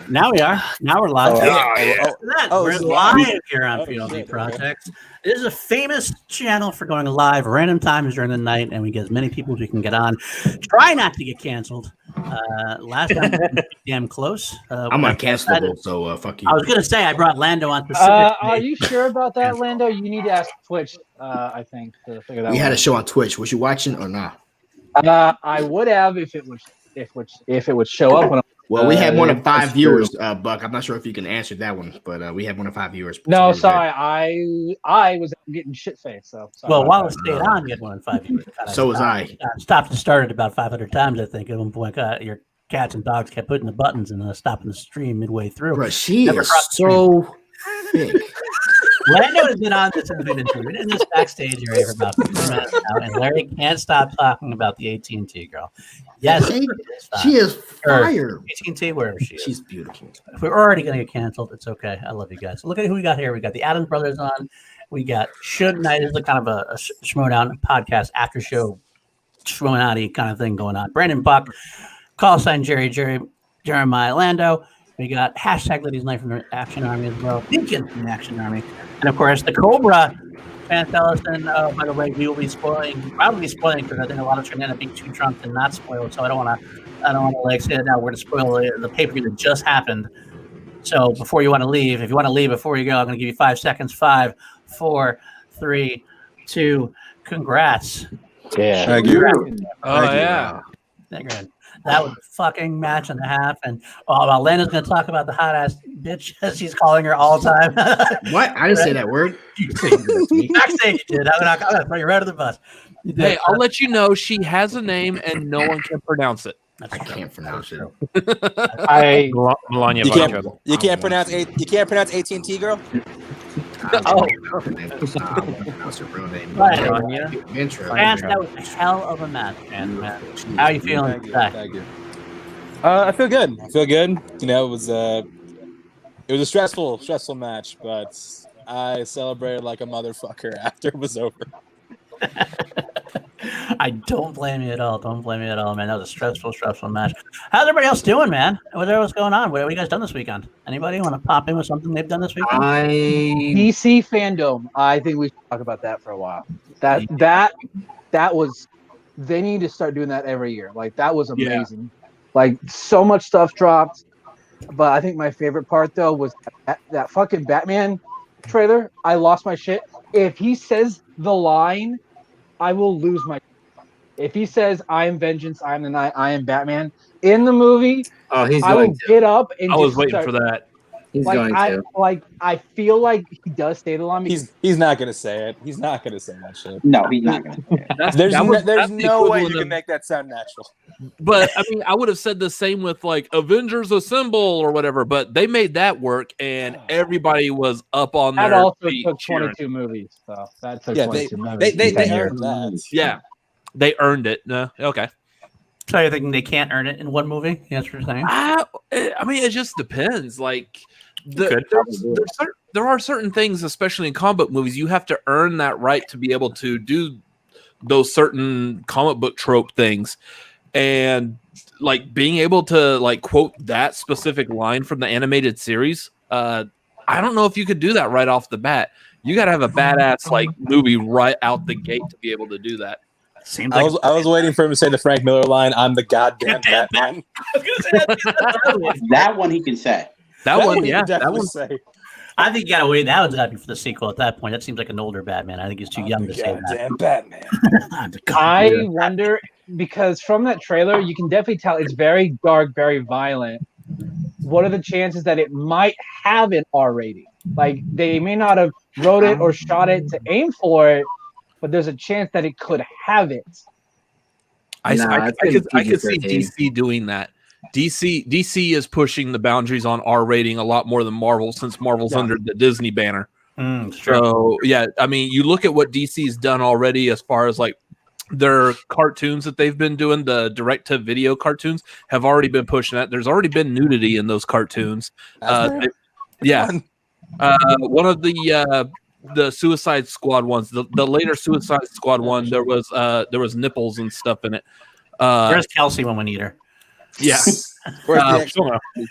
Now we are. Now we're live. We're live here on PLD Projects. It is a famous channel for going live random times during the night, and we get as many people as we can get on. Try not to get canceled. Last time we were damn close. I'm uncancelable, so fuck you. I was going to say I brought Lando on specific. Are you sure about that, Lando? You need to ask Twitch, I think, to figure that out. We had a show on Twitch. Was you watching or not? I would have if it would show up. Well, we had more than 5 viewers, Buck. I'm not sure if you can answer that one, but we had more than 5 viewers. No, sorry, I was getting shit faced. So well, while it stayed on, you had more than 5 viewers. So was I. Stopped and started about 500 times, I think. At one point, your cats and dogs kept putting the buttons and stopping the stream midway through. Bro, she is so big. Lando has been on this and been in this backstage area for about 15 minutes now, and Larry can't stop talking about the AT&T girl. Yes, she is fire. AT&T, wherever she is. She's beautiful. If we're already going to get canceled, it's okay. I love you guys. Look at who we got here. We got the Addams Brothers on. We got Should Night is kind of a Schmodown podcast after show Schmonati kind of thing going on. Brandon Buck, call sign Jeremiah Lando. We got hashtag Ladies Night from the Action Army as well. Deacon from the Action Army. And of course, the Cobra fan Ellison. By the way, we will be probably spoiling because I think a lot of us are going to be too drunk to not spoil. So I don't want to like say that now we're going to spoil the pay-per-view that just happened. So before you want to leave, if you want to leave before you go, I'm going to give you 5 seconds. 5, 4, 3, 2. Congrats. Yeah. Thank you. Oh, yeah. That was a fucking match and a half. And Lando's going to talk about the hot ass bitch as she's calling her all the time. What? I didn't say that word. Backstage you did. I'm going to throw you right under the bus. Hey, I'll let you know she has a name and no one can pronounce it. I can't pronounce it. Melania. You can't pronounce AT&T girl. That's her real name. That was a hell of a match, man. How are you feeling today? Thank you. I feel good. You know, it was a stressful match, but I celebrated like a motherfucker after it was over. I don't blame you at all. Man. That was a stressful match. How's everybody else doing, man? What's going on? What have you guys done this weekend? Anybody want to pop in with something they've done this weekend? DC fandom. I think we should talk about that for a while. That was. They need to start doing that every year. Like that was amazing. Yeah. Like so much stuff dropped. But I think my favorite part though was that fucking Batman trailer. I lost my shit. If he says the line, I will lose my. If he says, "I am vengeance, I am the night, I am Batman," in the movie, I will get up and. I was waiting for that. He's going to. I feel like he does stay the line. He's not going to say it. He's not going to say that shit. No, he's not going to say it. There's no way you can make that sound natural. But I mean, I would have said the same with like Avengers Assemble or whatever. But they made that work, and everybody was up on their. That also feet took cheering. 22 movies. So that took 22 movies. They earned that. Yeah, they earned it. No, okay. So you're thinking they can't earn it in one movie? That's what you're saying? I mean, it just depends. Like, there are certain things, especially in comic book movies, you have to earn that right to be able to do those certain comic book trope things. And, like, being able to, like, quote that specific line from the animated series, I don't know if you could do that right off the bat. You got to have a badass, like, movie right out the gate to be able to do that. I was waiting for him to say the Frank Miller line, "I'm the goddamn Batman." That one he can say. That one. Say. I think you gotta wait. That one's gotta be for the sequel at that point. That seems like an older Batman. I think he's too young to say that. Goddamn Batman. I wonder because from that trailer, you can definitely tell it's very dark, very violent. What are the chances that it might have an R rating? Like they may not have wrote it or shot it to aim for it. But there's a chance that it could have it. I could see DC doing that. DC is pushing the boundaries on R rating a lot more than Marvel since Marvel's under the Disney banner. So yeah, I mean, you look at what DC's done already as far as like their cartoons that they've been doing, the direct to video cartoons have already been pushing that. There's already been nudity in those cartoons. One of the Suicide Squad ones, the later Suicide Squad one, there was nipples and stuff in it. There's Kelsey when we need her. Yeah. Where's the Still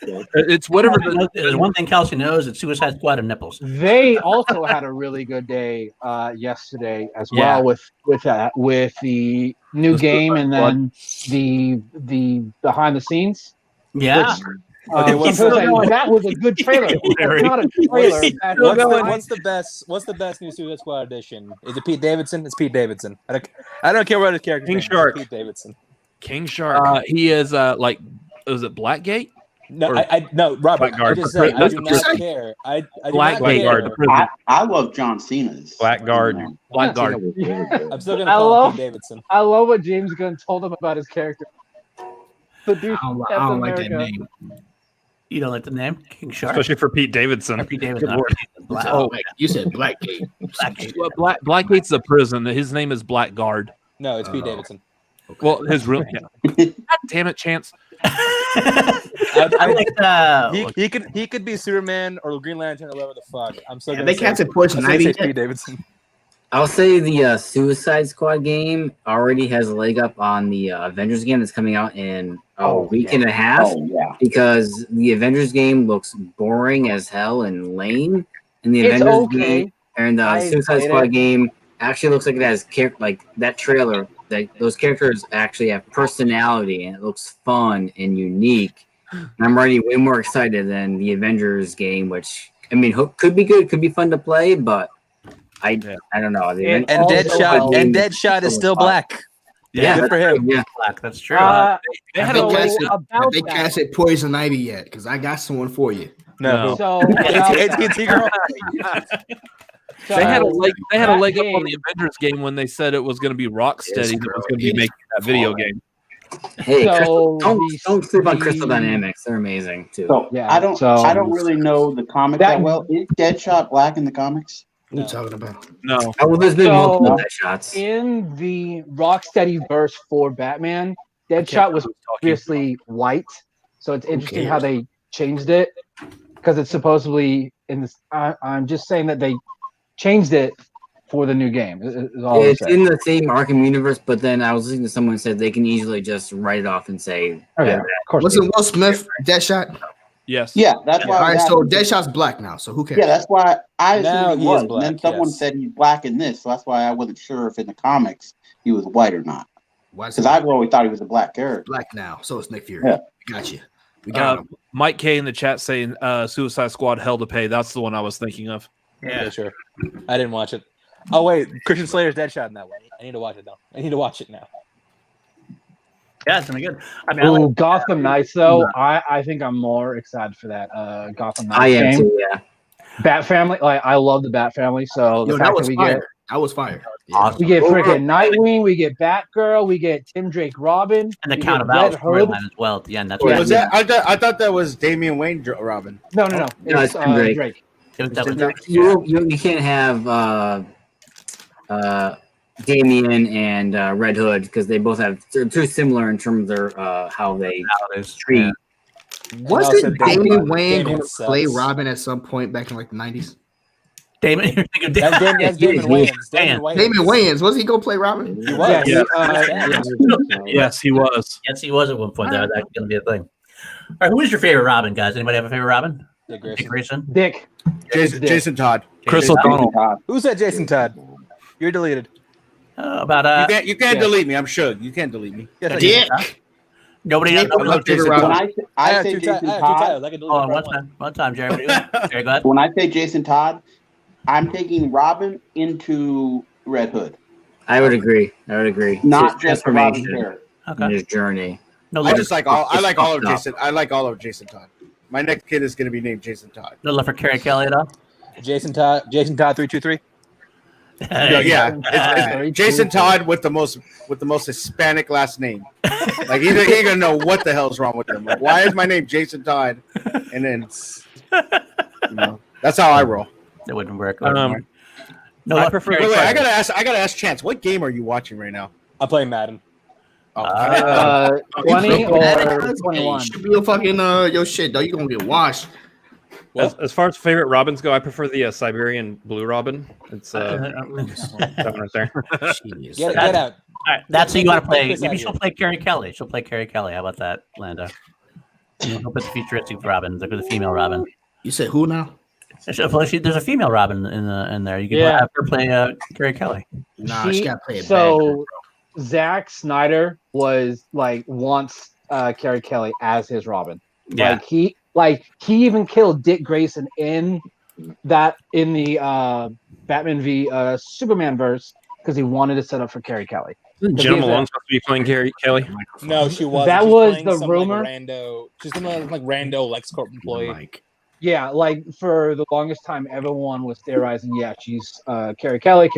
no. It's whatever. There's one thing Kelsey knows: it's Suicide Squad and nipples. They also had a really good day yesterday as Yeah. well with the new game and then the behind the scenes. Yeah. Which, some people say, that was a good trailer. It's not a trailer. What's the best new Suicide Squad edition? Is it Pete Davidson? It's Pete Davidson. I don't care what his character King name Shark. is. Pete Davidson. King Shark. He is like, was it Blackgate? No, Or- no, Robert. Blackguard. I just say I do Just not say- care. I do Blackguard. not care. Blackguard. I love John Cena's Blackguard. Blackguard. I'm still gonna I call love- him Pete Davidson. I love what James Gunn told him about his character. The dude, I don't Captain like that America. name. You don't like the name King Shark? Especially for Pete Davidson. Pete Davis. Good lord. Black. Oh, you said Blackgate. Black. Blackgate's a prison. His name is Blackguard. No, it's Pete Davidson. Well, his real. God damn it, Chance. I like He could be Superman or Green Lantern or whatever the fuck. I'm still Yeah, gonna they say, casted Poison I'm still gonna Ivy. say Pete Davidson. I'll say the Suicide Squad game already has a leg up on the Avengers game that's coming out in a week and a half. Oh yeah. Because the Avengers game looks boring as hell and lame, and the It's Avengers okay. game and the I Suicide played Squad it. game actually looks like it has like that trailer. That those characters actually have personality and it looks fun and unique. And I'm already way more excited than the Avengers game, which I mean could be good, could be fun to play, but I don't know. The And And Also, Deadshot is still black. yeah, good for that's him. true, yeah. Black. That's true. They had So- a Have about they that, casted Poison Ivy yet? Because I got someone for you. No. so about AT&T girl. They had a leg. They had a that leg up on game- the Avengers game when they said it was going to be Rocksteady that was going to be It's making that video game. Hey, So don't sleep on the- Crystal Dynamics. They're amazing too. So Yeah, I don't so- really know the comic That- that well. Is Deadshot black in the comics? What are you talking about? No, Oh, well, there's been So- multiple dead shots. in the Rocksteady verse for Batman, Deadshot was previously white, so it's interesting how they changed it because it's supposedly in this. I'm just saying that they changed it for the new game. Is all I'm It's saying. in the same Arkham universe, but then I was listening to someone said they can easily just write it off and say, Okay, yeah, of course. Wasn't Will Smith Deadshot? yes, Yeah, that's why. All I right, was so asking. Deadshot's black now. So who cares? Yeah, that's why I Now assumed he he is was. black, And then someone yes. said he's black in this, so that's why I wasn't sure if in the comics he was white or not. Why is Because he I've always thought he was a black character. black now? So it's Nick Fury. Yeah. We got you. We got him. Mike K in the chat saying Suicide Squad Hell to Pay. That's the one I was thinking of. Yeah, sure. I didn't watch it. Oh wait, Christian Slater's Deadshot in that one. I need to watch it now. I need to watch it now. Yeah, it's gonna be good. I mean, I like, Ooh, Gotham Knights, though, I think I'm more excited for that Gotham Knights I am game. too, yeah. Bat Family, like I love the Bat Family, so the Yo, fact that was we fire. get That was fire. Yeah. Awesome. we get freaking Nightwing, we get Batgirl, we get Tim Drake Robin, and the we Count get of Owls Red Hood. storyline as well at the end. That's Yeah. right. Was that? I thought that was Damian Wayne Robin. No, No, it's it's Tim Drake. Drake. That was You can't have Damien and Red Hood because they both have they're too similar in terms of their how they treat. Wasn't Damian Wayne Damien going to play sucks. Robin at some point back in like the 90s? Damon. You're thinking That's Damon Wayans. Damon Damon Wayans, was he going to play Robin? He was. Yeah, Yes, he was. Yes, he was at one point. That's going to be a thing. All right, who is your favorite Robin, guys? Anybody have a favorite Robin? Dick Dick Grayson. Grayson. Dick. Jason Todd. Chris Jason O'Donnell. Who said Jason Todd? You're deleted. About You can't yeah. delete me. I'm sure you can't delete me. Yes, I did. Dick. nobody Dick knows. was my favorite When Robin. I have say two Jason Todd, titles. I can delete Hold on, the one front time. One time, Jeremy. Jerry, go ahead. when I say Jason Todd, I'm taking Robin into Red Hood, I would agree. not just the Robin transformation character. in Okay. his journey. No I love, just like all. I like all of Fucked up. Jason. I like all of Jason Todd. My next kid is going to be named Jason Todd. no love for Carrie Kelly at all. Jason Todd 323. Yeah, it's Jason Todd with the most Hispanic last name. Like he ain't gonna know what the hell's wrong with him. Like, why is my name Jason Todd? And then, that's how I roll. It wouldn't work. Um, No I love for prefer- Carrie Wait, I Kelly. gotta ask Chance, what game are you watching right now? I'm playing Madden. 20 or 21. Should be your fucking your shit though. You gonna get washed. As far as favorite Robins go, I prefer the Siberian Blue Robin. It's that one right there. Jeez. Get out. All right, that's who you want to play. Chris Maybe out she'll here. play Carrie Kelly. She'll play Carrie Kelly. How about that, Lando? You know, it's futuristic Robin, the female Robin. You said who now? There's a female Robin in there. You can have her play Carrie Kelly. Nah, she got to play it so Zack Snyder wants Carrie Kelly as his Robin. Yeah. He even killed Dick Grayson in the Batman v Superman verse because he wanted to set up for Carrie Kelly. Jenna Malone supposed to be playing Carrie Kelly? No, she wasn't. That was the rumor. She's some rando LexCorp employee. Yeah, for the longest time, everyone was theorizing, she's Carrie Kelly,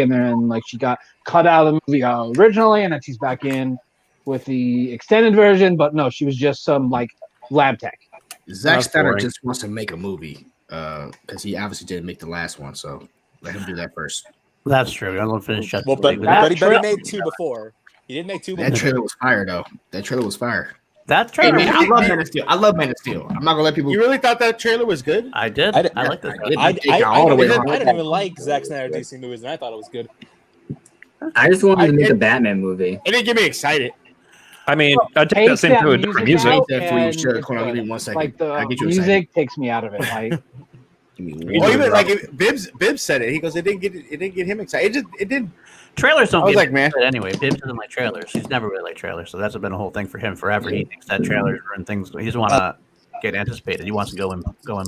and then she got cut out of the movie originally, and then she's back in with the extended version. But no, she was just some lab tech. Zack Snyder just wants to make a movie because he obviously didn't make the last one, so let him do that first. That's true. I'm gonna finish up. Well, but he made 2 before. He didn't make 2 before. That trailer was fire, though. That trailer was fire. That trailer. Hey, man, I love Man of Steel. I'm not gonna let people. You really thought that trailer was good? I did. I like this. I didn't even like Zack Snyder DC movies, and I thought it was good. I just wanted to make a Batman movie. It didn't get me excited. I mean, I take that same thing with different music. Hold on, give me 1 second. The music takes me out of it. Bibbs said it. He goes, it didn't get him excited. It didn't. Trailers don't. I was like, man. Anyway, Bibbs doesn't like trailers. He's never really liked trailers, so that's been a whole thing for him forever. He thinks that trailers and things. He doesn't want to get anticipated. He wants to go in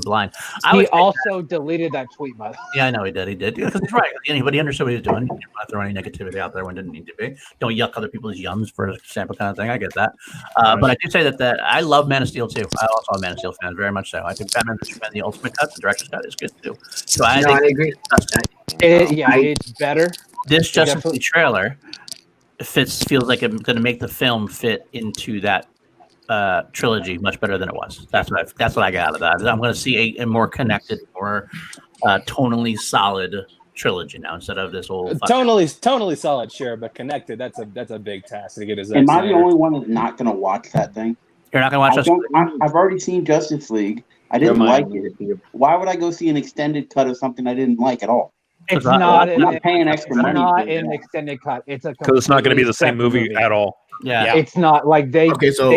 blind. He also deleted that tweet, by the way. Yeah, I know he did. He did because he's right. But he understood what he was doing. He didn't want to throw any negativity out there when it didn't need to be. Don't yuck other people's yums for a sample kind of thing. I get that. But I do say that I love Man of Steel too. I also am a Man of Steel fan, very much so. I think Batman v Superman, the ultimate cut, the director's cut is good too. So I agree. It's better. This Justice League trailer feels like it's going to make the film fit into that trilogy much better than it was. That's what I got out of that. I'm going to see a more connected, more tonally solid trilogy now instead of this old tonally solid, sure, but connected. That's a big task to get his. Am I the only one that's not going to watch that thing? You're not going to watch Justice League? I've already seen Justice League. I didn't like it. Why would I go see an extended cut of something I didn't like at all? It's not paying extra money. It's not an extended cut. It's because it's not going to be the same movie at all. Yeah, it's not like they. Okay, so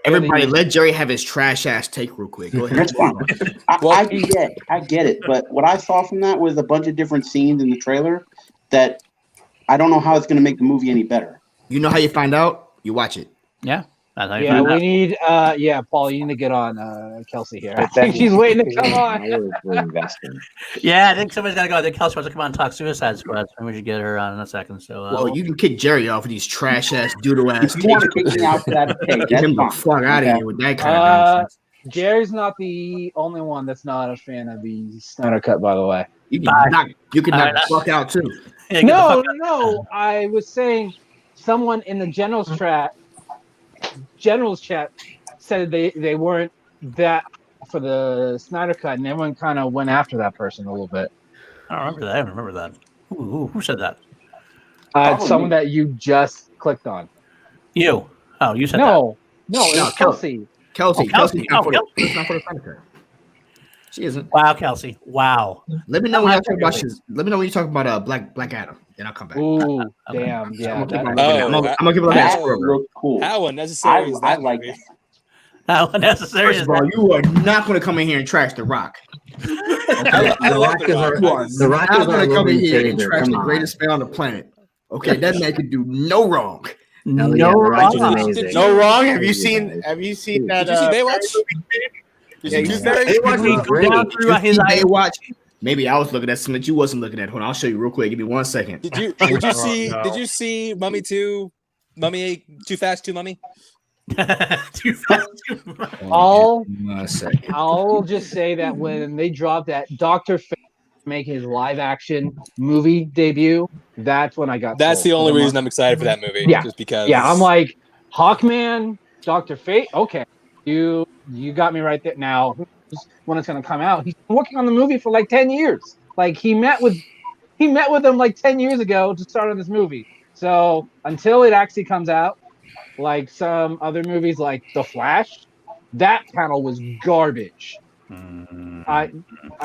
everybody, let Jerry have his trash ass take real quick. Go ahead. That's fine. I get it, but what I saw from that was a bunch of different scenes in the trailer that I don't know how it's going to make the movie any better. You know how you find out? You watch it. Yeah. We need Paul, you need to get on Kelsey here. I think she's waiting to come on. Yeah, I think somebody's got to go. I think Kelsey wants to come on and talk Suicide Squad. So we should get her on in a second. So, well, you can kick Jerry off with these trash ass doodle ass. You want to kick me out for that? Get him the fuck out of here with that kind of nonsense. Jerry's not the only one that's not a fan of the Snyder Cut, by the way. You can knock the fuck out too. Yeah, no. I was saying someone in the General's chat said they weren't that for the Snyder Cut, and everyone kind of went after that person a little bit. I don't remember that. Who said that? Someone that you just clicked on. You? Oh, you said that. No, it was Kelsey. Kelsey's not for the Snyder Cut. She isn't. Wow, Kelsey. Wow. Let me know when you talk about Let me know when you talk about Black Adam. Then I'll come back. Ooh, damn. Yeah. I'm gonna give it a that look cool. How unnecessary is that? I like it. How unnecessary is that? You are not going to come in here and trash The Rock. The Rock is not going to come in here and trash the greatest man on the planet. Okay, that man can do no wrong. No wrong. Have you seen that? Did you see Baywatch? Baywatch. Maybe I was looking at something that you wasn't looking at. Hold on, I'll show you real quick. Give me 1 second. Did you see Mummy 2? Mummy Too Fast 2 Mummy? Too Fast 2 Mummy. I'll just say that when they dropped that Dr. Fate make his live action movie debut, that's when I got That's the only reason I'm excited for that movie. Yeah. Just because. Yeah, I'm like, Hawkman, Dr. Fate, okay. You got me right there. Now, when it's going to come out, he's been working on the movie for like 10 years. Like he met with them like 10 years ago to start on this movie. So until it actually comes out, like some other movies like The Flash, that panel was garbage. I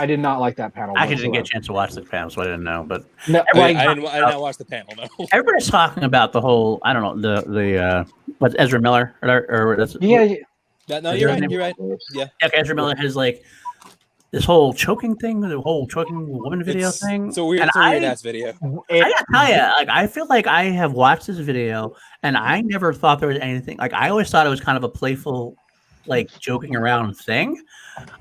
did not like that panel. I didn't get a chance to watch the panel, so I didn't know. But no, I did not watch the panel. No. Everybody's talking about the whole. I don't know the what Ezra Miller or that's, yeah. No, you're right. You're right. Yeah. Ezra Miller has like this whole choking thing, the whole choking woman video thing. It's a weird ass video. I gotta tell you, like, I feel like I have watched this video and I never thought there was anything. Like, I always thought it was kind of a playful, like, joking around thing.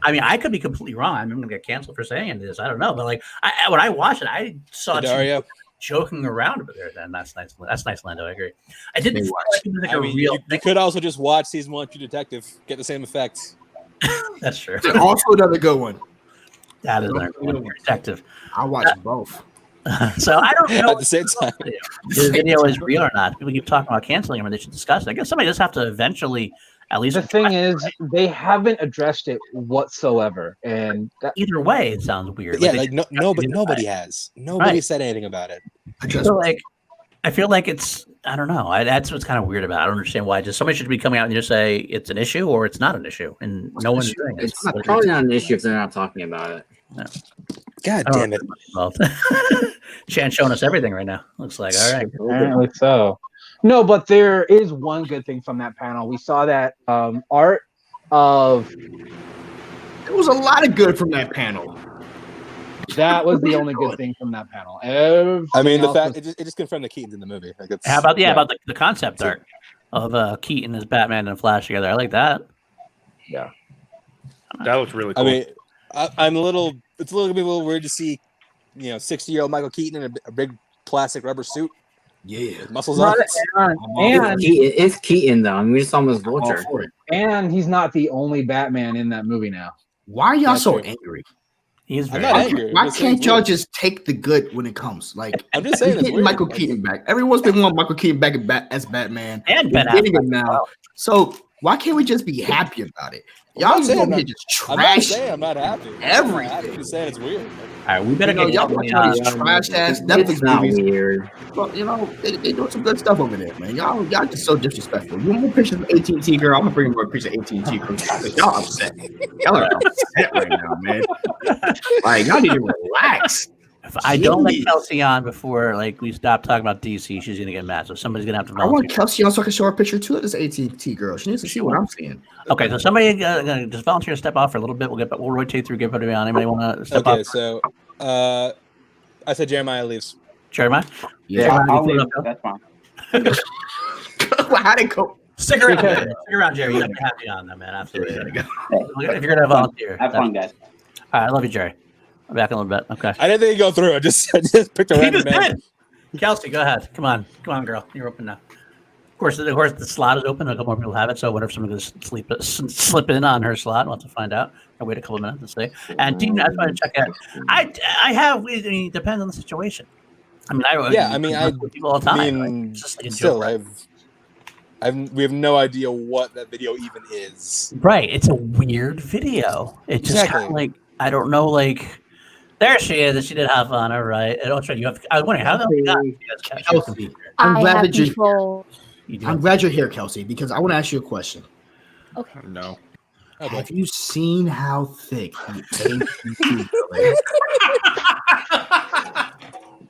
I mean, I could be completely wrong. I'm gonna get canceled for saying this. I don't know, but like, when I watched it, I saw Dario joking around over there. Then that's nice. That's nice, Lando. I agree. I didn't feel like it was like real. You could also just watch season 1 True Detective, get the same effects. That's true. Also, another good one. That is our detective. I watch both. So I don't know at the same time. The video is real or not. People keep talking about canceling them, and they should discuss it. I guess somebody just have to eventually, at least. The thing is, they haven't addressed it whatsoever, and either way, it sounds weird. Yeah, like nobody has. Nobody said anything about it. So like, I feel like it's. I don't know. That's what's kind of weird about it. I don't understand why. Just somebody should be coming out and just say it's an issue or it's not an issue, and no one's doing it. It's probably not an issue if they're not talking about it. No. God damn it! Chan's showing us everything right now. Looks like all right. Apparently so. No, but there is one good thing from that panel. We saw that art of. There was a lot of good from that panel. That was the only good thing from that panel. I mean, the fact it just confirmed the Keaton's in the movie. Like how about about the concept art of Keaton as Batman and Flash together? I like that. Yeah, that looks really cool. I mean, I'm a little. It's a little weird to see, 60-year-old Michael Keaton in a big plastic rubber suit. Yeah, with muscles on it. And it's Keaton though. I mean, we just saw him as Vulture. And he's not the only Batman in that movie now. Why are y'all so angry? He's I'm not angry. Why can't y'all just take the good when it comes? Like, I'm just saying, getting Michael Keaton back. Everyone's been wanting Michael Keaton back as Batman, and getting him now. So why can't we just be happy about it? Y'all just over here just trash. I'm not happy. Everything. I'm just saying it's weird. All right, we better get y'all watch all these trash ass Netflix movies. Weird. Well, they doing some good stuff over there, man. Y'all just so disrespectful. You want more pictures of AT&T girl? I'm gonna bring more pictures of AT&T girl. Y'all upset. Y'all are upset right now, man. Like y'all need to relax. If I don't let Kelsey on before we stop talking about DC, she's gonna get mad. So somebody's gonna have to volunteer. I want Kelsey on so I can show her a picture too of this AT&T girl. She needs to see what I'm seeing. Okay, so somebody just volunteer to step off for a little bit. We'll rotate through. Get everybody on. Anybody want to step off? Okay, so I said Jeremiah leaves. Jeremiah? Yeah, I'll leave. That's fine. How'd it go? Stick around, Jerry. Stick around, Jerry. You have to have me on that, man. Absolutely. If you're gonna volunteer, have fun, guys. All right, I love you, Jerry. I'm back in a little bit. Okay. I didn't think he'd go through. I just picked a random man. Kelsey, go ahead. Come on, girl. You're open now. Of course, the slot is open. A couple more people have it. So, what if someone could slip in on her slot? We'll have to find out. I'll wait a couple of minutes and see. And Dean, I just want to check out. I have. I mean, it depends on the situation. I mean, I with people all the time. It's just like a still, joke, right? we have no idea what that video even is. Right. It's a weird video. It's just kind of like, I don't know, like, there she is. She did have fun. All right. I was wondering how the Kelsey, I'm glad you're here, Kelsey, because I want to ask you a question. Okay. No. Okay. Have you seen how thick the AT&T is?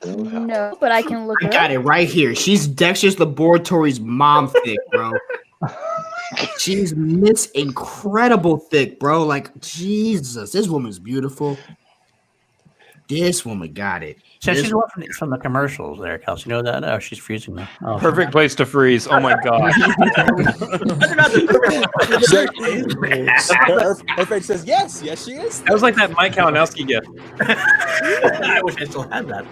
No, but I can look. I got it right here. She's Dexter's Laboratory's mom thick, bro. She's Miss Incredible thick, bro. Like, Jesus, this woman's beautiful. This woman got it. So she's one from the commercials there, Kelsey. You know that? Oh, she's freezing now. Oh. Perfect place to freeze. Oh my god. Her face says yes, she is. That was like that Mike Kalinowski gift. I wish I still had that.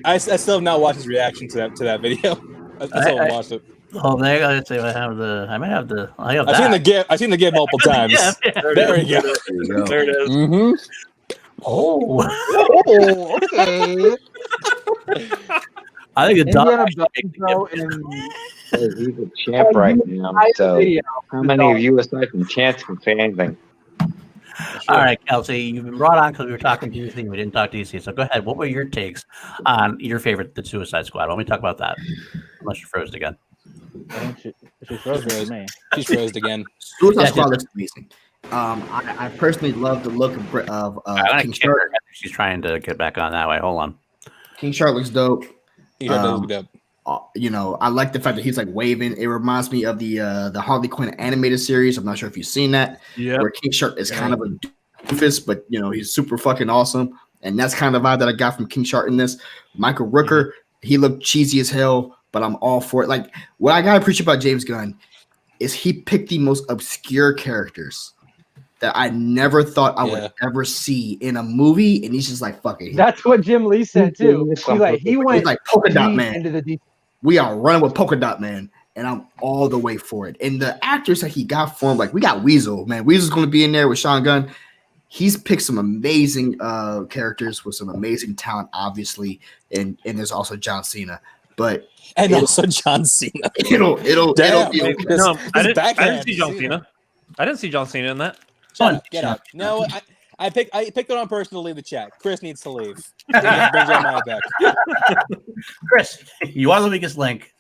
I still have not watched his reaction to that video. I still haven't watched it. Oh, there. Let's see. I might have the. I've seen the GIF multiple times. There we go. There it is. Mm-hmm. Oh, okay. I think the dog. He's a champ right now. So, how many of you aside from Chance can say anything? All right, Kelsey, you've been brought on because we were talking DC. We didn't talk DC. So go ahead. What were your takes on your favorite, the Suicide Squad? Why don't we talk about that? Unless you froze again. She froze me. She's froze again. Suicide Squad looks amazing. I personally love the look of King Shark. She's trying to get back on that way. Hold on. King Shark looks dope. King Shark does look dope. I like the fact that he's like waving. It reminds me of the Harley Quinn animated series. I'm not sure if you've seen that. Yeah. Where King Shark is kind of a doofus, but he's super fucking awesome. And that's kind of the vibe that I got from King Shark in this. Michael Rooker, he looked cheesy as hell, but I'm all for it. Like, what I gotta appreciate about James Gunn is he picked the most obscure characters that I never thought I would ever see in a movie, and he's just like, fuck it. That's what Jim Lee said too. He went like Polka Dot Man. Into the deep. We are running with Polka Dot Man, and I'm all the way for it. And the actors that he got for him, like we got Weasel, man. Weasel's going to be in there with Sean Gunn. He's picked some amazing characters with some amazing talent, obviously, and there's also John Cena. And also John Cena. No, I didn't see John Cena. I didn't see John Cena in that. Get out. No, I picked it on person to leave the chat. Chris needs to leave. Bring Jeremiah back. Chris, you are the weakest link.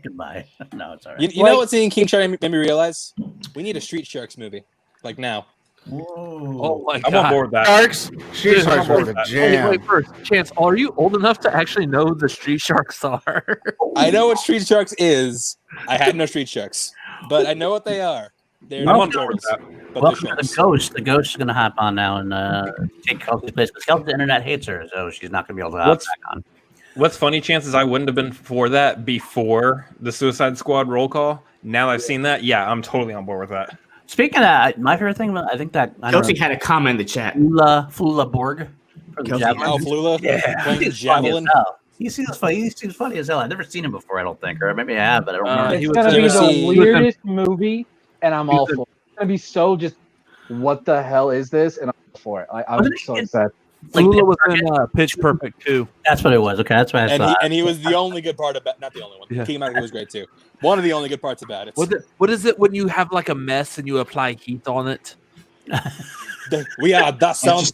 Goodbye. No, it's all right. You know what seeing King Shark made me realize? We need a Street Sharks movie. Like now. Whoa. Oh my God. I'm on board with that. Sharks. Street Sharks are the jam. Wait, first, Chance, are you old enough to actually know the Street Sharks are? I know what Street Sharks is. I had no Street Sharks, but I know what they are. They're not turtles, but Welcome they're to sharks. the Ghost. The Ghost is going to hop on now and take Kelsey's place. Because Kelsey, the internet hates her, so she's not going to be able to hop back on. What's funny, chances I wouldn't have been for that before the Suicide Squad roll call. Now that I've seen that, yeah, I'm totally on board with that. Speaking of that, my favorite thing, I think that Kelsey had a comment in the chat. Flula Borg. From the Javelin. Oh, Flula? Yeah. He's Javelin. He seems funny as hell. I've never seen him before, I don't think. Or maybe I have, but I don't remember. It's going to be the weirdest movie, and I'm all for it. It's going to be so just, what the hell is this? And I'm all for it. I'm so excited. Flula was in Pitch Perfect too. That's what it was. Okay, that's what I thought. And he was the only good part about, not the only one. King Michael was great too. One of the only good parts about it. What is it when you have like a mess and you apply heat on it? We are that sound.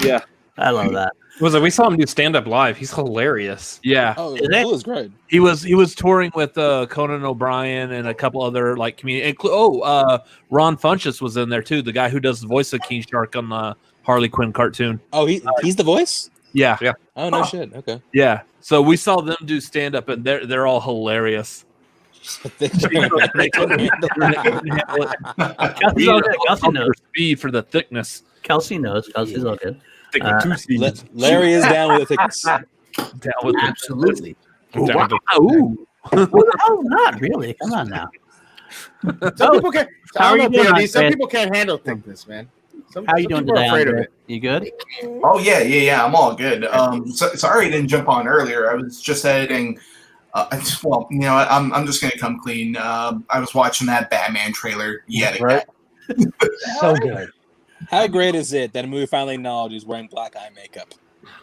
Yeah, I love that. We saw him do stand up live. He's hilarious. Yeah, Flula's great. He was touring with Conan O'Brien and a couple other like community. Ron Funches was in there too. The guy who does the voice of King Shark on the Harley Quinn cartoon. Oh, he's the voice? Yeah. Oh no shit. Okay. Yeah. So we saw them do stand up and they're all hilarious. Kelsey knows. Speed for the thickness. Kelsey knows. Kelsey's all good. Larry is down with the thickness. Down with absolutely. Wow. Ooh. Well, the hell not really. Come on now. Some people can't. How are you doing, PLD, some man? people can't handle thickness, man. How are you doing people are today? afraid of Andre? it. You good? Oh yeah. I'm all good. Sorry I didn't jump on earlier. I was just editing. I'm just gonna come clean. I was watching that Batman trailer yet again. So good. How great is it that a movie finally acknowledges wearing black eye makeup?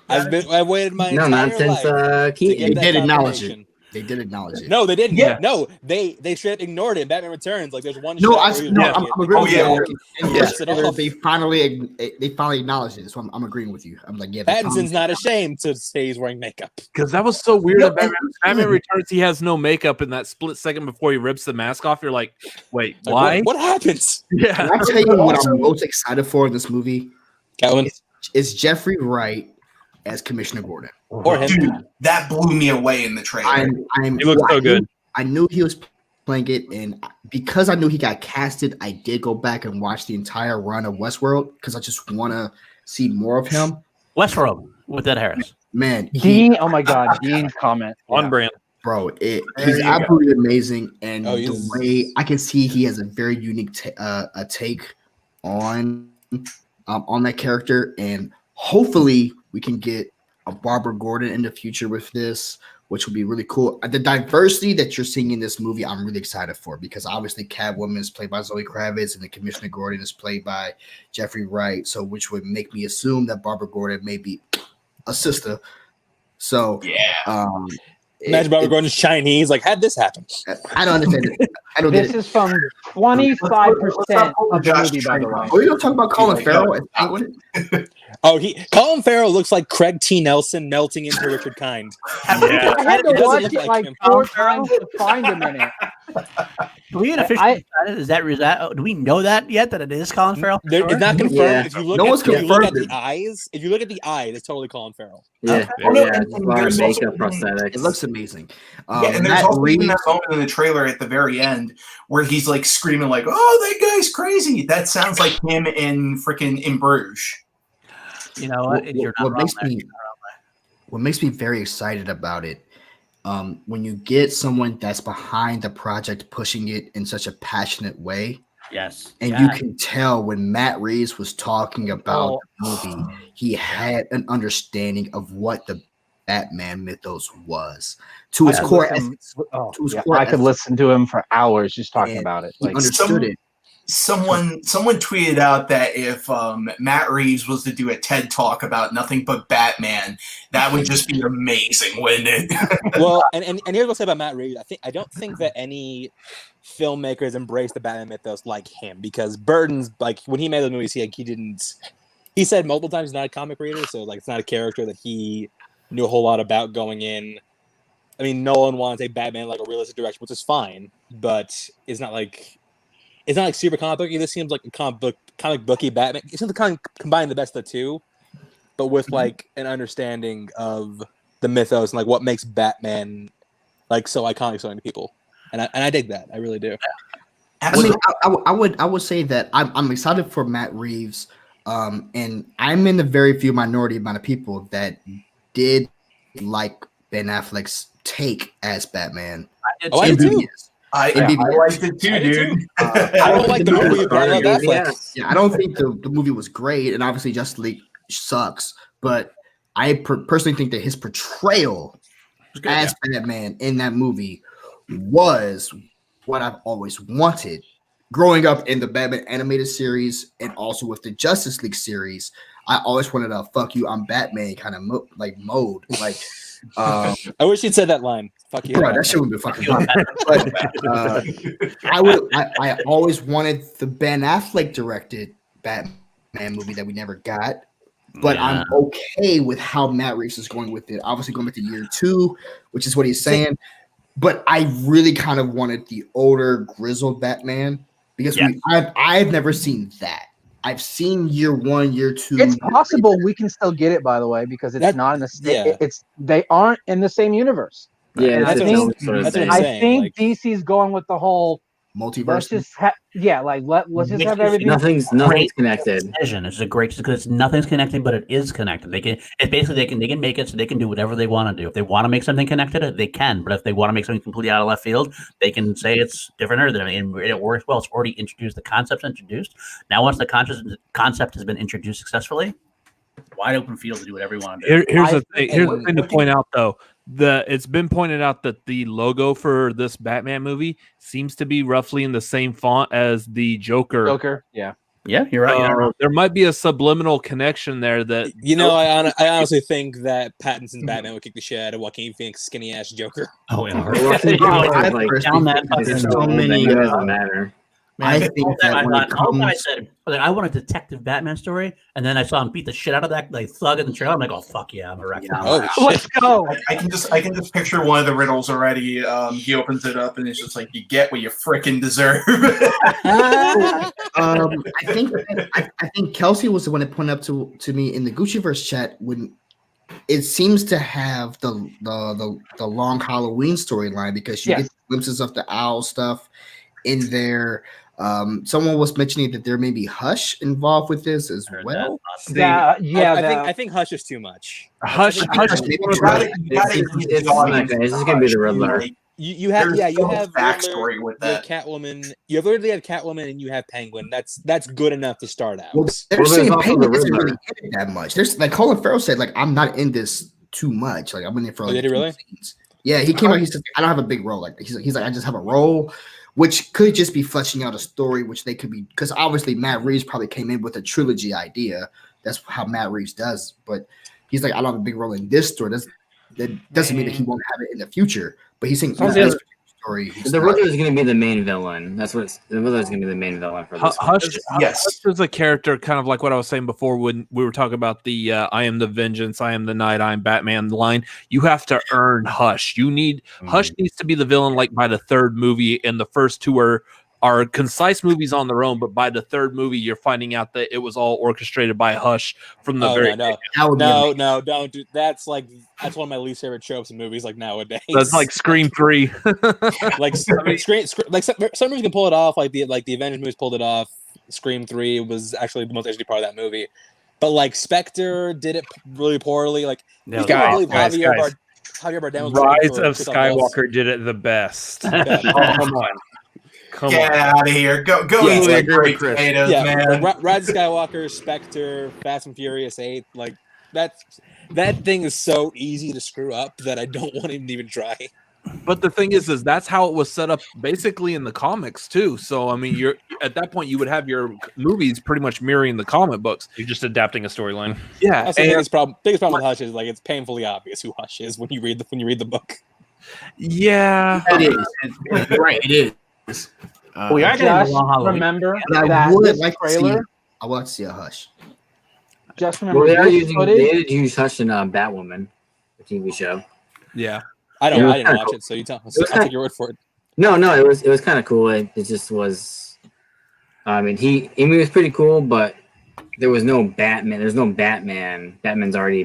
I've waited my entire nonsense. life to get They that did acknowledge confirmation. it. They did acknowledge it. No, they didn't. Yeah. No, they straight up ignored it in Batman Returns. Like there's one No, shot where I'm agreeing with you. Yes, it off. They finally acknowledged it. So I'm agreeing with you. I'm like, yeah. Pattinson's not ashamed to say he's wearing makeup. Because that was so weird. Batman Returns, he has no makeup in that split second before he rips the mask off. You're like, wait, Like, why? What happens? Yeah. Can I tell you what I'm most excited for in this movie? Calvin? Is Jeffrey Wright as Commissioner Gordon. Or him. Dude, that blew me away in the trailer. He looks so good. I knew he was playing it, and because I knew he got casted, I did go back and watch the entire run of Westworld because I just want to see more of him. Westworld with Ed Harris. Man, Dean, oh my God, Dean's comment. On brand. Bro, he's absolutely amazing, and Oh, the way I can see he has a very unique take on that character, and hopefully we can get a Barbara Gordon in the future with this, which would be really cool. The diversity that you're seeing in this movie, I'm really excited for, because obviously Catwoman is played by Zoe Kravitz and the Commissioner Gordon is played by Jeffrey Wright, so which would make me assume that Barbara Gordon may be a sister. So Imagine Barbara Gordon's Chinese. Like, how'd this happen? I don't understand it. I don't get This it. is from 25% of the movie, by the way. Are we gonna talk about Colin Farrell as Penguin? Oh, Colin Farrell looks like Craig T. Nelson melting into Richard Kind. I had to It doesn't watch look it like like him. 4 times to find him in it. Do we officially is that do we know that yet that it is Colin Farrell? It's not confirmed. Yeah. If you look, No one's if you look at confirmed the eyes, if you look at the eye, it's totally Colin Farrell. Yeah, Oh, no, yeah. and A lot of there's also makeup prosthetics. It looks amazing. Yeah, and there's Matt also even that Reeves, moment in the trailer at the very end where he's like screaming like, "Oh, that guy's crazy!" That sounds like him in freaking In Bruges. You know what? You're not wrong there. what makes me very excited about it, when you get someone that's behind the project pushing it in such a passionate way. Yes. And you can tell when Matt Reeves was talking about the movie, he had an understanding of what the Batman mythos was to its core essence. I could listen to him for hours just talking about it. He understood it. Someone tweeted out that if Matt Reeves was to do a TED talk about nothing but Batman, that would just be amazing, wouldn't it? Well, and here's what I'll say about Matt Reeves. I don't think that any filmmakers embrace the Batman mythos like him, because Burton's like when he made the movies, he said multiple times he's not a comic reader, so like it's not a character that he knew a whole lot about going in. I mean, Nolan wanted to take Batman like a realistic direction, which is fine, but it's not like super comic booky. This seems like a comic booky Batman. It seems to kind of combine the best of the two, but with like an understanding of the mythos and like what makes Batman like so iconic to so many people. And I dig that. I really do. I mean, I would say that I'm excited for Matt Reeves, and I'm in the very few minority amount of people that did like Ben Affleck's take as Batman. I did too. I liked it too, dude. I don't like the movie, but I love Affleck. Yeah, I don't think the movie was great, and obviously Justice League sucks. But I personally think that his portrayal as Batman in that movie was what I've always wanted. Growing up in the Batman animated series and also with the Justice League series, I always wanted a "fuck you, I'm Batman" kind of mode. Like, I wish you'd said that line. Fuck you. Bro, that shit would be fucking fun. But I always wanted the Ben Affleck directed Batman movie that we never got. But I'm okay with how Matt Reeves is going with it. Obviously going back to year 2, which is what he's saying. But I really kind of wanted the older, grizzled Batman because I've never seen that. I've seen year 1, year 2. It's possible we can still get it, by the way, because it's not in the same. They aren't in the same universe. Yeah, and I think like, DC's going with the whole multiverse. Let's just let's just have everything. Nothing's connected. Decision. It's a great because nothing's connected, but it is connected. They can. It's basically they can make it so they can do whatever they want to do. If they want to make something connected, they can. But if they want to make something completely out of left field, they can say it's different or that it works well. It's already introduced. The concept's introduced. Now, once the concept has been introduced successfully, wide open field to do whatever you want to do. Here's the thing to point out, though. It's been pointed out that the logo for this Batman movie seems to be roughly in the same font as the Joker. Yeah, you're right. There might be a subliminal connection there that I honestly think that Pattinson's Batman would kick the shit out of Joaquin Phoenix's skinny ass Joker. Oh, yeah. There's so many. It doesn't matter. Man, I think that I said I want a detective Batman story, and then I saw him beat the shit out of that thug in the trailer. I'm like, oh fuck yeah, I'm a wreck. Let's go. I can just picture one of the riddles already. He opens it up and it's just like, you get what you frickin' deserve. I think Kelsey was the one that pointed up to me in the Gucciverse chat when it seems to have the long Halloween storyline because you get glimpses of the owl stuff in there. Someone was mentioning that there may be Hush involved with this as well. I think Hush is too much. Hush. This is gonna be the Riddler. You have backstory with that. Catwoman. You have literally Catwoman and you have Penguin. That's good enough to start out. Well, they're saying Penguin isn't really in it that much. There's like Colin Farrell said, like I'm not in this too much. Like I'm in it for like 2 scenes. Yeah, he came out. He said I don't have a big role. Like he's like I just have a role. Which could just be fleshing out a story, which they could be, because obviously Matt Reeves probably came in with a trilogy idea. That's how Matt Reeves does. But he's like, I don't have a big role in this story. That doesn't mean that he won't have it in the future. But he's saying story. The Riddler is going to be the main villain. That's what the Riddler is going to be the main villain for this. Hush, Yes. Hush is a character, kind of like what I was saying before when we were talking about the "I am the vengeance, I am the night, I am Batman" line. You have to earn Hush. Hush needs to be the villain like by the third movie, and the first two are concise movies on their own, but by the third movie, you're finding out that it was all orchestrated by Hush from the very no, don't do that's one of my least favorite tropes in movies like nowadays. That's like Scream 3. Like some movies can pull it off, like the Avengers movies pulled it off. Scream 3 was actually the most interesting part of that movie. But like Spectre did it really poorly. Like Guys, Javier Bardem was Rise of Skywalker did it the best. Yeah. Come on. Get out of here. Go eat some great potatoes, man. Like, Rise of Skywalker, Spectre, Fast and Furious 8, like that thing is so easy to screw up that I don't want to even try. But the thing is that's how it was set up basically in the comics too. So I mean, you're at that point you would have your movies pretty much mirroring the comic books. You're just adapting a storyline. Yeah, that's the biggest problem with Hush is like it's painfully obvious who Hush is when you read the book. Yeah, it is. Right, it is. We are just going remember I that would this like trailer. I want to see a Hush. Just remember Well, this footage. they did use Hush in Batwoman, the TV show. Yeah, I didn't watch it, so you tell. I'll take your word for it. No, it was kind of cool. It just was. I mean, it was pretty cool, but there was no Batman. There's no Batman. Batman's already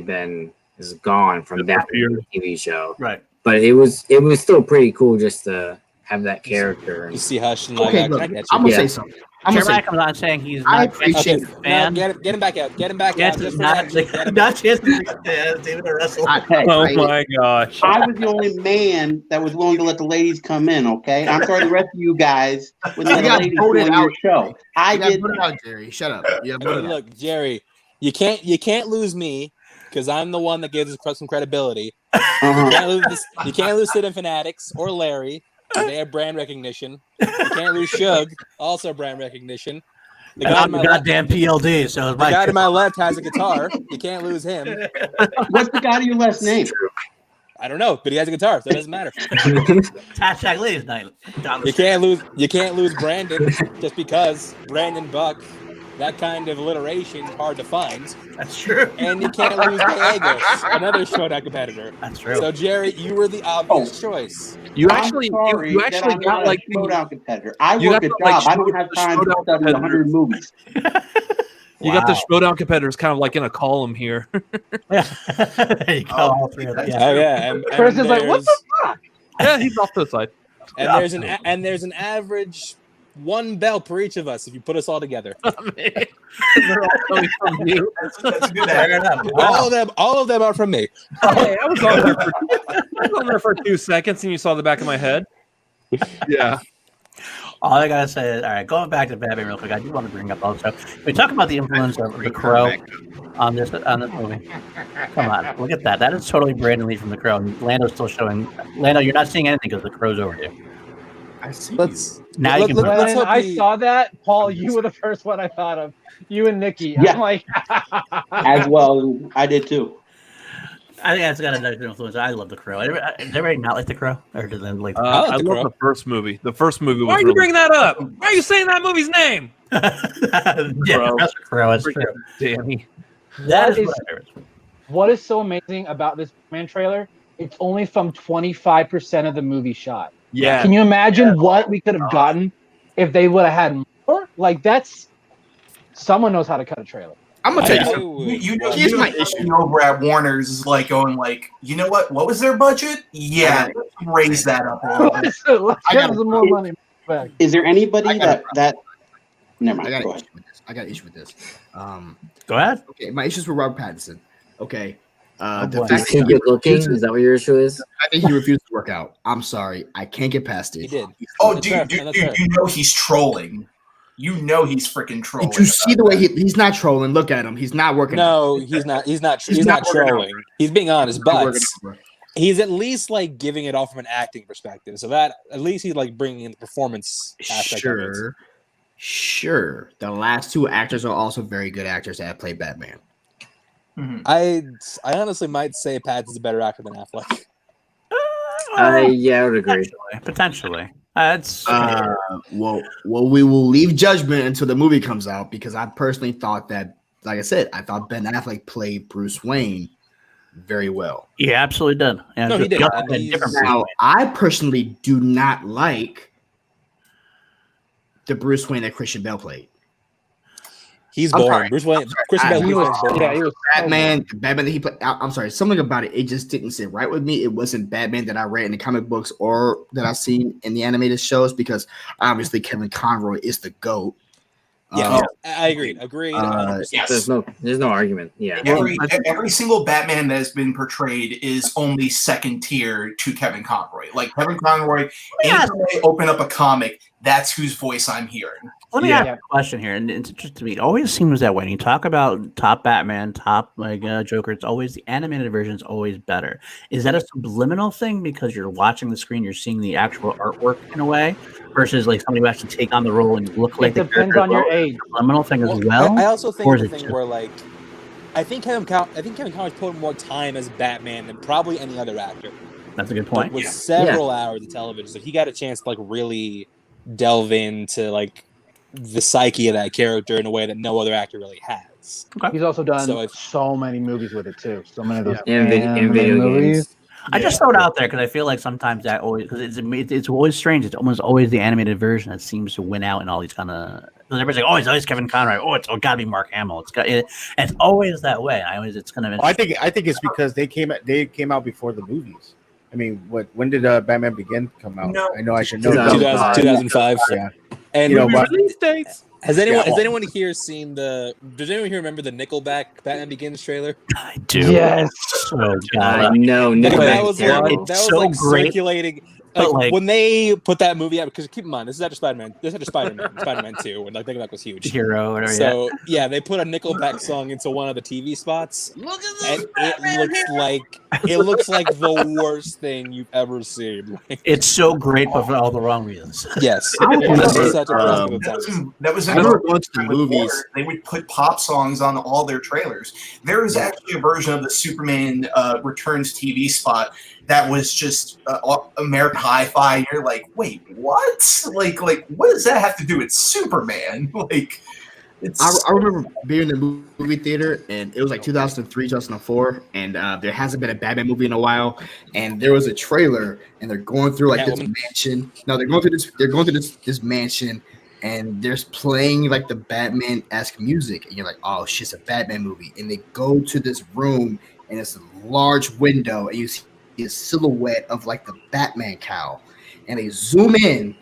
is gone from Batman TV show. Right. But it was still pretty cool just to have that character. You see Hush and Okay, look, I'm gonna say something. Jeremiah comes on saying he's I not appreciate a fan. No, get him back out. Get him back out. Yes, not David to wrestle. Oh my gosh. I was the only man that was willing to let the ladies come in, okay? I'm sorry the rest of you guys when the ladies voted on out. your show. I did Put it out, Jerry. Shut up. Yeah, Look, Jerry, you can't lose me because I'm the one that gives us some credibility. You can't lose Sid and Fanatics or Larry. They have brand recognition. You can't lose Shug, also brand recognition. The guy I'm goddamn PLD, so the guy to my left has a guitar. You can't lose him. What's the guy to your last name? I don't know, but he has a guitar, so it doesn't matter. Hashtag ladies night. You can't lose Brandon just because Brandon Buck. That kind of alliteration is hard to find. That's true. And you can't lose Gallegos, another Showdown competitor. That's true. So Jerry, you were the obvious choice. You actually got like a Showdown competitor. I work a job. I don't have time to study 100 movies. You got the Showdown competitors kind of like in a column here. Yeah. There you go. All three of them. Yeah. And Chris is like, what the fuck? Yeah, he's off to the side. And there's an average one bell per each of us if you put us all together. They're all coming from you. That's a good act. All of them are from me. Hey, I was on there for 2 seconds and you saw the back of my head. Yeah. All I gotta say is, all right, going back to Batman real quick, I do want to bring up also. We talk about the influence of The Crow on this movie. Come on, look at that. That is totally Brandon Lee from The Crow. And Lando's still showing. Lando, you're not seeing anything because The Crow's over you. I see. Now you can. When I saw that, Paul, you were the first one I thought of. You and Nikki. Yeah. I'm like, As well, I did too. I think that's got another influence. I love The Crow. Does everybody not like The Crow, or do they like? I love the first movie. The first movie was. Why are you bringing that up? Why are you saying that movie's name? Yeah, that's The Crow. That's true. Danny. That is what is so amazing about this Batman trailer? It's only from 25% of the movie shot. Yeah. Can you imagine what we could have gotten if they would have had more? Like someone knows how to cut a trailer. I'm gonna tell you something. You know, my issue over at Warner's is like going like, you know what? What was their budget? Yeah, let's raise that up a little bit. Let's get some more money back. Is there anybody that never mind. I got an issue with this. Go ahead. Okay, my issues with Robert Pattinson. Okay. The fact that good looking, is that what your issue is? I think he refused to work out. I'm sorry. I can't get past it. He did. Oh, dude, you know he's trolling. You know he's freaking trolling. Did you see the way he's not trolling? Look at him. He's not working. No, he's not. He's not trolling. He's being honest, but he's at least like giving it all from an acting perspective. So that at least he's like bringing in the performance aspect of it. Sure. The last two actors are also very good actors that have played Batman. I honestly might say Pattinson's a better actor than Affleck. Yeah, I would agree. Potentially. Well, we will leave judgment until the movie comes out because I personally thought that, like I said, I thought Ben Affleck played Bruce Wayne very well. He absolutely did. Yeah, No, he did. Now, I personally do not like the Bruce Wayne that Christian Bale played. He's I'm boring. sorry. Bruce Wayne. Christian Bale. he was Batman. The Batman that he played. I'm sorry. Something about it. It just didn't sit right with me. It wasn't Batman that I read in the comic books or that I've seen in the animated shows because obviously Kevin Conroy is the GOAT. Yeah, I agree. Agreed. Yes. There's no argument. Yeah. Every single Batman that has been portrayed is only second tier to Kevin Conroy. Like Kevin Conroy, anytime I open up a comic, that's whose voice I'm hearing. Let me ask a question here, and it's just to me, it always seems that way. When you talk about top Batman, top Joker, it's always the animated version is always better. Is that a subliminal thing because you're watching the screen, you're seeing the actual artwork in a way, versus like somebody who actually take on the role and look like the depends on your age. Subliminal thing as well. I also think or the is it thing just- where like, I think Kevin Conroy's put more time as Batman than probably any other actor. That's a good point. With several hours of television, so he got a chance to like really delve into like the psyche of that character in a way that no other actor really has. He's also done so many movies with it too. So many of those And video movies. games. I just throw it out there because I feel like sometimes that always because it's always strange. It's almost always the animated version that seems to win out in all these kind of. Everybody's like, oh, it's always Kevin Conroy. Oh, it's got to be Mark Hamill. It's always that way. It's kind of. Well, I think it's because they came out before the movies. I mean, when did Batman Begin come out? No. I know I should know. 2005. Yeah. And release dates. Has anyone here seen the? Does anyone here remember the Nickelback Batman Begins trailer? I do. Yes. Oh, No, That was so like great. circulating. But, Like, like- when they put that movie out, because keep in mind this is after Spider-Man. This is after Spider-Man 2, and like Nickelback was huge. Hero, whatever. So yeah, they put a Nickelback song into one of the TV spots, and it looks like the worst thing you've ever seen. It's so great, but for all the wrong reasons. Yes, I remember, This is such a pleasant time. That was I another remember going to the movies. They would put pop songs on all their trailers. There was actually a version of the Superman Returns TV spot that was just American Hi-Fi. And you're like, wait, what? Like, what does that have to do with Superman? Like, it's. I remember being in the movie theater, and it was like 2003, 2004, and there hasn't been a Batman movie in a while. And there was a trailer, and they're going through like this mansion. No, they're going through this mansion, and there's playing like the Batman-esque music, and you're like, oh shit, it's a Batman movie. And they go to this room, and it's a large window, and you see a silhouette of like the Batman cowl, and they zoom in,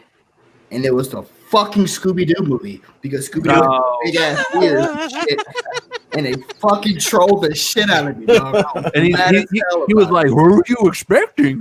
and it was the fucking Scooby-Doo movie because Scooby-Doo had big ass ears and shit, and they fucking trolled the shit out of me, dog. And he was like, "What were you expecting?"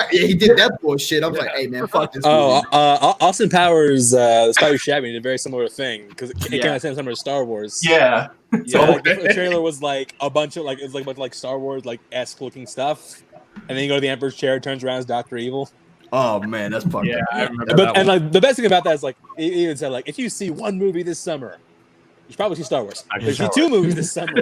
He did that bullshit. I was like, hey man, fuck this movie. Austin Powers, the Spider Shabby did a very similar thing because it came out the same time as Star Wars. Yeah. Yeah, like, the trailer was like a bunch of like it was like a bunch of like Star Wars like esque looking stuff, and then you go to the Emperor's chair, it turns around as Dr. Evil. Oh man, that's fucking. Yeah, I remember But and like the best thing about that is like he even said like if you see one movie this summer, you should probably see Star Wars. If you see two movies this summer,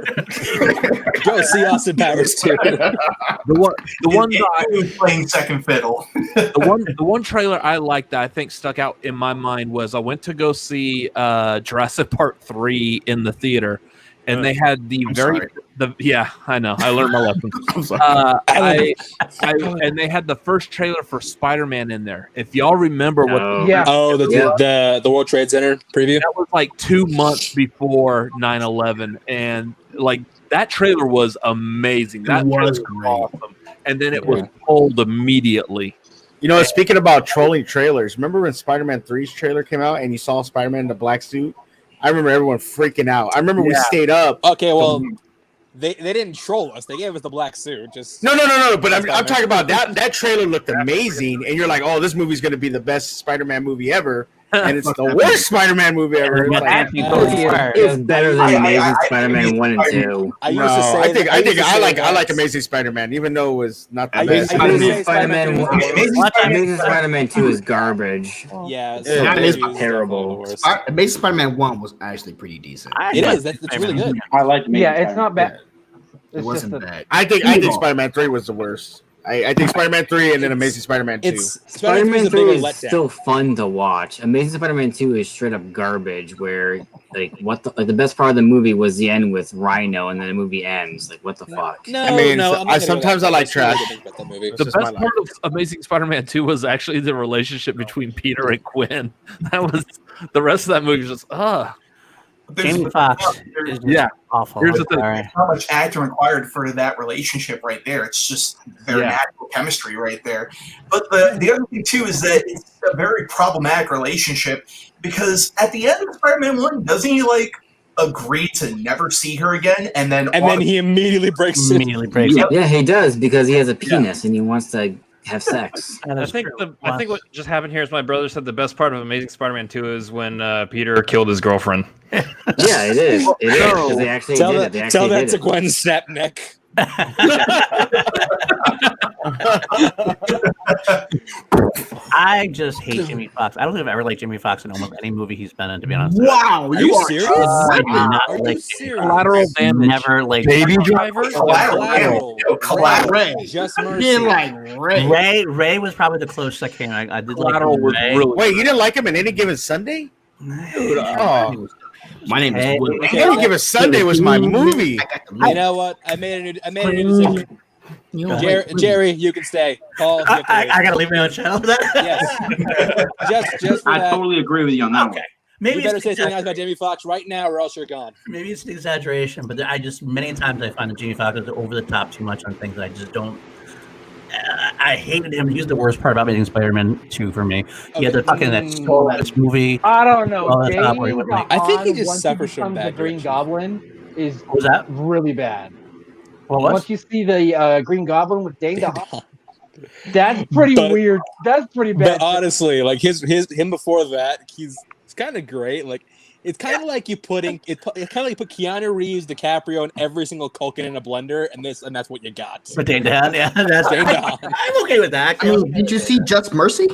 go see Austin Powers too. The one guy was playing second fiddle. the one trailer I liked that I think stuck out in my mind was I went to go see Jurassic Park 3 in the theater, and they had I know I learned my lesson. I'm sorry. And they had the first trailer for Spider-Man in there. If y'all remember the World Trade Center preview, that was like 2 months before 9/11, and like that trailer was amazing. That was awesome, and then it was pulled immediately. You know, speaking about trolling trailers, remember when Spider-Man 3's trailer came out and you saw Spider-Man in the black suit? I remember everyone freaking out. I remember we stayed up. Okay, well, they didn't troll us. They gave us the black suit. Just no. But I'm talking about that trailer looked amazing, and you're like, oh, this movie's gonna be the best Spider-Man movie ever, and it's the worst Spider-Man movie ever. It's better than Amazing Spider-Man 1 and 2. I like Amazing Spider-Man, even though it was not the best. Amazing Spider-Man 2 is garbage. Yeah, it is terrible. Amazing Spider-Man 1 was actually pretty decent. It is. It's really good. I like. Yeah, it's not bad. It wasn't bad. I think Spider-Man 3 was the worst. I think Spider-Man 3 and then Amazing Spider-Man 2. Spider-Man 3 is still fun to watch. Amazing Spider-Man 2 is straight up garbage. Where the best part of the movie was the end with Rhino, and then the movie ends. Like, what the fuck? Sometimes I like trash. The best part of Amazing Spider-Man 2 was actually the relationship between Peter and Gwen. That was the rest of that movie was just Jamie Foxx is awful. Here's the thing: how much acting required for that relationship right there? It's just their natural chemistry right there. But the other thing too is that it's a very problematic relationship because at the end of Spider-Man 1, doesn't he agree to never see her again, and then he immediately breaks it. Yeah, he does because he has a penis and he wants to have sex. I think what just happened here is my brother said the best part of Amazing Spider-Man 2 is when Peter killed his girlfriend. Yeah, it is. It is because they actually did it. Tell that to Gwen Snapneck. I just hate Jimmy Foxx. I don't think I've ever liked Jimmy Foxx in almost any movie he's been in, to be honest. Wow, are you serious? I do not Are like you serious? Collateral Damage. Never like Baby Driver. Collateral. Ray. Just Mercy. Ray was probably the closest I came. I did like Ray. Wait, you didn't like him in Any Given Sunday? Dude, my name is Will. Any Given Sunday was my movie. You know what? I made a new decision. Jerry, you can stay. Paul, I gotta leave my own channel for that. Yes. just for I that. totally agree with you on that one. Maybe You better say something else about Jamie Foxx right now, or else you're gone. Maybe it's an exaggeration, but I just many times I find that Jamie Foxx is over the top too much on things that I just don't. I hated him. He's the worst part about Amazing Spider-Man 2 for me. He had the fucking that Scarlet movie. I don't know. I think he just suffers from the bad Green Goblin is What was that? really bad. What was? Once you see the Green Goblin with Dane DeHaan, that's pretty weird. That's pretty bad. But honestly, like him before that, he's kind of great. Like it's kind of like you put Keanu Reeves, DiCaprio, and every single Culkin in a blender, and that's what you got. But Dane DeHaan, yeah, that's Dane DeHaan. I'm okay with that. I mean, did you see Just Mercy?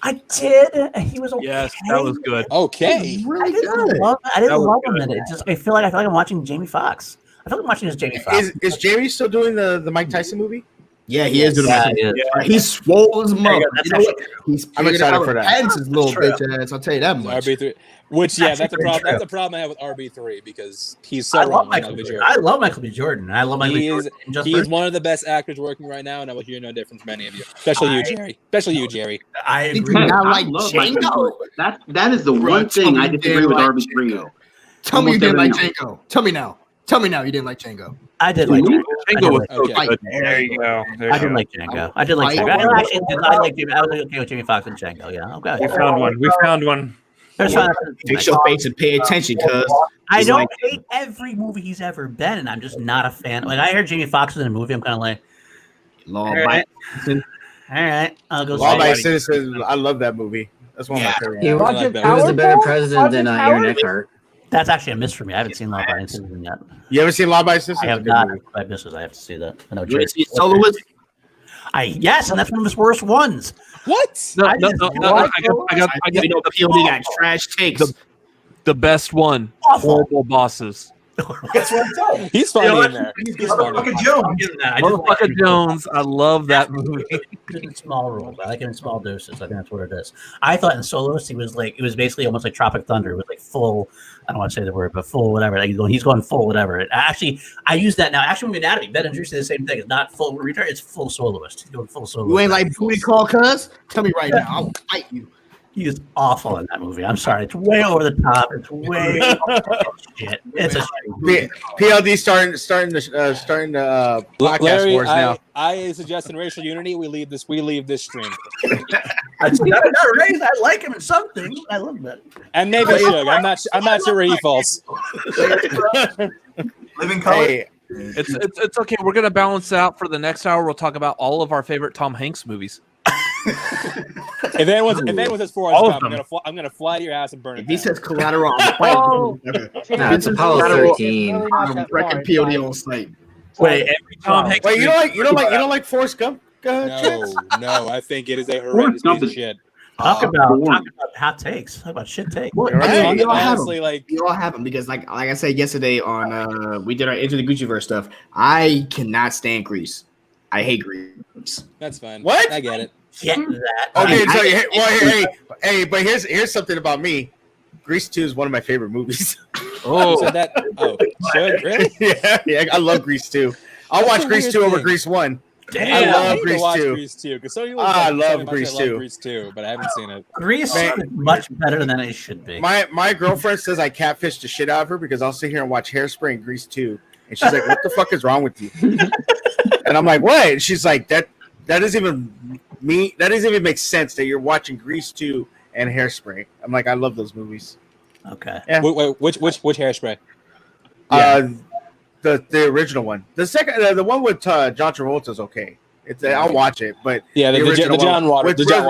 I did. He was okay. Yes, that was good. Okay, really I didn't love him in it. I feel like I'm watching Jamie Foxx. I feel like I'm watching this Jamie Foxx. Is Jamie still doing the Mike Tyson movie? Yeah, he is doing that. Yeah. He's swole as mother. I'm excited for that. Pants his little bitch ass. I'll tell you that much. RB3, which that's a problem. That's a problem I have with RB3 because he's so wrong. I love Michael B. Jordan. I love Michael B. Jordan. He is one of the best actors working right now, and I will hear no difference from any of you, especially you, Jerry. I agree. Not like Django. That is the one thing I disagree with RB3. Tell me you didn't like Django. Tell me now you didn't like Django. I did like Django. Django was so Okay. good. There you go. I did like Django. I did like Django. I was okay with Jamie Foxx and Django. Yeah, okay. We found one. Fix your face and pay attention, cuz. I don't hate every movie he's ever been, and I'm just not a fan. Like I heard Jamie Foxx in a movie, I'm kind of like, all right, I'll go. Law-Abiding Citizen. I love that movie. That's one of my favorite. He was a better president than Aaron Eckhart. That's actually a miss for me. I haven't seen Law-Abiding Citizen yet. You ever seen Law-Abiding Citizen? I have not. I misses. I have to see that. I know. You ever see Soloist? Yes, and that's one of his worst ones. What? No, I got PLD got trash takes. the best one. Horrible bosses. That's what I'm saying. He's funny in there. He's Motherfucking Jones. Motherfucking Jones. I love that movie. In small roles. I like him in small doses. I think that's what it is. I thought in Soloist he was like, it was basically almost like Tropic Thunder. It was like full, I don't want to say the word, but full whatever. Like he's going full whatever. I use that now. Actually, with Anatomy, Ben and Drew say the same thing. It's not full return, it's full Soloist. He's going full Soloist. You ain't like booty call, cuz? Tell me right now. I'll fight you. He is awful in that movie. I'm sorry. It's way over the top. It's way shit. It's a shit. PLD starting the podcast Larry, wars now. I suggest in racial unity we leave this stream. Not raised. I like him in something. I love that. And maybe Suge. I'm not sure where he falls. Living color. Hey, It's okay. We're gonna balance out for the next hour. We'll talk about all of our favorite Tom Hanks movies. If anyone says 4 hours, I'm gonna fly to your house and burn it. If he says Collateral, No, it's Apollo 13. I'm wrecking PLD on site. Wait, every Tom Hanks. Wait, you don't like Forrest Gump? Go ahead. No, I think it is a horrendous piece of shit. Talk about hot takes. Talk about shit takes. Well, Right. you all have Honestly, them. like- You all have them because, like I said yesterday on we did our Into the Gucciverse stuff. I cannot stand Grease. I hate Grease. That's fine. What? I get it. Get that. Okay, so hey, but here's something about me. Grease 2 is one of my favorite movies. You said that? Oh, should really? yeah, I love Grease 2. I'll watch Grease 2 over Grease 1. Damn. I love Grease Grease 2. Grease 2 because I love Grease 2. Grease 2, but I haven't seen it. Grease is much better than it should be. My girlfriend says I catfished the shit out of her because I'll sit here and watch Hairspray and Grease 2, and she's like, "What the fuck is wrong with you?" And I'm like, "What?" And she's like, "That doesn't even make sense that you're watching Grease 2 and Hairspray." I'm like, "I love those movies." Okay. Yeah. Wait, which Hairspray? The original one. The second, the one with John Travolta is okay. I'll watch it, but yeah, the John Waters, better.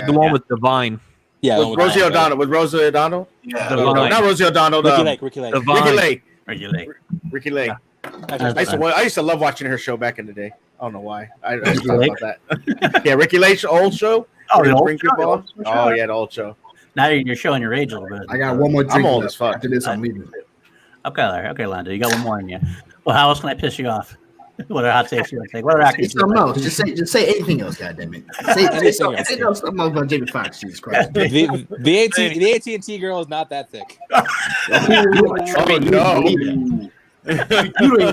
The one with Divine. Yeah, with Rosie O'Donnell. With Rosie O'Donnell. Yeah, not Rosie O'Donnell. Ricky Lake. Ricky Lake. I used to love watching her show back in the day. I don't know why. I just thought about that. Yeah, Ricky Lake's old show. Oh, the old show. Oh yeah, the old show. Now you're showing your age a little bit. I got one more drink. I'm old as fuck. After this, I'm leaving. Okay, Larry. Okay, Lando, you got one more in you. Well, how else can I piss you off? What are hot takes you want to take? What are Say something else. Just say anything else, goddammit. Say anything else. I'm not about Jamie Foxx. Jesus Christ. The AT&T girl is not that thick. Oh no. You don't even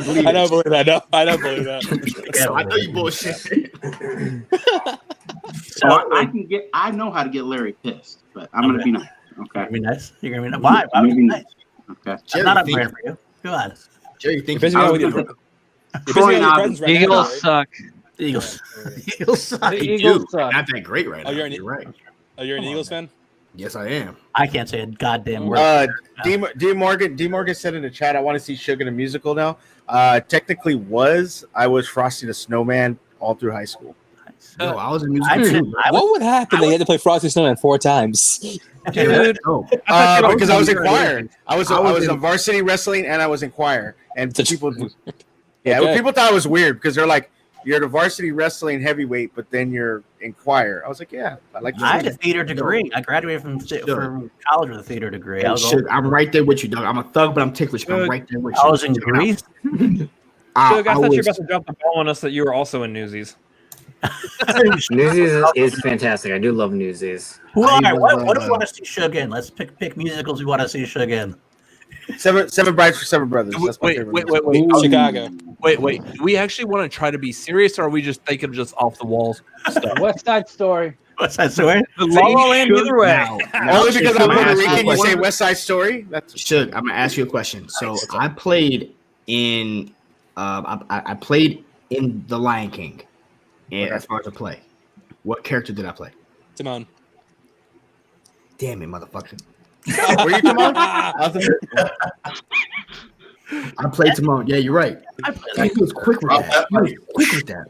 believe I don't believe that. I don't believe that. So I know you bullshit. So I know how to get Larry pissed, but I'm gonna be nice. Okay. Be nice. You're gonna be nice. Why? Why would you be nice? Okay. I'm not up here for you. Go on. Jerry, think Eagles suck. Eagles. Eagles suck. The Eagles suck. Not that great right now. You're right. Oh, you're an Eagles fan? Yes, I am. I can't say a goddamn word. D Morgan said in the chat, I want to see Sugar in a musical now. Technically I was Frosty the Snowman all through high school. No, I was a musical too. What would happen? They had to play Frosty Snowman 4 times. Dude. Because I was in choir. I was in varsity wrestling and I was in choir. And people people thought it was weird because they're like, you're the varsity wrestling heavyweight, but then you're in choir. I was like, yeah, I like. I had a theater degree. I graduated from college with a theater degree. I'm right there with you, dog. I'm a thug, but I'm ticklish. But I'm right there with you. I was in Greece. I thought you were about to drop the ball on us that you were also in Newsies. Newsies is fantastic. I do love Newsies. What do we want to see Shug in? Let's pick musicals we want to see Shug in. Seven Brides for Seven Brothers. That's my favorite. Wait. Chicago. Wait. Do we actually want to try to be serious, or are we just thinking just off the walls stuff? West Side Story. West Side Story. La La Land either way. Only because I'm Puerto Rican, you say West Side Story. Shug, I'm gonna ask you a question. So I played in, I played in The Lion King, and as far as a play, what character did I play? Timon. Damn it, motherfucker. Were you Timon? I played Timon. Yeah, you're right. He was quick with that.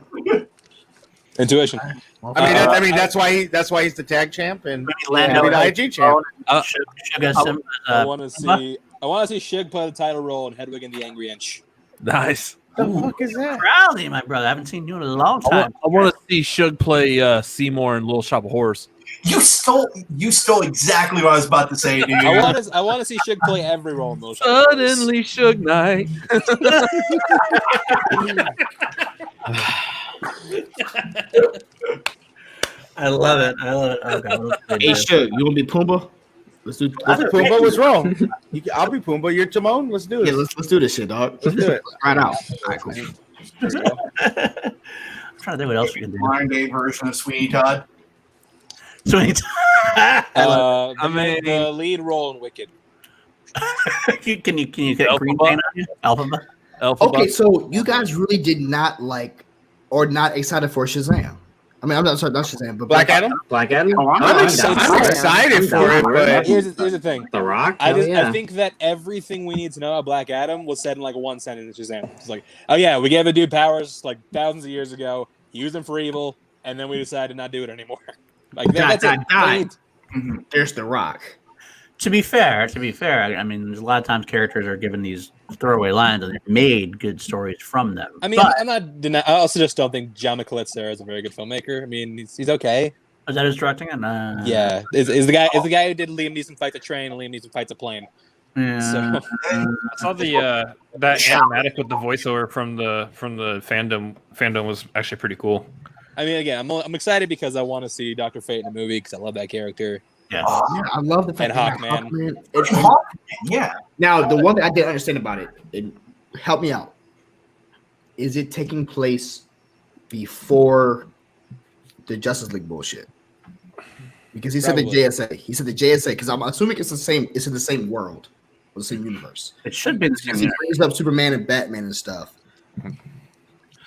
Intuition. I mean that's why he's the tag champ and the IG champ. I want to see Shug play the title role in Hedwig and the Angry Inch. Nice. What the fuck is that? Proudly, my brother. I haven't seen you in a long time. I want to see Shug play Seymour in Little Shop of Horrors. You stole exactly what I was about to say, dude. I want to see Shug play every role in Little Shop of Horrors. Suddenly Shug Knight. I love it. Okay, hey, Shug, you gonna be Pumbaa? Let's do. Pumbaa was wrong. I'll be Pumbaa. You're Timon. Let's do it. Yeah, let's do this shit, dog. Let's do it. Right out. All right, cool. I'm trying to think what else you can do. Modern day version of Sweeney Todd. Sweeney Todd. The lead role in Wicked. Can you get green paint on you? Alphaba. Okay, so you guys really did not like or not excited for Shazam. I mean, I'm not sorry, not Shazam, but Black Adam. Black Adam. Oh, I'm excited for it, but Here's the thing. The Rock. I think that everything we need to know about Black Adam was said in like one sentence in Shazam. It's like, oh yeah, we gave a dude powers like thousands of years ago. He used them for evil, and then we decided to not do it anymore. Like that's it. There's The Rock. To be fair, I mean, there's a lot of times characters are given these throwaway lines and they're made good stories from them. I mean, I'm not denying. I also just don't think John McClitzer is a very good filmmaker. I mean, he's okay. Is that his directing? Yeah, is the guy who did Liam Neeson Fights a Train and Liam Neeson Fights a Plane. Yeah. I saw the that animatic with the voiceover from the fandom. Fandom was actually pretty cool. I mean, again, I'm excited because I want to see Dr. Fate in the movie because I love that character. Yeah. Yeah, I love the fact And that Hawkman. Yeah. Now, the one that I didn't understand about it, help me out. Is it taking place before the Justice League bullshit? Because he said the JSA. He said the JSA because I'm assuming it's the same. It's in the same world, or the same universe. It should be the same He universe. brings up Superman and Batman and stuff.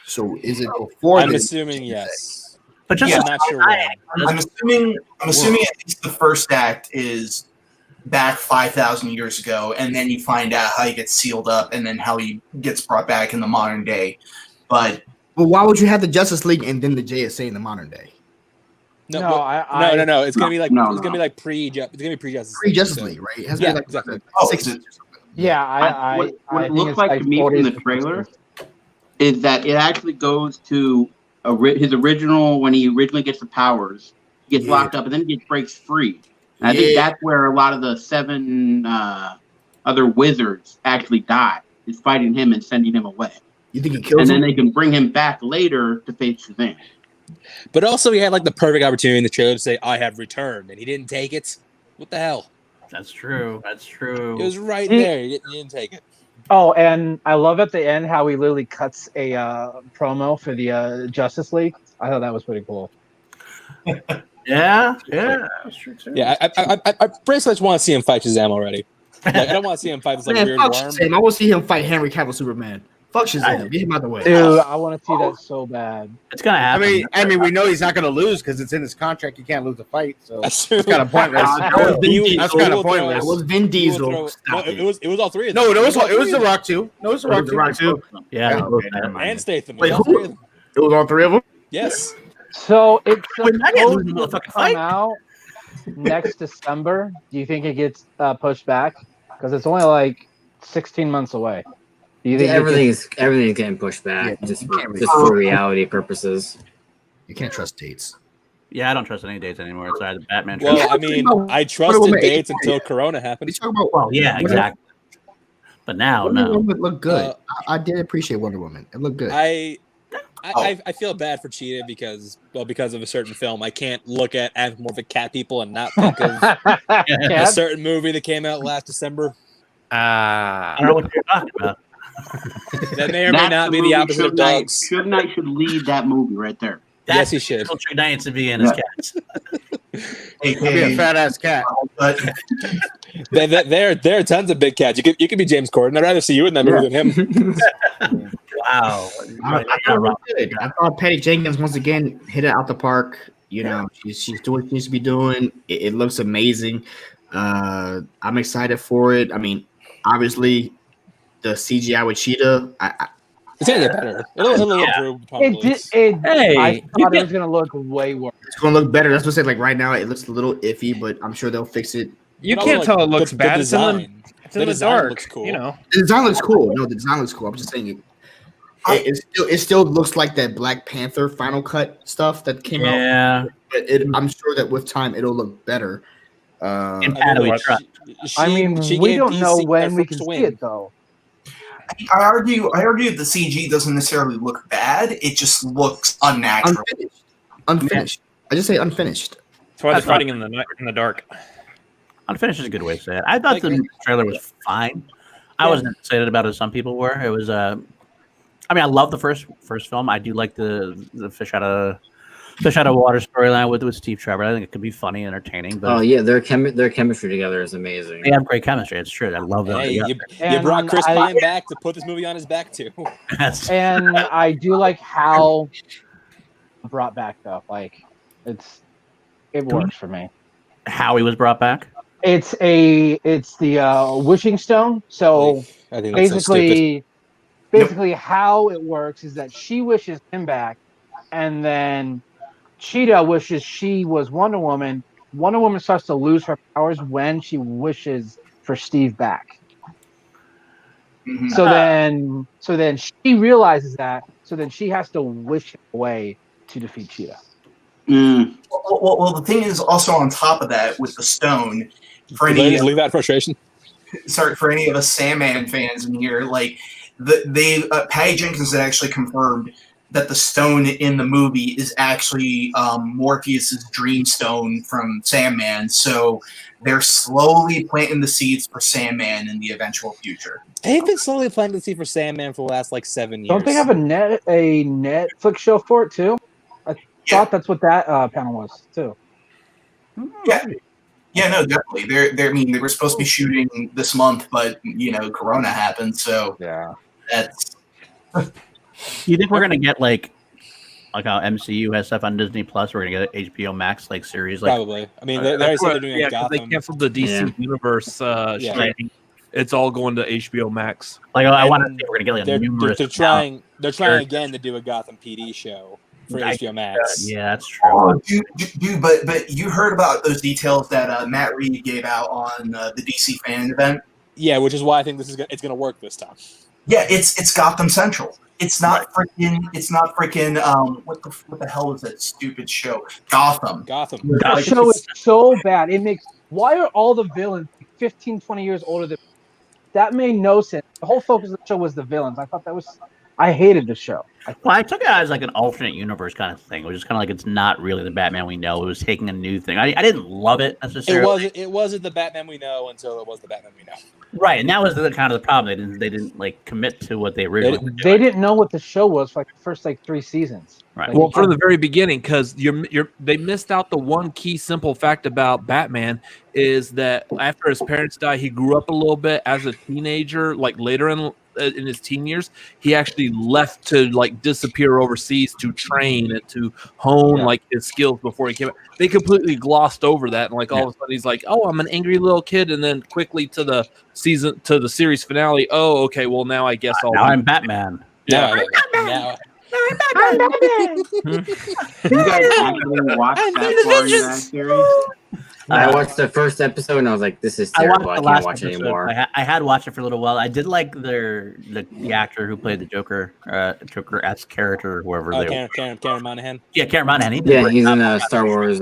So is it before? I'm assuming yes. But just I'm not sure when. I'm assuming at least the first act is back 5,000 years ago, and then you find out how he gets sealed up, and then how he gets brought back in the modern day. But why would you have the Justice League and then the JSA in the modern day? No, No, no. It's gonna be like No, it's gonna be like pre-Justice. It's gonna be pre-Justice. Pre-Justice League, right? It has to Yeah, be like exactly. Oh, 60s or something. Yeah, what I it think looks it's like to me from 40s the and trailer 60s. is that it actually goes to his original, when he originally gets the powers, he gets locked up and then he breaks free. And I think that's where a lot of the 7 other wizards actually die, is fighting him and sending him away. You think he kills And then him? they can bring him back later to face Shazam. But also, he had like the perfect opportunity in the trailer to say, "I have returned," and he didn't take it. What the hell? That's true. That's true. It was right there. He didn't take it. Oh, and I love at the end how he literally cuts a promo for the Justice League. I thought that was pretty cool. Yeah, that's true too. Yeah, I basically just want to see him fight Shazam already. Like, I don't want to see him fight this like Man, weird fuck worm. Shazam. I want to see him fight Henry Cavill Superman. Fuck Shazam. Get him out of the way. Dude, I want to see that so bad. It's gonna happen. I mean, we know he's not going to lose because it's in his contract. He can't lose a fight, so That's it's kind of pointless. That's kind of pointless. It was Vin Diesel. It was all three of them. No, it was The Rock too. No, it was The Rock too. Yeah, Okay, And Statham. Wait, It was all who? three of them. It was all three of them. Yes. So it's When that gets supposed losing to the fucking come fight. out next December. Do you think it gets pushed back? Because it's only like 16 months away. Do you think everything's getting pushed back just for reality purposes. You can't trust dates. Yeah, I don't trust any dates anymore. It's either Batman. Well, I mean, I trusted dates until Corona happened. We talk about Well, yeah, exactly. But now, Wonder no. Woman looked good. I did appreciate Wonder Woman. It looked good. I feel bad for Cheetah because of a certain film. I can't look at anthropomorphic cat people and not think of a certain movie that came out last December. I don't know what you're talking about. That may or may not be the opposite of dogs. Suge Knight should lead that movie right there. Yes, he should. Suge Knight to be in his cats. He'd be a fat ass cat. But There are tons of big cats. You could be James Corden. I'd rather see you in that movie than him. Wow. I thought Patty Jenkins once again hit it out the park. You know, she's doing what she needs to be doing. It looks amazing. I'm excited for it. I mean, obviously, the CGI with Cheetah. It's gonna get better. It'll improve. I thought it was gonna look way worse. It's gonna look better. That's what I said. Like right now, it looks a little iffy, but I'm sure they'll fix it. You But can't also, tell it like, looks the bad. design. It's in the design dark. looks cool. You know. The design looks cool. No, the design looks cool. I'm just saying it still looks like that Black Panther Final Cut stuff that came out. Yeah. But I'm sure that with time it'll look better. And how do we trust? I mean, we don't know when we can see it though. I argue the CG doesn't necessarily look bad. It just looks unnatural. Unfinished. I just say unfinished. That's why they're fighting in the dark. Unfinished is a good way to say it. I thought the trailer was fine. I wasn't excited about it as some people were. It was I mean, I love the first film. I do like the fish out of water storyline with Steve Trevor. I think it could be funny and entertaining. But their chemistry together is amazing. They have great chemistry. It's true. I love that. Hey, you brought Chris Pine back to put this movie on his back too. And I do like how brought back though. Like it works for me. How he was brought back. It's the wishing stone. So I think that's basically how it works is that she wishes him back, and then Cheetah wishes she was Wonder Woman. Wonder Woman starts to lose her powers when she wishes for Steve back. Mhm. So then she realizes that. So then she has to wish him away to defeat Cheetah. Well, the thing is also on top of that with the stone. For any leave that frustration. sorry for any of us Sandman fans in here, like Patty Jenkins had actually confirmed that the stone in the movie is actually Morpheus's dream stone from Sandman. So they're slowly planting the seeds for Sandman in the eventual future. They've been slowly planting the seed for Sandman for the last like 7 years. Don't they have a Netflix show for it too? I thought that's what that panel was too. Yeah, no, definitely. They're. I mean, they were supposed to be shooting this month, but Corona happened, so yeah, that's. Do you think we're gonna get like how MCU has stuff on Disney Plus? We're gonna get an HBO Max like series, like Probably. I mean, they already said they're doing Gotham. They canceled the DC Universe streaming. It's all going to HBO Max. Like I want to say we're gonna get like numerous. They're trying again to do a Gotham PD show for HBO Max. Yeah, that's true. Oh, dude, but you heard about those details that Matt Reed gave out on the DC fan event? Yeah, which is why I think it's going to work this time. Yeah, it's Gotham Central. It's not freaking. It's not freaking. What the hell is that stupid show? Gotham. That show is so bad. It makes. Why are all the villains 15, 20 years older than? That made no sense. The whole focus of the show was the villains. I thought that was. I hated the show. Well, I took it as like an alternate universe kind of thing, which is kind of like it's not really the Batman we know. It was taking a new thing. I didn't love it necessarily. It wasn't the Batman we know until it was the Batman we know. Right, and that was the kind of the problem. They didn't like commit to what they originally. They didn't know what the show was for like the first 3 seasons. Right. Well, from the very beginning, because they missed out the one key simple fact about Batman is that after his parents died, he grew up a little bit as a teenager. Like later in his teen years, he actually left to like disappear overseas to train and to hone like his skills before he came out. They completely glossed over that, and like all of a sudden he's like, "Oh, I'm an angry little kid," and then quickly to the series finale. Oh, okay, well now I guess now I'm Batman. Yeah, now you guys actually watched that part of that series? I watched the first episode and I was like, "This is terrible. I can't watch it anymore." I had watched it for a little while. I did like the actor who played the Joker-esque character, whoever they were. Cameron Monaghan. Yeah, Cameron Monaghan. He's in Star Wars.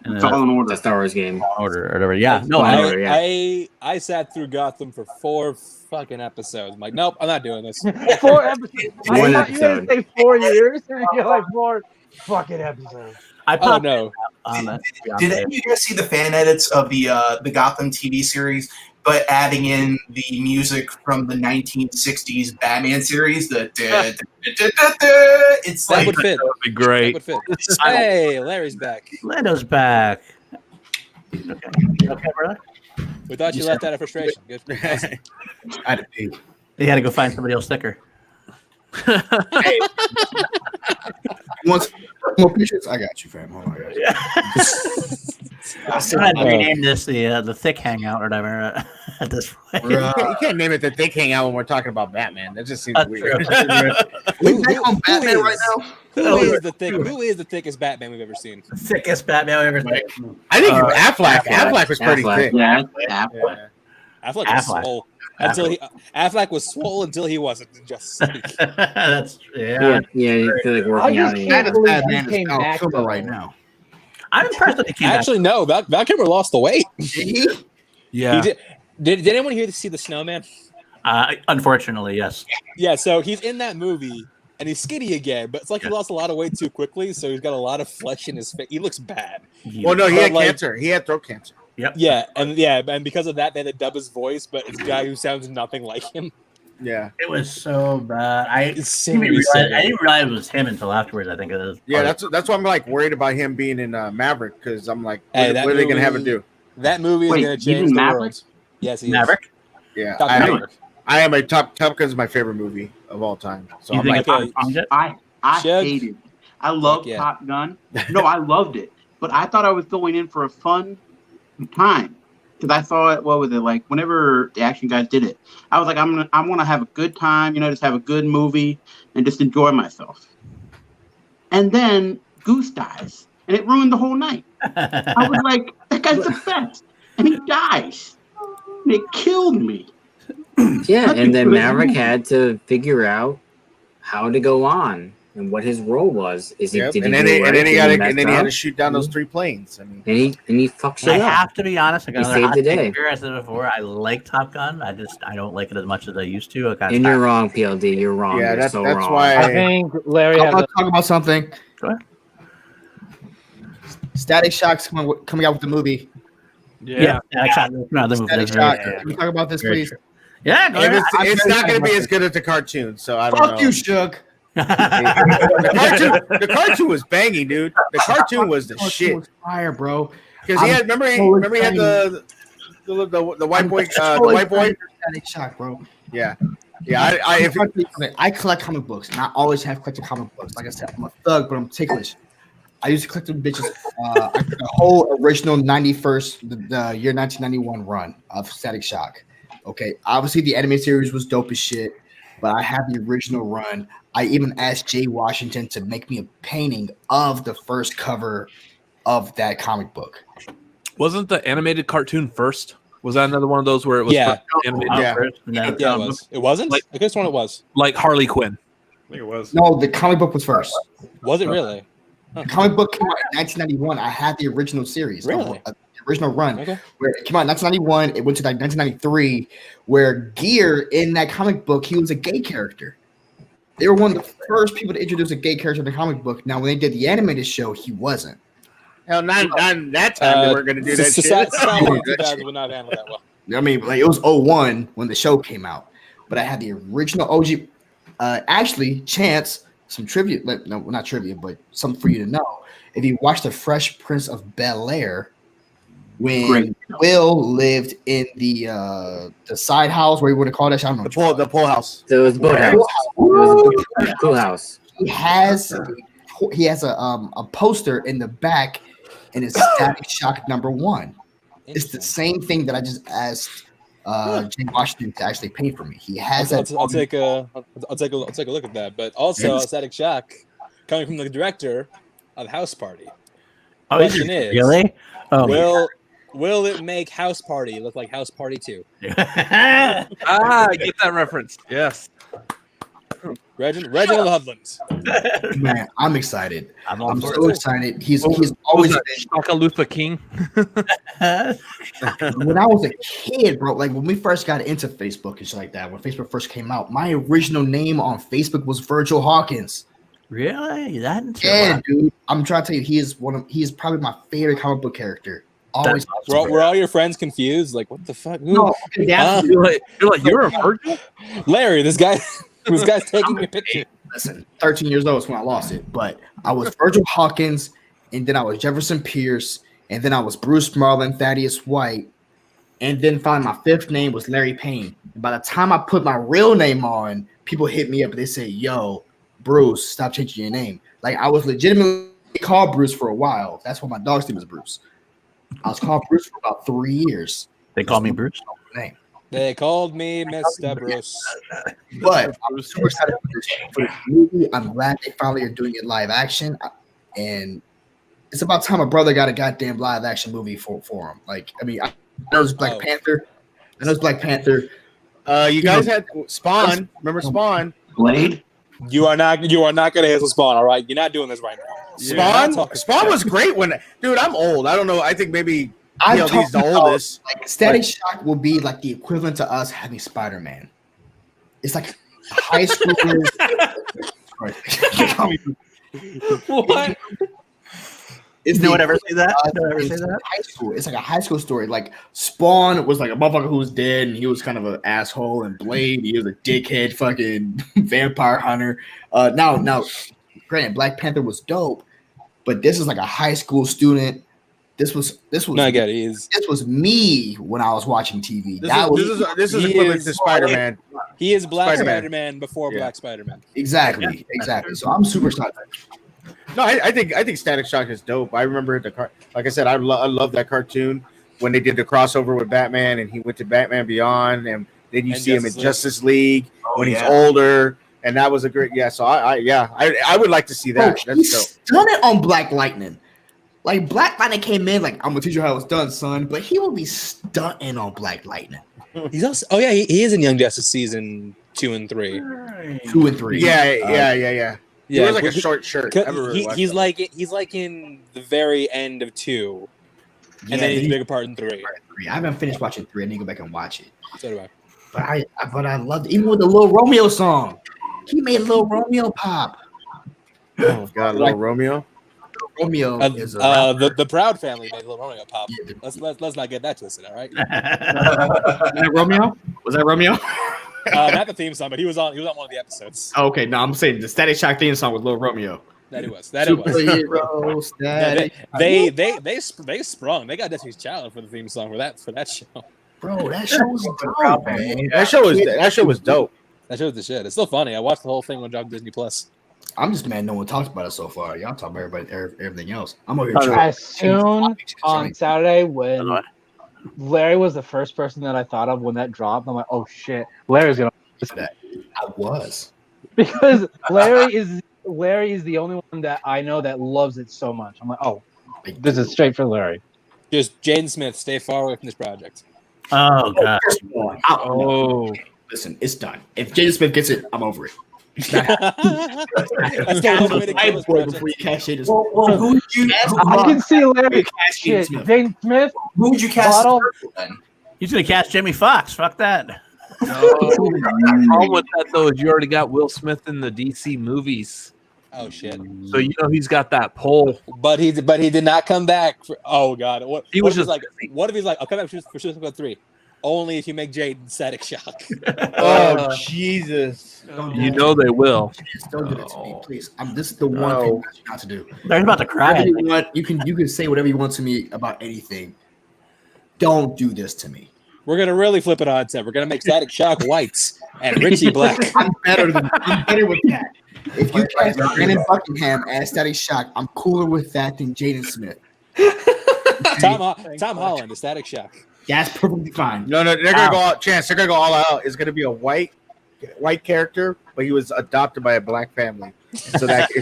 It's all in order. The Star Wars game. Order or whatever. Yeah. No, I sat through Gotham for 4 fucking episodes. I'm like, nope, I'm not doing this. 4 episodes. One I episode. say 4 years, and you're like 4 fucking episodes. No. Did any of you guys see the fan edits of the Gotham TV series, but adding in the music from the 1960s Batman series? It's That like would fit. That would be great. That would fit. Hey, Larry's back. Lando's back. Okay, brother. We thought you left out of frustration. Good. I had to pee. You had to go find somebody else thicker. Hey. Want more pictures? I got you, fam. Hold on, guys. I had to rename this the thick hangout or whatever at this point. You can't name it the thick hangout when we're talking about Batman. That just seems weird. Who on Batman right now? Who is the thickest Batman we've ever seen? The thickest Batman I've ever seen. I think Affleck. Affleck was pretty thick. Yeah, Affleck. Affleck was swole. Affleck was swole until he wasn't. Just That's Yeah, he's like working out. He came back right now. I'm impressed that he came Actually, no. Val Kilmer lost the weight. Yeah. He did anyone here to see the Snowman? Unfortunately, yes. Yeah. So he's in that movie. And he's skinny again, but it's like he lost a lot of weight too quickly, so he's got a lot of flesh in his face. He looks bad. Well, no, he had cancer. He had throat cancer. Yep. Yeah, and because of that, they had to dub his voice, but it's a guy who sounds nothing like him. Yeah, it was so bad. I didn't realize it was him until afterwards. I think it was. Yeah, that's why I'm like worried about him being in Maverick because I'm like, what are they gonna have him do? That movie is gonna change the world. Yes, he is. Maverick. Yeah, I am a Top Gun is my favorite movie of all time. So I'm like, I hated it. I love Top Gun. No, I loved it, but I thought I was going in for a fun time because I thought, what was it like? Whenever the action guys did it, I was like, I want to have a good time, just have a good movie and just enjoy myself. And then Goose dies, and it ruined the whole night. I was like, that guy's the best, and he dies. And it killed me. Yeah, and then Maverick had to figure out how to go on. and what his role was. Is he? Yep. Did And he then do he, it right? and then he Did got he to, mess and then he had up? to shoot down those 3 planes. I mean, And he fucks I it up. have to be honest. I got He another saved hot the take day. here. I said it before. I like Top Gun. I don't like it as much as I used to. I And you're wrong, PLD. You're wrong. yeah, You're that's so that's wrong. why. I think Larry I'm has going to talk about something. Go ahead. Static Shock's coming out with the movie. Yeah, the movie. Static Shock. Can we talk about this, Very please? true. Yeah, go If ahead. it's not going to be as good as the cartoon, so I don't Fuck know. you, Shook. The cartoon was banging, dude. The cartoon was the shit. Was fire, bro. Because he had remember he had the white boy the white boy. Static Shock, bro. Yeah. I collect comic books, and I always have collected comic books. Like I said, I'm a thug, but I'm ticklish. I used to collect them bitches. The whole original 91st, the year 1991 run of Static Shock. Okay, obviously the anime series was dope as shit, but I have the original run. I even asked Jay Washington to make me a painting of the first cover of that comic book. Wasn't the animated cartoon first? Was that another one of those where it was animated first? Yeah, it was. It wasn't? Like, I guess one it was. Like Harley Quinn. I think it was. No, the comic book was first. Was it really? The comic book came out in 1991. I had the original series. Really? The original run. Okay. Where it came out in 1991. It went to like 1993, where Gear in that comic book, he was a gay character. They were one of the first people to introduce a gay character in the comic book. Now, when they did the animated show, he wasn't. Hell, not that time they were going to do that shit. Society 2000 would not handle that well. I mean, like it was 01 when the show came out, but I had the original OG. Actually, Chance, some trivia. No, not trivia, but something for you to know. If you watch The Fresh Prince of Bel-Air, when Will lived in the side house, where you want to call that? I don't know. The pool house. So it was boat house. It was a pool house. He has a poster in the back, and it's Static Shock #1. It's the same thing that I just asked Jay Washington to actually paint for me. He has that. I'll take a look at that. But also, Static Shock, coming from the director of House Party. Oh, Question is really? Oh, will it make House Party look like House Party 2? I get that reference. Yes. Reginald Hudlins. Man, I'm excited. I'm for so it. excited. He's always been. Shaka Luther King. When I was a kid, bro, like when we first got into Facebook and shit like that, when Facebook first came out, my original name on Facebook was Virgil Hawkins. Really? Yeah, dude. I'm trying to tell you, he is probably my favorite comic book character. Always. Were all your friends confused? Like, what the fuck? No, okay, you're like you're a virgin? Larry, this guy's taking a picture. Listen, 13 years old is when I lost it, but I was Virgil Hawkins, and then I was Jefferson Pierce, and then I was Bruce Marlin, Thaddeus White, and then finally my fifth name was Larry Payne. And by the time I put my real name on, people hit me up and they say, "Yo, Bruce, stop changing your name." Like I was legitimately called Bruce for a while. That's why my dog's name is Bruce. I was called Bruce for about 3 years. They call me Bruce. Name. They called me Mr. Bruce. But I'm super excited for this movie. I'm glad they finally are doing it live action, and it's about time a brother got a goddamn live action movie for him. Like, I mean, I know it's Black Panther. You guys had Spawn. Remember Spawn? Blade. You are not gonna hit Spawn, all right? You're not doing this right now. Spawn was great when, dude. I'm old. I don't know. I think maybe PLD's the oldest. Like Static Shock will be like the equivalent to us having Spider-Man. It's like high school. What? No one ever say that? High school. It's like a high school story. Like Spawn was like a motherfucker who was dead, and he was kind of an asshole. And Blade, he was a dickhead, fucking vampire hunter. Now, granted, Black Panther was dope, but this is like a high school student. This was. No, I get it. This was me when I was watching TV. This is equivalent to Spider-Man. He is Black Spider-Man before Black Spider-Man. Exactly. So I'm super excited. No, I think Static Shock is dope. I remember like I said, I love that cartoon when they did the crossover with Batman and he went to Batman Beyond, and then you see him in Justice League when he's older, and that was a great So I would like to see that. That's dope. Done it on Black Lightning. Like Black Lightning came in like, I'm gonna teach you how it's done, son. But he will be stunting on Black Lightning. He's also he is in Young Justice season 2 and 3. 2 and 3. Yeah. He wears like a short shirt. He's like in the very end of 2, and then he's a bigger part in 3. I haven't finished watching 3. I need to go back and watch it. So do I. But I loved even with the Lil Romeo song. He made Lil Romeo pop. Oh God, Lil Romeo. Romeo is the Proud Family made Lil Romeo pop. Let's not get that twisted, all right? Was that Romeo? Was that Romeo? Not the theme song, but he was on one of the episodes. Oh, okay, no, I'm saying the Static Shock theme song was Lil Romeo. That it was. Superhero Static. They sprung. They got Destiny's Child for the theme song for that show. Bro, that show was dope, man. That show was dope. That show was the shit. It's still funny. I watched the whole thing on Disney Plus. I'm just mad no one talks about it so far. Y'all talk about everything else. I'm over here. As soon on Saturday when Larry was the first person that I thought of when that dropped, I'm like, oh shit, Larry's gonna that. I was because Larry is the only one that I know that loves it so much. I'm like, oh, this is straight for Larry. Just Jaden Smith, stay far away from this project. Oh god. Listen, it's done. If Jaden Smith gets it, I'm over it. Before you cash it. Well, who would you? I can see Larry. Shit, Jaden Smith. Who would you cast? He's gonna cast Jimmy Fox. Fuck that. The problem with that though is you already got Will Smith in the DC movies. Oh shit! So you know he's got that pull. But he did not come back. Oh god! What he what was if just like? What if he's like? I'll come back for Suicide Squad 3. Only if you make Jaden Static Shock. Oh Jesus! You know they will. Don't do it to me, please. This is the one thing not to do. They're about to cry. You can say whatever you want to me about anything. Don't do this to me. We're gonna really flip it on its head. We're gonna make Static Shock whites and Richie black. I'm better with that. If you cast Brandon Buckingham as Static Shock, I'm cooler with that than Jaden Smith. Tom Holland, the Static Shock. That's perfectly fine. No, they're gonna go out. Chance, they're gonna go all out. It's gonna be a white character, but he was adopted by a black family. So that's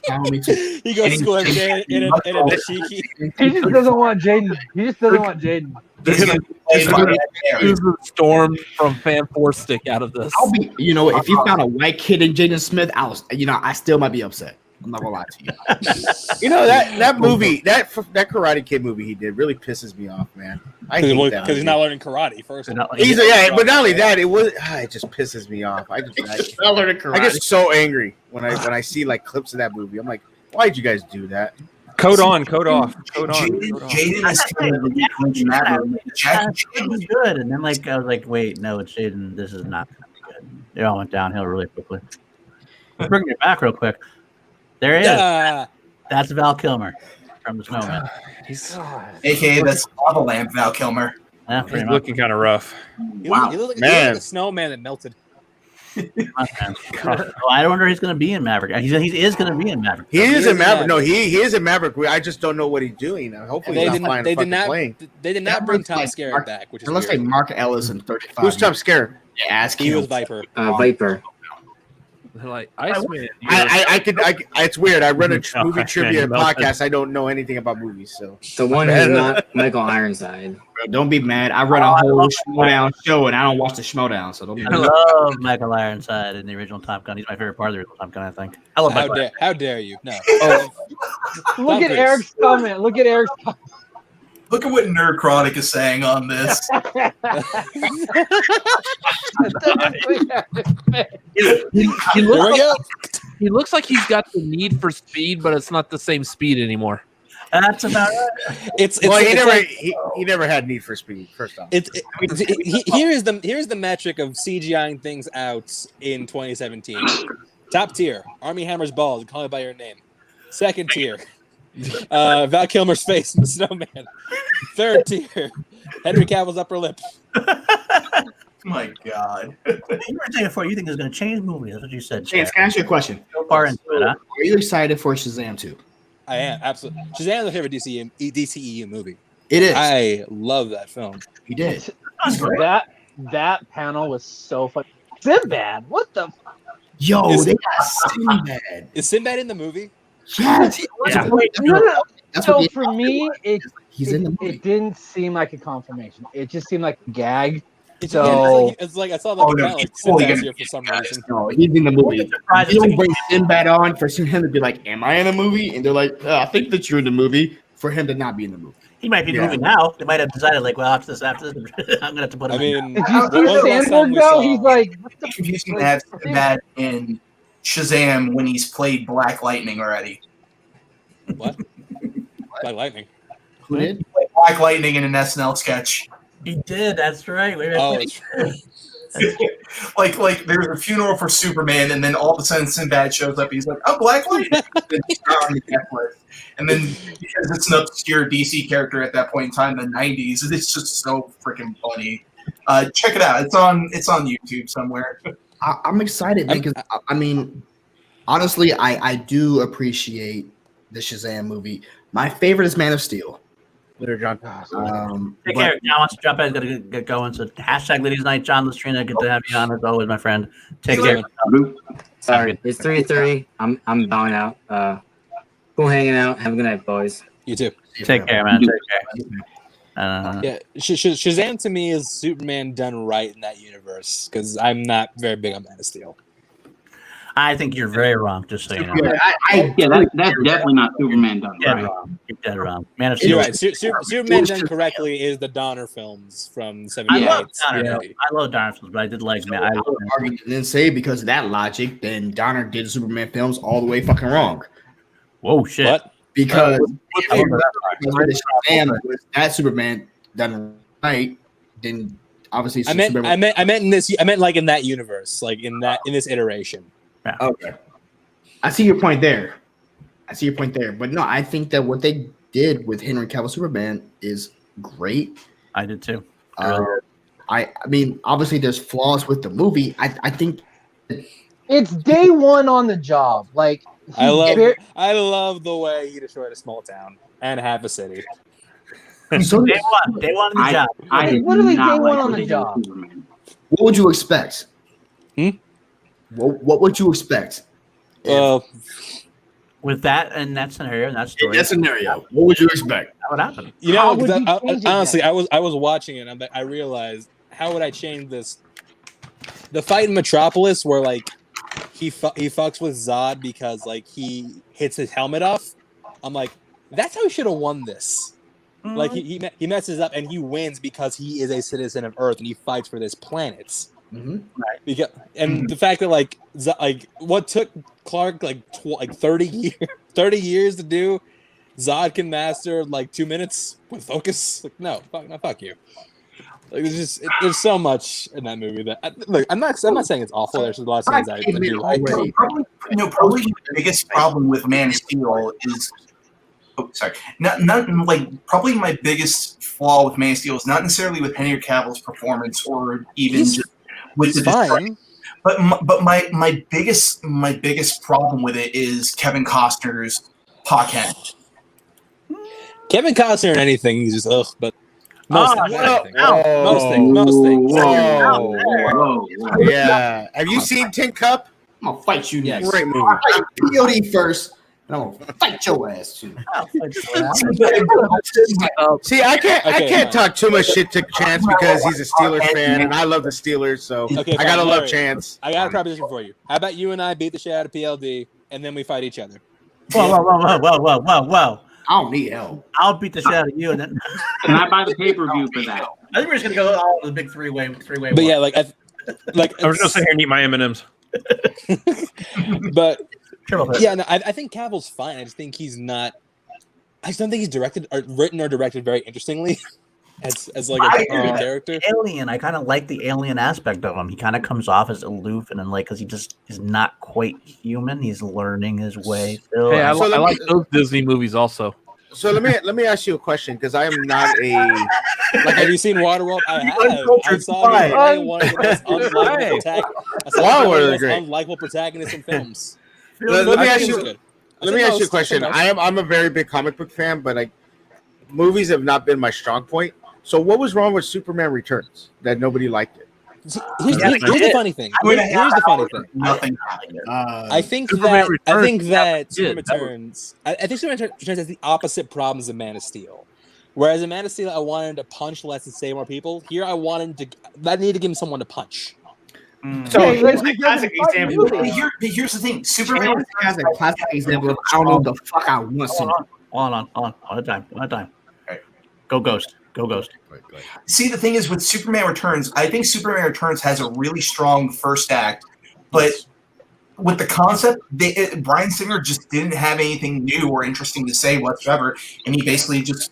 fine with me too. He goes square in a dashiki. He just doesn't want Jaden. He just doesn't want Jaden. Use the storm from Fan 4 stick out of this. I'll be, if you found a white kid in Jaden Smith, I still might be upset. I'm not gonna lie to you. that movie, that Karate Kid movie he did really pisses me off, man. I hate that because he's not learning karate first. But not only that, it just pisses me off. I get so angry when I see like clips of that movie. I'm like, why did you guys do that? Code on, code off, code on. Jaden is kind of Jaden's good, and then I was like, wait, no, it's Jaden. This is not gonna be good. It all went downhill really quickly. Let's bring it back real quick. There he is. That's Val Kilmer from The Snowman. AKA that's Lava Lamp Val Kilmer. Yeah, he's looking kind of rough. Wow, he looks like a snowman that melted. Well, I wonder if he's going to be in Maverick. He is going to be in Maverick. He is in Maverick. No, he is in Maverick. I just don't know what he's doing. Hopefully, he's not flying a fucking plane. They did not bring Tom Skerritt back, which is let's say Mark Ellis in 35. Who's Tom Skerritt? Yeah, he was Viper. Viper. Like Iceman. It's weird. I run a movie trivia podcast. I don't know anything about movies, so the one who's not Michael Ironside. Bro, don't be mad. I run a whole Schmodown show, and I don't watch the Schmodown, so don't be mad. I love Michael Ironside in the original Top Gun. He's my favorite part of the original Top Gun, I think. I love Michael. How dare you? No. Look at Eric's comment. Look at Eric's comment. Look at what Nerd Chronic is saying on this. He looks like he's got the need for speed, but it's not the same speed anymore. That's about it. He never had Need for Speed. First off, here's the metric of CGIing things out in 2017. Top tier: Army Hammer's balls and Call Me by Your Name. Second tier: Val Kilmer's face in The Snowman. Third tier: Henry Cavill's upper lip. My God. You were saying before you think it's going to change movies. That's what you said. James, can I ask you a question? So far into it, huh? Are you excited for Shazam 2? I am, absolutely. Shazam is my favorite DCEU movie. It is. I love that film. He did. That panel was so fun. Sinbad, what the? Yo, they got Sinbad. Is Sinbad in the movie? Yes. Yeah. So for me, it didn't seem like a confirmation. It just seemed like a gag It's like I saw like a like Sinbad's here for some reason. No, he's in the movie. You don't bring Sinbad on for him to be like, "Am I in the movie?" And they're like, "I think that you're in the movie." For him to not be in the movie, he might be in the movie now. They might have decided, like, well, after this, I'm gonna have to put him. Did you see Sandberg though? He's like, confusing to have Sinbad in Shazam when he's played Black Lightning already. What? Black Lightning. Who did? Black Lightning in an SNL sketch. He did. That's right. Like there's a funeral for Superman, and then all of a sudden Sinbad shows up. He's like, "I'm Black Lightning," and then because it's an obscure DC character at that point in time in the '90s, it's just so freaking funny. Check it out. It's on YouTube somewhere. I'm excited because I mean, honestly, I do appreciate the Shazam movie. My favorite is Man of Steel. Later, John. Take care. John wants to jump in. Got to get going. So hashtag Ladies Night. John Lustrina, good to have you on as always, my friend. Take care. Sorry, it's 3:30. I'm bowing out. Cool hanging out. Have a good night, boys. You too. Take care, man. Take care. Yeah, Shazam to me is Superman done right in that universe because I'm not very big on Man of Steel. I think you're very wrong. Just so you know. That's definitely not Superman done right. Wrong. You're dead wrong. Man of Steel. You're right. Superman done correctly is the Donner films from '78. I love Donner films, but I did like Man. I didn't say because of that logic, then Donner did Superman films all the way fucking wrong. Whoa, shit! What? Because that Superman done right, then obviously I meant in this. I meant like in that universe, like in this iteration. Yeah. Okay, I see your point there. But no, I think that what they did with Henry Cavill Superman is great. I did too. I mean, obviously, there's flaws with the movie. I think it's day one on the job. Like I love the way he destroyed a small town and half a city. So day one on the job. Literally day one on the job. What would you expect? What would you expect? With that and that scenario and that story. In that scenario, what would you expect? That would happen. You know, honestly, I was watching it and I realized, how would I change this? The fight in Metropolis where like he fucks with Zod because like he hits his helmet off. I'm like, that's how he should have won this. Mm-hmm. Like he messes up and he wins because he is a citizen of Earth and he fights for this planet. Mm-hmm. Right. Because, and the fact that like what took Clark like 30 years to do, Zod can master like 2 minutes with focus. Like no, fuck you. Like there's so much in that movie that look. I'm not saying it's awful. There's a lot of things I do like. Probably the biggest problem with Man of Steel is. Oh, sorry. Not like probably my biggest flaw with Man of Steel is not necessarily with Henry Cavill's performance or even just with the design. But my biggest problem with it is Kevin Costner's podcast. Kevin Costner in anything, he's just ugh. But most things. Yeah. Have you seen Tin Cup? I'm gonna fight you next. Great movie. PLD first. And I'm gonna fight your ass too. See, I can't talk too much shit to Chance because he's a Steelers fan and I love the Steelers, so I gotta love Chance. I got a proposition for you. How about you and I beat the shit out of PLD and then we fight each other? Whoa. I don't need help. I'll beat the shit out of you, and then can I buy the pay-per-view for that? I think we're just gonna go all the big three-way. But yeah, like I was gonna sit here and eat my M&Ms. But yeah, no, I think Cavill's fine. I just think he's not. I just don't think he's directed or written or directed very interestingly as like a character. Alien, I kind of like the alien aspect of him. He kind of comes off as aloof and then like because he just is not quite human. He's learning his way. Still. Hey, I like those Disney movies also. So let me ask you a question because I am not a like. Have you seen Waterworld? I have. I saw him play one of the most unlikable protagonists in films. Let me ask you a question. I'm a very big comic book fan, but like movies have not been my strong point. So what was wrong with Superman Returns that nobody liked it? Here's the funny thing. Nothing. I think that Superman Returns. I think Superman Returns has the opposite problems of Man of Steel. Whereas in Man of Steel, I wanted him to punch less and save more people. Here, I need to give him someone to punch. So Yeah, here's he a classic doesn't fight in example. the movie. But here's the thing: Superman Has a classic example of I don't know what the fuck I want. Hold on. One at a time. Okay. Go Ghost. Go Ghost. See, the thing is with Superman Returns, I think Superman Returns has a really strong first act, but with the concept, Bryan Singer just didn't have anything new or interesting to say whatsoever, and he basically just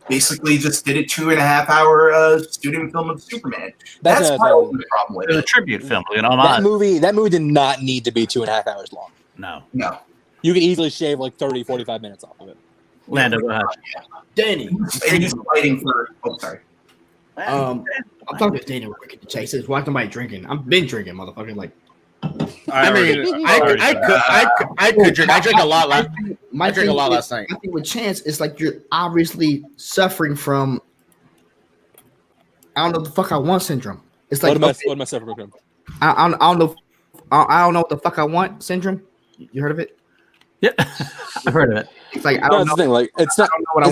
did a 2.5 hour student film of Superman. That's my ultimate problem with It was a it. tribute film, That movie did not need to be 2.5 hours long. No. You can easily shave like 30, 45 minutes off of it. Lando, go ahead. Danny. And he's fighting for. Oh, sorry. I'm talking to Danny real quick in the chat. He says, "Why somebody drinking? I've been drinking, motherfucker." Like, I could drink. I drank a lot last. I drank a lot last night. I think with Chance, it's like you're obviously suffering from. I don't know the fuck I want syndrome. It's like what am I suffering from? I don't know. I don't know what the fuck I want syndrome. You heard of it? Yeah, I've heard of it. It's like I don't know. The thing. Like it's not. I don't know what I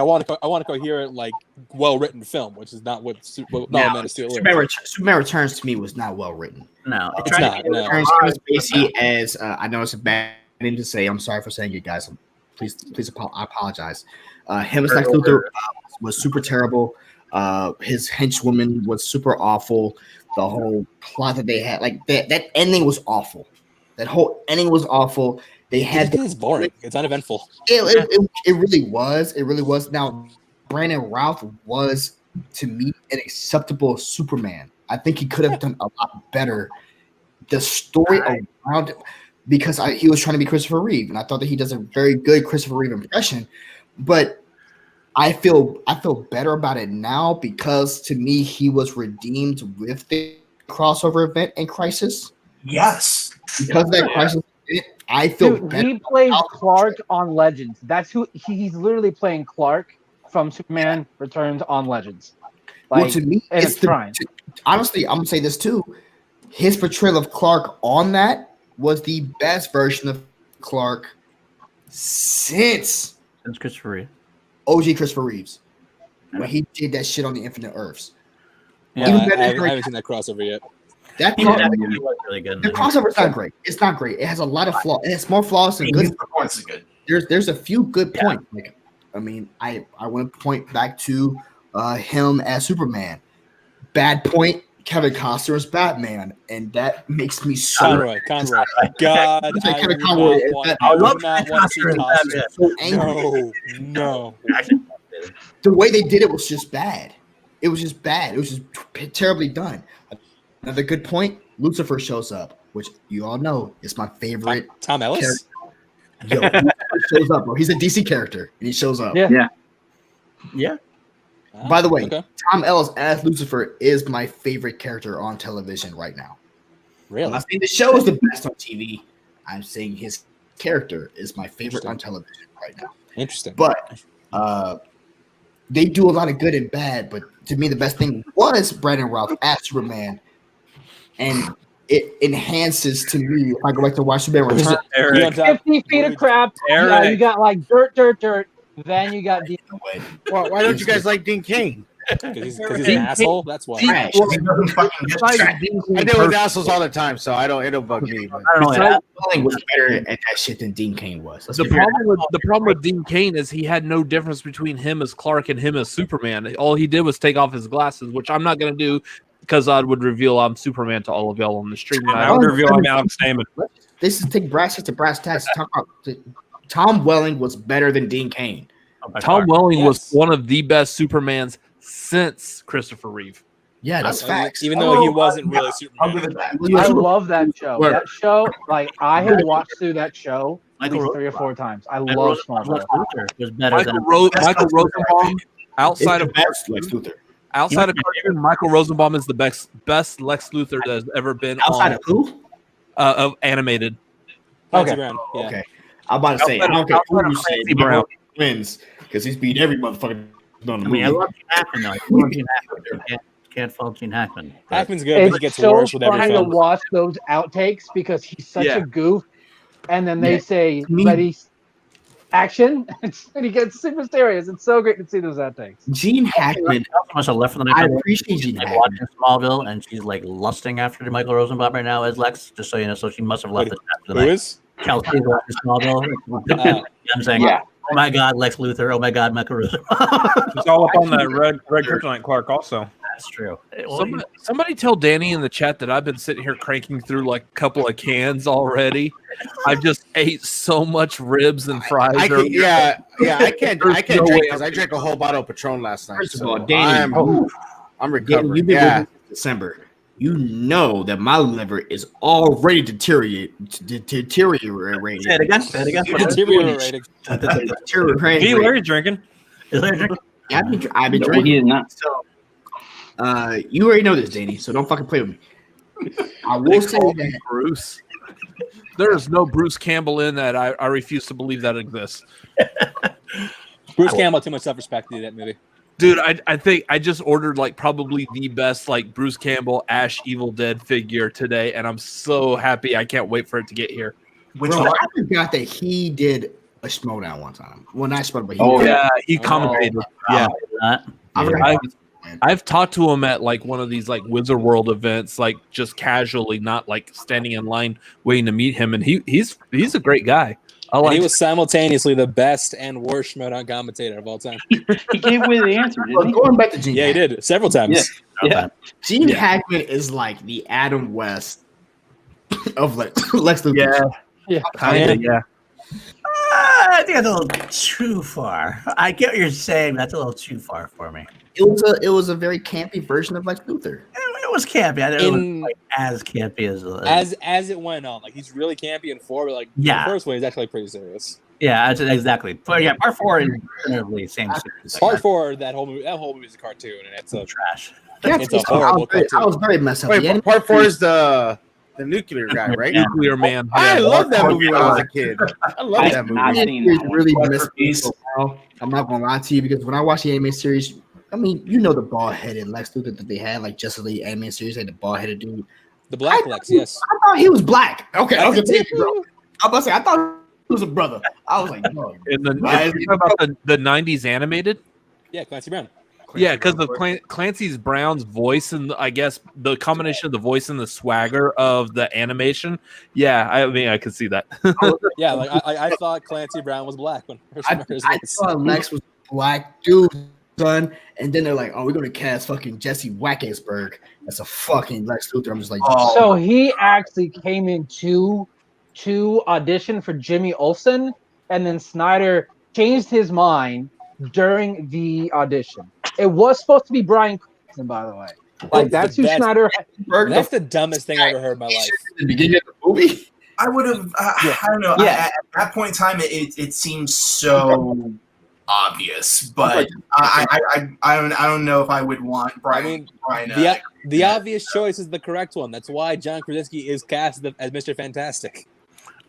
want. I want a coherent, like, well-written film, which is not what Man of Steel is. Superman Returns to me was not well written. No, it's not. No. Kevin Spacey as I know it's a bad thing to say. I'm sorry for saying it, guys. Please, I apologize. Him as Lex Luthor was super terrible. His henchwoman was super awful. The whole plot that they had, like that ending was awful. That whole ending was awful. They had it's boring. It's uneventful. It really was. It really was. Now, Brandon Routh was, to me, an acceptable Superman. I think he could have done a lot better. The story around it, because he was trying to be Christopher Reeve, and I thought that he does a very good Christopher Reeve impression. But I feel better about it now because, to me, he was redeemed with the crossover event in Crisis. Yes, because of that Crisis. I feel better. He plays Clark on Legends. That's who he's literally playing. Clark from Superman Returns on Legends. Like, well, to me, it's honestly, I'm gonna say this too. His portrayal of Clark on that was the best version of Clark since Christopher Reeve. OG Christopher Reeves, when he did that shit on the Infinite Earths. Yeah, I haven't seen that crossover yet. That crossover was really good. The crossover's not great. It's not great. It has a lot of flaws. It has more flaws than good. Performance is good. There's a few good points. Like, I mean, I want to point back to him as Superman. Bad point. Kevin Costner as Batman, and that makes me so. Conroy. God, I love not want to see Costner. So angry. No. The way they did it was just bad. It was just bad. It was just terribly done. Another good point, Lucifer shows up, which you all know is my favorite. Tom Ellis? Yo, Lucifer shows up, bro. He's a DC character, and he shows up. Yeah. By the way, Tom Ellis as Lucifer is my favorite character on television right now. Really? I'm not saying the show is the best on TV. I'm saying his character is my favorite on television right now. Interesting. But they do a lot of good and bad, but to me, the best thing was Brandon Routh as Superman. And it enhances to me if I go back to watch Superman Return. 50 feet of crap. Yeah, you got like dirt. Then you got Dean. Why don't you guys like Dean Cain? Because he's an asshole. That's why. I deal with assholes all the time, so it'll bug me. But I don't know. Welling was better at that shit than Dean Cain was. The problem with Dean Cain is he had no difference between him as Clark and him as Superman. All he did was take off his glasses, which I'm not going to do because I would reveal I'm Superman to all of y'all on the stream. I would reveal I'm Alex Damon. This is take brass to brass tacks. Talk about Tom Welling was better than Dean Cain. Tom Welling was one of the best Supermans since Christopher Reeve. Yeah, that's facts. Even though he wasn't really Superman. I love that show. That show, like I have watched through that show at least 3 or 4 times. I love Smallville. Was better than Michael Rosenbaum. Outside of Lex Luthor. Outside of cartoon, Michael Rosenbaum is the best Lex Luthor that has ever been outside of who? Of animated. Okay. Okay. I'm about to say, I don't care who you say, Brown wins because he's beat every motherfucker on the movie. I love Gene Hackman though. I love Gene Hackman. Can't fault Gene Hackman. Hackman's good, but he gets worse with every film. It's so funny to watch those outtakes because he's such a goof, and then they say, "But he's action, and he gets super serious. It's so great to see those outtakes. Gene Hackman. Must have left for the next I one. appreciate She's Gene like Hackman. watching Smallville, and she's like lusting after Michael Rosenbaum right now as Lex. Just so you know, so she must have left the chat for the Who night. is? Kelsey's watching Smallville. I'm saying, Yeah. oh my God, Lex Luthor. Oh my God, Michael Rosenbaum. It's all up on that red kryptonite Clark also. That's true. Somebody tell Danny in the chat that I've been sitting here cranking through like a couple of cans already. I've just ate so much ribs and fries. I can, yeah, I can't There's drink no way because I drank a whole bottle of Patron last night. First of so all, Danny, I'm Danny, recovering. you've been Yeah, with me since December. You know that my liver is already deteriorating. Say it again. Say it again. Deteriorating. Deteriorating. Hey, Larry drinking. Is Larry drinking? I've been No, drinking. he is not. So, you already know this, Danny. So don't fucking play with me. I will say that Bruce. There is no Bruce Campbell in that. I refuse to believe that exists. Bruce Campbell had too much self-respect to do that movie. Dude, I think I just ordered like probably the best like Bruce Campbell Ash Evil Dead figure today, and I'm so happy. I can't wait for it to get here. Which bro, one? I forgot that he did a Schmodown one time. Well, not Schmodown, but he Oh, did. Yeah, he commentated. Yeah, I forgot. I've talked to him at like one of these like Wizard World events, like just casually, not like standing in line waiting to meet him, and he's a great guy. And he was simultaneously the best and worst Schmodown commentator of all time. He gave away the answer, didn't he? Going back to Gene. Yeah, he did several times. Yeah. Gene Hackman is like the Adam West of Lex Luthor. Yeah. Kinda, yeah. I think that's a little too far. I get what you're saying. That's a little too far for me. It was a very campy version of Lex Luthor. It was campy. I didn't know it was like as campy As it went on, like he's really campy in 4, but like Yeah. the first one he's actually pretty serious. Yeah, exactly. But yeah, part 4 is definitely same. Part 4, that whole movie is a cartoon, and it's a trash. It's a horrible cartoon. I was very messed up. wait, The part 4 is the nuclear guy, right? Nuclear Man. I Yeah. love that movie when I was a kid. I love that movie. I've seen that one. really Rest messed in me peace. so well. I'm not gonna lie to you because when I watched the anime series, I mean, you know the bald-headed Lex Luthor that they had, like Justice League anime series, had the bald-headed dude. The Black Lex, yes. I thought he was black. Okay, take it, bro. I was about to say I thought he was a brother. I was like, no. In the Why is he- about the 90s animated. Yeah, Clancy Brown. Yeah, because of Clancy's Brown's voice and I guess the combination of the voice and the swagger of the animation. Yeah, I mean I could see that. Yeah, like I thought Clancy Brown was black when I thought Lex was a black dude, son, and then they're like, "Oh, we're gonna cast fucking Jesse Wackensberg as a fucking Lex Luthor." I'm just like, So he actually came in to audition for Jimmy Olsen, and then Snyder changed his mind during the audition. It was supposed to be Bryan Cranston, by the way. Like that's who Snyder. That's the dumbest thing I ever heard in my life. the beginning of the movie. I would have. I don't know. Yeah. At that point in time, it seems so obvious, but I don't know if I would want Brian. I mean, Brian, the obvious choice is the correct one. That's why John Krasinski is cast as Mr. Fantastic.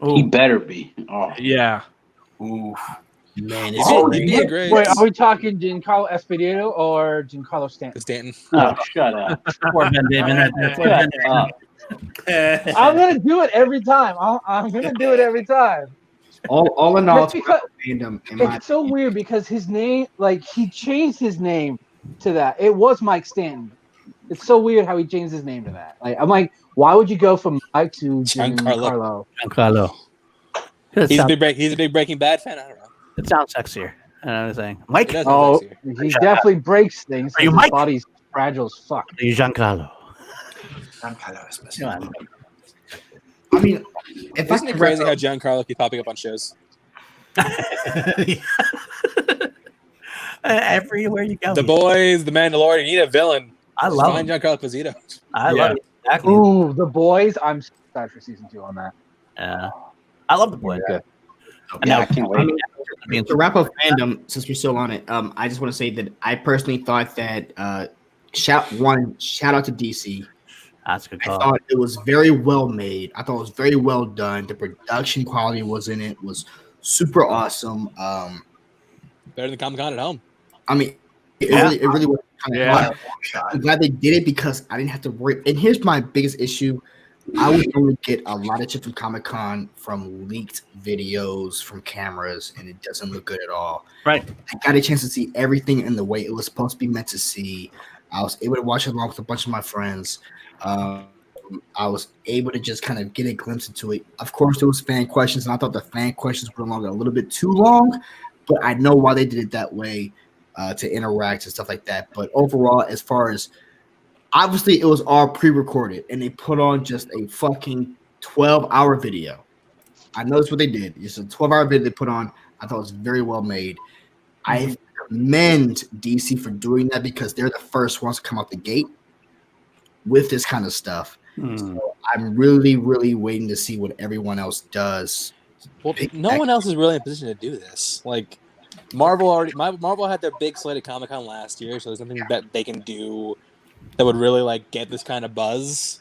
He better be. Oh. Yeah. Ooh. Man, He'd be a great. Wait, are we talking Giancarlo Esposito or Giancarlo Stanton? Stanton. Oh, shut up. Poor Ben David right there. Poor Ben David. I'm gonna do it every time. I'm gonna do it every time. all in all, It's because- fandom. In my It's so weird because his name, like he changed his name to that. It was Mike Stanton. It's so weird how he changed his name to that. Like I'm like, why would you go from Mike to Giancarlo? Giancarlo? He's a big Breaking Bad fan. I don't know. It sounds sexier. I know what I'm saying. Mike. It does Oh, sound sexier. he definitely breaks things. Are you His Mike? body's fragile as fuck. Giancarlo. I mean, if Isn't I it can crazy wrap how up, Giancarlo keeps popping up on shows? Everywhere you go. The Boys, The Mandalorian. You need a villain. I love Find him. Giancarlo Esposito. I love it. Exactly. Ooh, The Boys. I'm excited for season 2 on that. Yeah. I love the boy. Good. Yeah, I can't wait. to wrap up fandom, since we're still on it, I just want to say that I personally thought that shout out to DC. That's a good I call. thought it was very well made. I thought it was very well done. The production quality was in it was super awesome. Better than Comic Con at home. I mean, it really was kind of fun. I'm glad they did it because I didn't have to worry. And here's my biggest issue I was able to get a lot of shit from Comic-Con from leaked videos from cameras, and it doesn't look good at all. Right. I got a chance to see everything in the way it was supposed to be meant to see. I was able to watch it along with a bunch of my friends. I was able to just kind of get a glimpse into it. Of course, there was fan questions, and I thought the fan questions were a little bit too long, but I know why they did it that way to interact and stuff like that. But overall, as far as obviously, it was all pre-recorded, and they put on just a fucking 12-hour video. I know that's what they did. It's a 12-hour video they put on. I thought it was very well made. I commend DC for doing that because they're the first ones to come out the gate with this kind of stuff. So I'm really, really waiting to see what everyone else does. Well, no one else is really in a position to do this. Like Marvel had their big slate at Comic-Con last year, so there's nothing that they can do that would really like get this kind of buzz.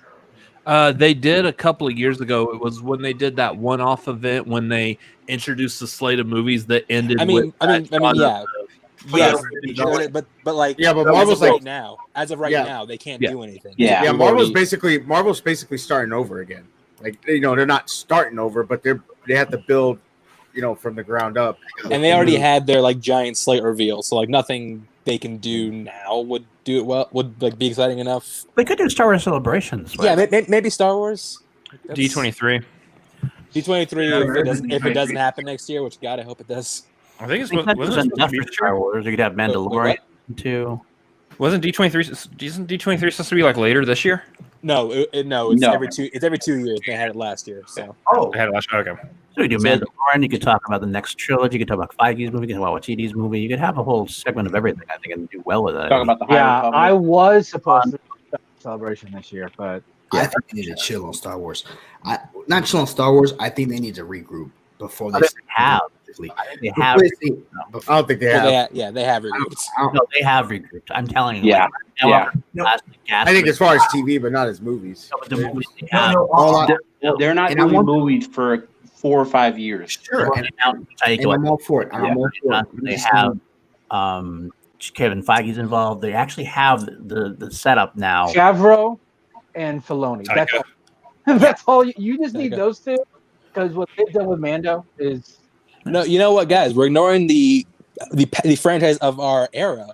They did a couple of years ago. It was when they did that one-off event when they introduced the slate of movies that ended. I mean, yeah. Yes, but like but Marvel's right like now, as of right now, they can't do anything. Yeah, Marvel's basically starting over again. Like they're not starting over, but they have to build, from the ground up. And they already had their like giant slate reveal, so like nothing they can do now would do it well. Would like be exciting enough. They could do Star Wars celebrations. Yeah, maybe Star Wars. D23. D23 if it doesn't happen next year, which God I hope it does. I think wasn't enough for Star Wars. You could have Mandalorian too. Wasn't D23? Isn't D23 supposed to be like later this year? No, it's every 2 years. They had it last year, so they had it last year. Okay. So you do Mandalorian. You could talk about the next trilogy. You could talk about Feige's movie. You could talk about Watiti's movie. You could have a whole segment of everything. I think and do well with it. Talk about the I was supposed to do celebration this year, but I think they need to chill on Star Wars. Not chill on Star Wars. I think they need to regroup before they have. They have. I don't think they have. They have regrouped. No, they have regrouped. I'm telling you. Yeah. I think as far as TV, but not as movies. They're not doing movies for 4 or 5 years. Sure. And I'm all for it. They have Kevin Feige's involved. They actually have the setup now. Favreau and Filoni. That's all. You just need those two because what they've done with Mando is. No, you know what, guys? We're ignoring the franchise of our era,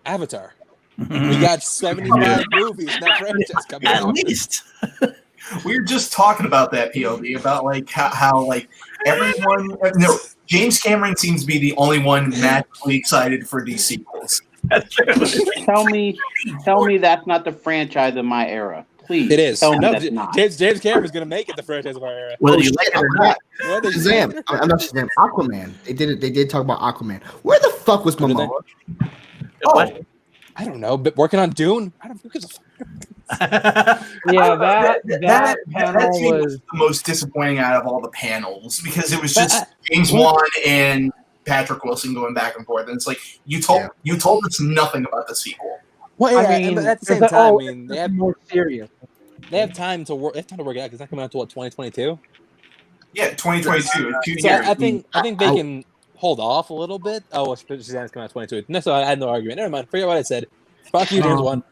Avatar. We got 75 movies in that franchise coming out. At least. We were just talking about that, PLD, about like how like everyone. No, James Cameron seems to be the only one magically excited for these sequels. That's true. Tell me that's not the franchise of my era. Please. It is. Tell me that's not. James Cameron's going to make it the franchise of our era. Whether you like it or not. Shazam. I'm not Shazam. Aquaman. They did talk about Aquaman. Where the fuck was Momoa? I don't know. But working on Dune? I don't know. That panel was the most disappointing out of all the panels because it was just James Wan and Patrick Wilson going back and forth, and it's like you told us nothing about the sequel. Well, yeah, I mean, but at the same time, they have more serious. They have time to work. They have time to work it out because it's not coming out to 2022. Yeah, 2022. 2 years. I think they can hold off a little bit. Oh, Shazam's coming out 2022. No, so I had no argument. Never mind. Forget what I said. Fuck you, James Wan.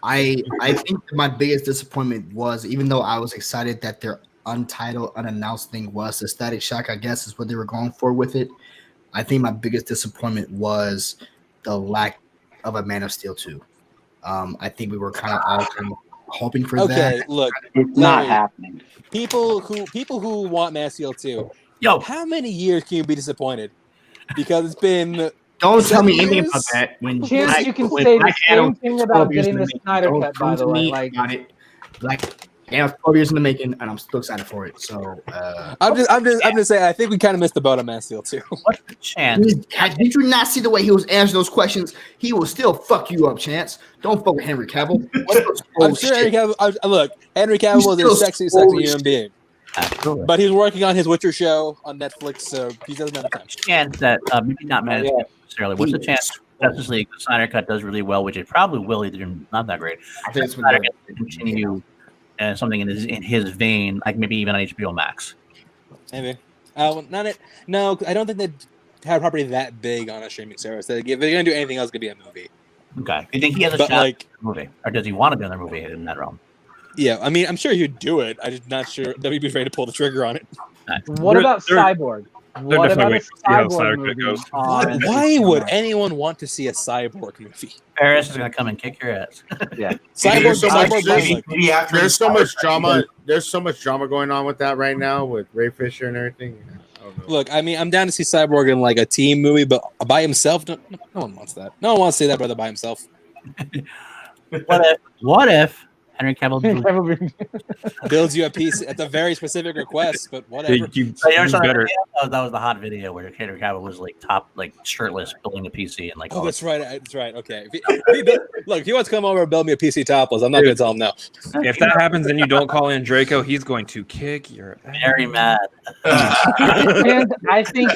I think that my biggest disappointment was, even though I was excited that their untitled, unannounced thing was the Static Shock, I guess is what they were going for with it. I think my biggest disappointment was the lack of a Man of Steel 2. I think we were kind of all hoping for that. Okay, look, it's not happening. People who want Man of Steel 2, how many years can you be disappointed? Because it's been. Don't tell me anything about that. When Chance, you can say the same thing about getting the Snyder Cut, by the way. Like, got it. Yeah, 12 years in the making, and I'm still excited for it. So I'm just saying, I think we kind of missed the boat on Man of Steel 2. What's the chance? Did you not see the way he was answering those questions? He will still fuck you up, Chance. Don't fuck with Henry Cavill. I'm sure Henry Cavill. Look, Henry Cavill is a sexy human being. Absolutely. But he's working on his Witcher show on Netflix, so he doesn't have time. Chance that maybe not Man of Steel necessarily. What's the chance Justice League, the Snyder Cut does really well, which it probably will. Either not that great. I think it's Snyder Cut to continue something in his vein, like maybe even on HBO Max. Maybe. No, I don't think they'd have a property that big on a streaming service. If they're going to do anything else, it could be a movie. Okay. Do you think he has a shot at the movie? Or does he want to be in the movie in that realm? Yeah, I mean, I'm sure you'd do it. I'm just not sure that we'd be afraid to pull the trigger on it. What about Cyborg? What about a Cyborg movie? Why would anyone want to see a Cyborg movie? Paris is gonna come and kick your ass. Yeah, There's so much drama. There's so much drama going on with that right now with Ray Fisher and everything. I don't know. Look, I mean, I'm down to see Cyborg in like a team movie, but by himself, no one wants that. No one wants to see that brother by himself. What if Henry Cavill builds you a piece at the very specific request, but whatever. That was the hot video where Henry Cavill was like shirtless building a PC and like. Oh, that's right. That's right. Okay. Look, if he wants to come over and build me a PC topless, I'm not going to tell him no. If that happens and you don't call in Draco, he's going to kick your ass. Very mad. And I think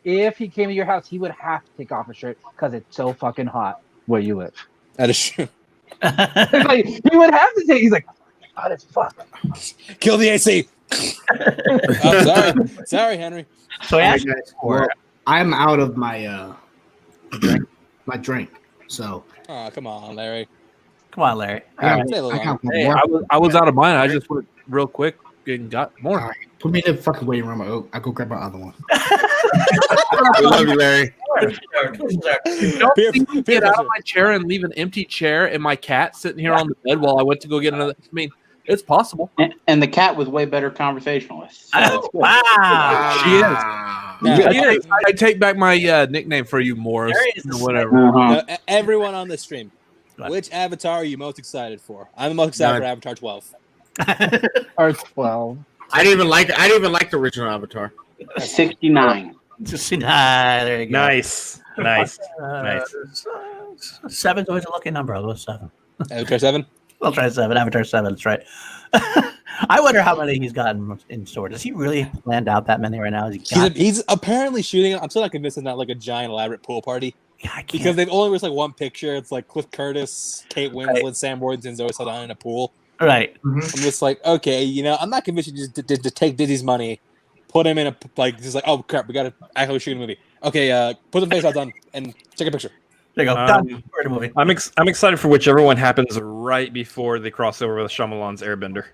if he came to your house, he would have to take off his shirt because it's so fucking hot where you live. That is true. Like, he would have to take. He's like, hot as fuck. Kill the AC. Oh, sorry, Henry. So I'm out of my drink. So. Oh, come on, Larry. Come on, Larry. I was out of mine. I just went real quick and got more. All right. Put me in the fucking waiting room. I'll go grab my other one. I love you, Larry. Don't get out of my chair and leave an empty chair and my cat sitting here on the bed while I went to go get another. I mean, it's possible. And the cat was way better conversationalist. So wow. She is. I take back my nickname for you, Morris. Or whatever. Everyone on the stream, which Avatar are you most excited for? I'm most excited for Avatar 12. Or 12. I didn't even like the original Avatar. 69. 69. There you go. Nice. Nice. 7's always a lucky number. I'll go 7. Avatar 7? I'll try 7. Avatar 7. That's right. I wonder how many he's gotten in store. Does he really have planned out that many right now? He's apparently shooting. I'm still not convinced it's not like a giant elaborate pool party. Yeah, because they've only released like one picture. It's like Cliff Curtis, Kate Winslet, Sam Worthington, Zoe Saldana in a pool. Right. I'm just like, okay, I'm not convinced you just to take Disney's money, put him in a oh crap, we got to actually shoot a movie. Okay, put the face odds on and take a picture. There you go. Done. We're in a movie. I'm excited for whichever one happens right before they cross over with Shyamalan's Airbender.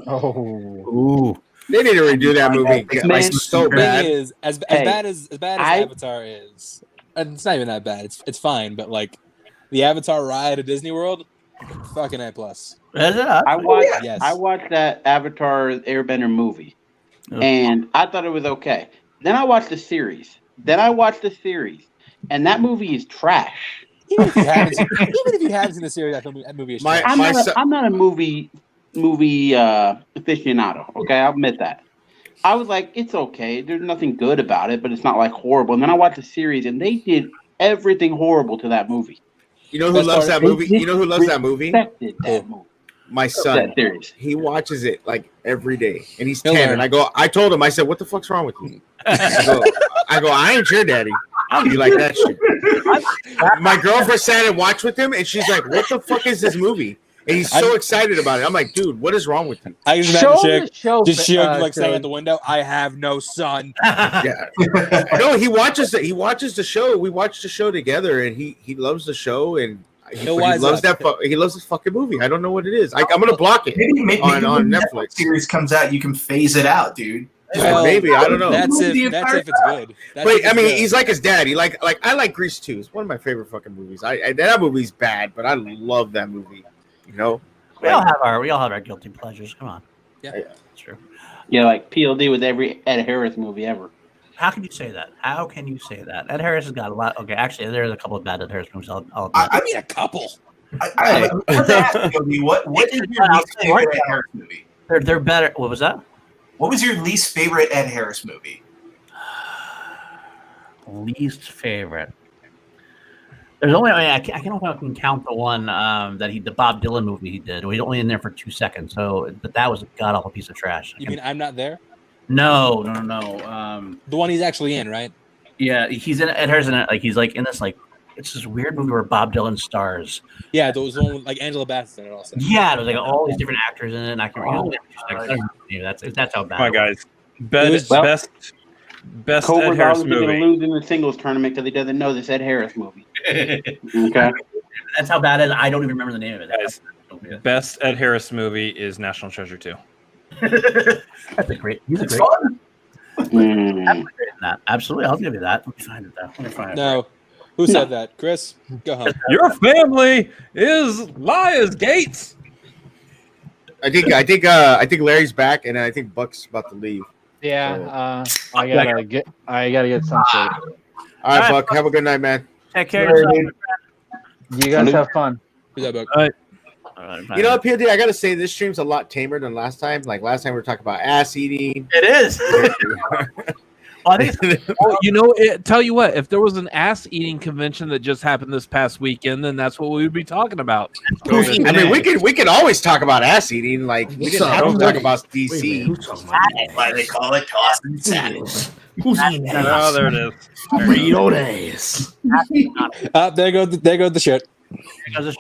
Ooh. They need to redo that movie. So bad. Is as bad as Avatar is. And it's not even that bad. It's fine, but like the Avatar ride at Disney World, fucking A+. Is it? I watched that Avatar Airbender movie, and I thought it was okay. Then I watched the series. And that movie is trash. Even if you haven't seen the series, that movie is trash. I'm not a movie aficionado. Okay, I'll admit that. I was like, it's okay. There's nothing good about it, but it's not like horrible. And then I watched the series, and they did everything horrible to that movie. You know who loves that movie? You know who loves that movie? That movie. My son. He watches it like every day, and he's 10. And I told him, I said, "What the fuck's wrong with you?" I go, I ain't your daddy. You like that shit? My girlfriend sat and watched with him, and she's like, "What the fuck is this movie?" And he's so excited about it. I'm like, dude, what is wrong with you? I just imagine Chick saying at the window, "I have no son." Yeah. No, he watches the show. We watched the show together, and he loves the show, and he loves he loves this fucking movie. I don't know what it is. I'm gonna block it maybe on Netflix. Series comes out, you can phase it out, dude. Well, maybe I don't know. That's if it's good. He's like his daddy. Like I like Grease 2. It's one of my favorite fucking movies. That movie's bad, but I love that movie. You know, we all have our guilty pleasures. Come on. Yeah, that's true. Yeah, like PLD with every Ed Harris movie ever. How can you say that? Ed Harris has got a lot. Okay, actually, there's a couple of bad Ed Harris movies. I mean, a couple. I want to ask you, what is your least favorite Ed Harris movie? They're better. What was that? What was your least favorite Ed Harris movie? Least favorite. There's only I don't know if I can count the one the Bob Dylan movie he did. He was only in there for 2 seconds. But that was a god awful piece of trash. You mean I'm Not There? No. The one he's actually in, right? Yeah, he's in Ed Harris in it. Like he's like in this it's this weird movie where Bob Dylan stars. Yeah, there was one with like Angela Bassett in it also. Yeah, there was like all these different actors in it. And I can remember. That's how bad. Come on, guys. Best Cobra Ed Harris Garland's movie. going to lose in the singles tournament because he doesn't know this Ed Harris movie. Okay. That's how bad it is. I don't even remember the name of it. best Ed Harris movie is National Treasure 2. That's a great. He's a It's great. fun. That. Absolutely, I'll give you that. Let me find it though. Let me find it. No. Who said that? Chris, go home. Your family is Liars Gates. I think Larry's back, and I think Buck's about to leave. Yeah, I gotta get some sleep. All right, Buck. Have a good night, man. Take care of yourself. You guys have fun. Who's that, Buck? All right, You know what, PLD? I gotta say this stream's a lot tamer than last time. Like last time, we were talking about ass eating. it is. Well, I think Well, tell you what, if there was an ass eating convention that just happened this past weekend, then that's what we would be talking about. I mean, we could always talk about ass eating. Like we didn't have to talk about DC. Why they call it tossing sandwich? Who's eating ass? Oh, there it is. Read on ass. There goes the shit.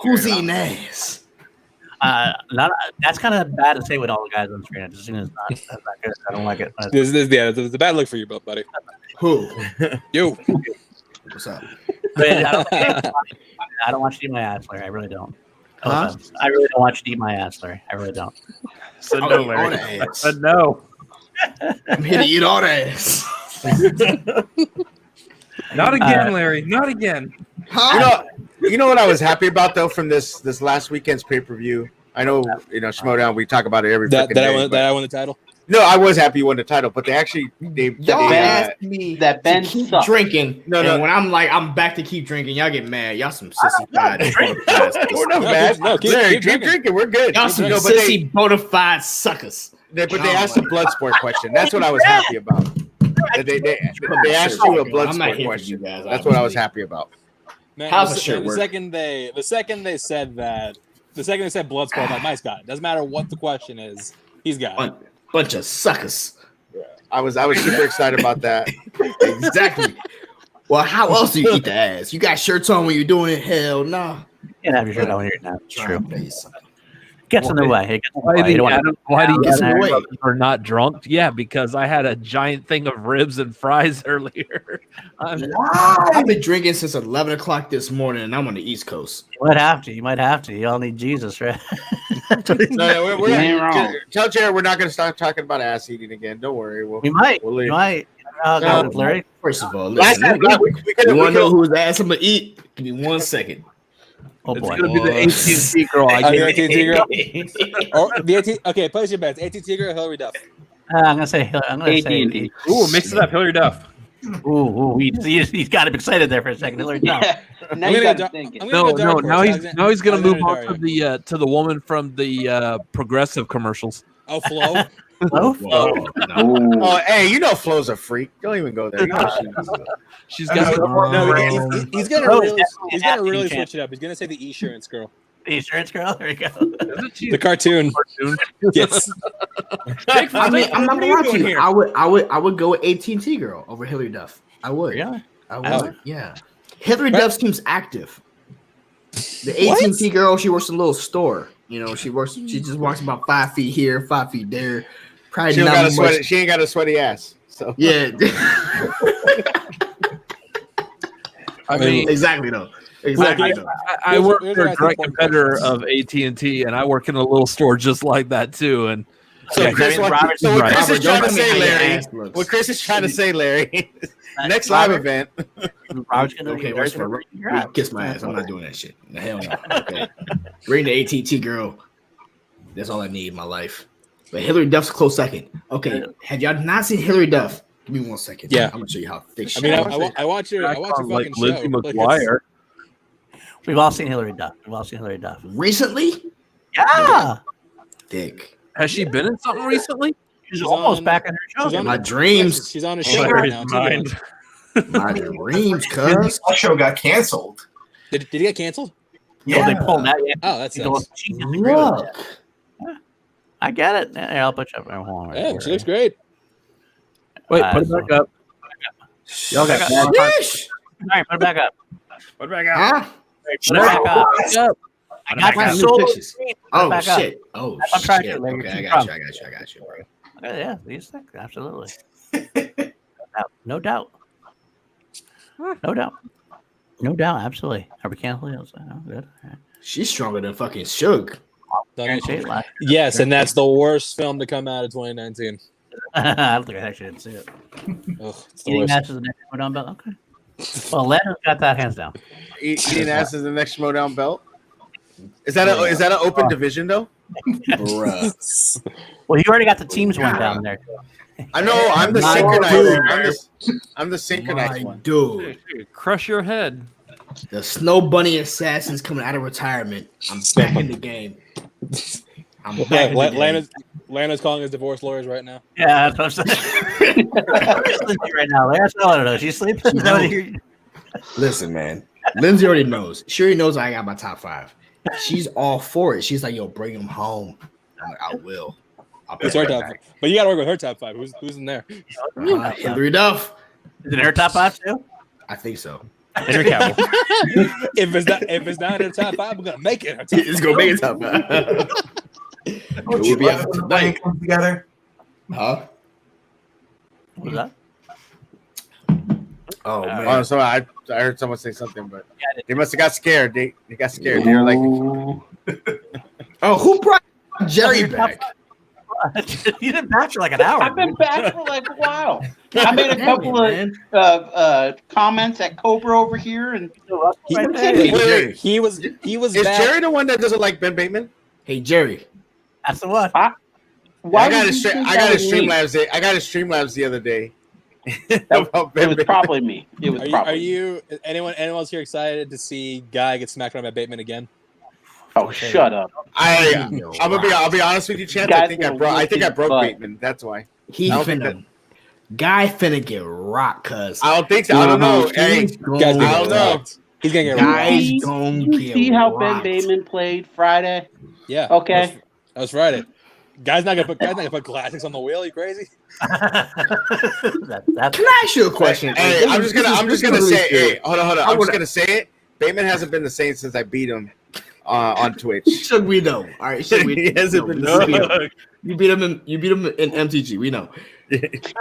Who's eating ass? That's kind of bad to say with all the guys on the screen. It just seems that's not good. I don't like it. This is a bad look for you, buddy. Who? You. What's up? I don't watch you eat my ass, Larry. I really don't. Huh? I really don't watch you eat my ass, Larry. I really don't. So I'll no, eat all Larry. the I ass. said no. I'm here to eat all the ass. Not again, Larry. Not again. Huh? You know what I was happy about though from this last weekend's pay-per-view. I know Schmodown. We talk about it every That freaking day. I won the title. No, I was happy you won the title, but Y'all asked me that Ben to keep sucks. drinking. No. And when I'm like, I'm back to keep drinking, y'all get mad. Y'all some sissy we're not bad. No, keep Larry, drinking. keep drinking. We're good. Y'all some No, but sissy bona fide suckers. they asked a blood sport question. That's what I was happy about. They asked you a blood I'm not sport here for question. you guys, That's what I was happy about. Man, How's the the shirt work? second they said Bloodsport, I'm like, Mike's got it. Doesn't matter what the question is, he's got it. Bunch of suckers. I was super excited about that. Exactly. Well, how else do you eat the ass? You got shirts on when you're doing it? Hell no. You can't have your shirt on when you're not. It's true. True. Gets in the way. It gets in the way. You Why don't want do Gets in the way. you are not drunk? Yeah, because I had a giant thing of ribs and fries earlier. I've been drinking since 11 o'clock this morning, and I'm on the East Coast. You might have to. You might have to. You all need Jesus, right? No, You ain't wrong. tell Jared we're not going to start talking about ass eating again. Don't worry. We might. We'll We leave. might. No, Larry. First of all, Last listen, time, we you want to know whose ass I'm going to eat? Give me 1 second. Oh It's boy. gonna be the AT&T girl. I Your guess. AT&T girl. Or the AT. Okay, place your bets. AT&T girl, Hillary Duff. I'm gonna say. AT&T. Ooh, mix it up. Hillary Duff. Ooh, he's got him excited there for a second. Hillary Duff. Now I'm you gonna got go- him thinking. I'm gonna go dark Now horse. he's gonna move Alexander on Dario. to the woman from the Progressive commercials. Oh, Flo. Hello? Oh, hey, Flo's a freak. Don't even go there. You know She's got No, he's gonna Oh, really definitely switch it up. He's gonna say the insurance girl, The insurance girl. There you go. the cartoon. Yes. I mean, I'm not gonna lie to you. I would go with AT&T girl over Hillary Duff. I would. Yeah. I would. Yeah. Hillary Duff seems active. The AT&T girl, she works in a little store. She just walks about 5 feet here, 5 feet there. Probably she not much. She ain't got a sweaty ass. So Yeah. I mean, exactly though. Exactly though. I work Here's for what I a direct think competitor of AT&T, and I work in a little store just like that too. And So Chris, what Chris is Robert, trying to don't tell me say, how your Larry. ass looks. What Chris is trying to say, Larry. Next live event. Okay, what's for kiss my ass? I'm not doing that shit. The hell no. Okay. Bring the AT&T girl. That's all I need in my life. But Hillary Duff's a close second. Okay, have y'all not seen Hillary Duff? Give me 1 second. Yeah. I'm gonna show you how thick she I mean, is. I watch your fucking like show. Lizzie Like, McGuire. We've all seen Hillary Duff. Recently? Yeah. Thick. Has she been in something recently? She's She's almost on- back in her show. she's on- My dreams. She's on a show right now. Larry's too. mind. My dreams, This cuz. show got canceled. Did he get canceled? Yeah. They pulled that. Yeah. Oh, that's Look. I get it. Yeah, I'll put you up. Hold on. Yeah, she looks great. Wait, put it back up. Y'all got Sheesh. All right, put it back up. What back out? Huh? Put it back up. I got Find you new sold. pictures. Put it Oh back up. shit. Oh I'm trying shit. to, like, Okay, I keep got from. you. I got you, bro. Yeah, these things, absolutely. No doubt. No doubt. No doubt, absolutely. Are we canceling? Oh, good. All right. She's stronger than fucking Suge. Yes, and that's the worst film to come out of 2019. I don't think I actually didn't see it. It's the Eating worst. ass is the next Schmodown belt. Okay. Well, Leonard's got that hands down. Eating ass is the next Schmodown belt. Is that an open division though? Bruh. Well, you already got the teams one down there. I know. I'm the synchronized. I'm the synchronized one. Dude, crush your head. The Snow Bunny Assassins coming out of retirement. I'm back in the game. I'm back in the game. Lana's calling his divorce lawyers right now. Yeah, that's what I'm saying. Where's Lindsay right now? I don't know. She's sleeping. Listen, man. Lindsay already knows. She already knows I got my top 5. She's all for it. She's like, "Yo, bring him home." I'm like, "I will." It's her top 5. But you got to work with her top 5. Who's in there? Hilary Duff. Is it her top 5 too? I think so. Henry Cavill. if it's not in her top 5, we're gonna make it. Her top It's gonna make it top 5. What you love when the bunny comes together? Huh? What was that? Oh man! Oh, so I heard someone say something, but they must have got scared. They got scared. They were like, "Oh, who brought Jerry back?" You didn't back for like an hour. I've been back for like a while. I made a couple of comments at Cobra over here, and he was. Is back. Jerry the one that doesn't like Ben Bateman? Hey, Jerry. That's the one. I got a Streamlabs the other day. It was probably me. It was Are you anyone else here excited to see Guy get smacked around by Bateman again? Oh, shut up! I'll be honest with you, Chance. I think I broke Bateman. That's why. Guy finna get rocked, cuz. I don't think so. I don't know. Hey, I don't know. He's gonna get rocked. You see how Ben Bateman played Friday? Yeah. Okay. That was Friday. Guy's not gonna put classics on the wheel. You crazy? Can I ask you a question? Hey, I'm just gonna say. Hey, hold on. I'm just gonna say it. Bateman hasn't been the same since I beat him on Twitch. Should we know? All right. He hasn't been the same. You beat him in MTG. We know.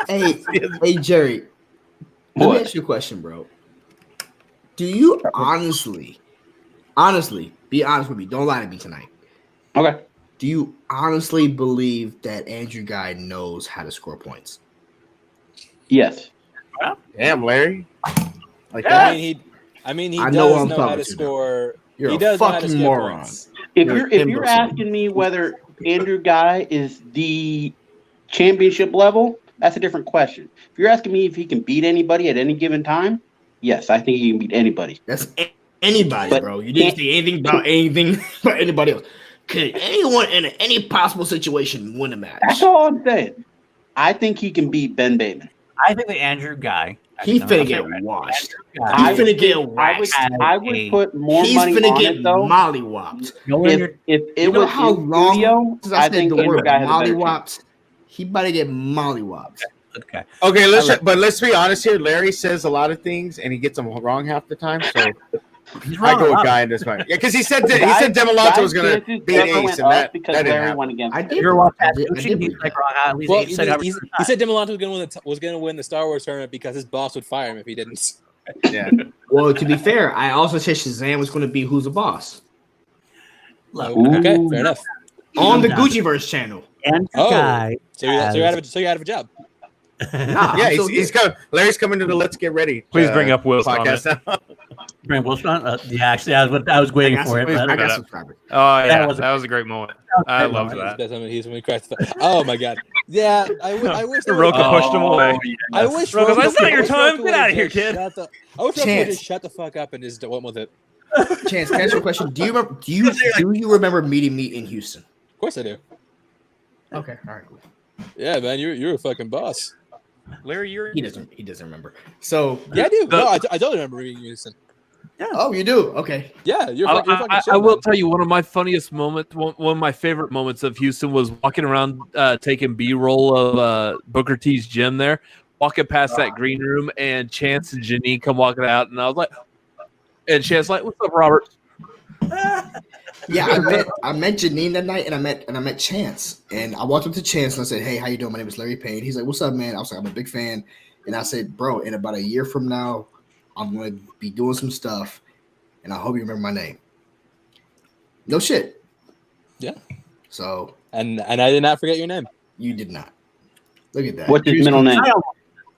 Hey, Jerry. Let me ask you a question, bro. Do you honestly, be honest with me? Don't lie to me tonight. Okay. Do you honestly believe that Andrew Guy knows how to score points? Yes. Damn, Larry. Like that. I mean, he does know how to score. You're a fucking moron. Points. If you're asking me whether Andrew Guy is the championship level, that's a different question. If you're asking me if he can beat anybody at any given time, yes, I think he can beat anybody. That's anybody, bro. You didn't say anything about anybody else. Could anyone in any possible situation win a match? That's all I'm saying. I think he can beat Ben Bateman. I think the Andrew Guy. He's finna get washed. He's finna get waxed. I would put more money on it, though. He's finna get mollywopped. If it was how long studio, I think said the word mollywopped. He about to get mollywopped. Okay, let's be honest here. Larry says a lot of things and he gets them wrong half the time. So I go with Guy in this fight. Yeah, because he said Demilato was going to beat Ace, and that didn't happen. I did. He said Demilato was going to win the Star Wars tournament because his boss would fire him if he didn't. Yeah. Well, to be fair, I also said Shazam was going to be Who's the Boss. Okay, fair enough. On the Gucciverse channel. Guy. So you're out of a job. Yeah, he's coming. Larry's coming to the Let's Get Ready. Please bring up Will podcast. Bring Will Smith? Yeah, actually, I was waiting for it. I got subscribers. Oh yeah, that was a great moment. I love that. He's when he crashed the. Oh my god. Yeah, I wish Roka pushed him away. I wish Roka, that's not your time. Get out of here, kid. I wish Roka would just shut the fuck up and just went with it. Chance, can I ask you a question? Do you remember meeting me in Houston? Of course I do. Okay, all right, cool. Yeah, man, you're a fucking boss. Larry, he doesn't remember. So yeah, I do. No, I don't remember meeting Houston. Yeah. Oh, you do? Okay. Yeah, you're fucking I will tell you one of my funniest moments, one of my favorite moments of Houston was walking around taking B-roll of Booker T's gym there, walking past that green room, and Chance and Janine come walking out, and I was like, and Chance like, "What's up, Robert?" Yeah, I met Janine that night, and I met Chance, and I walked up to Chance and I said, "Hey, how you doing? My name is Larry Payne." He's like, "What's up, man?" I was like, "I'm a big fan," and I said, "Bro, in about a year from now, I'm gonna be doing some stuff, and I hope you remember my name." No shit. Yeah. So and I did not forget your name. You did not. Look at that. What's his middle name?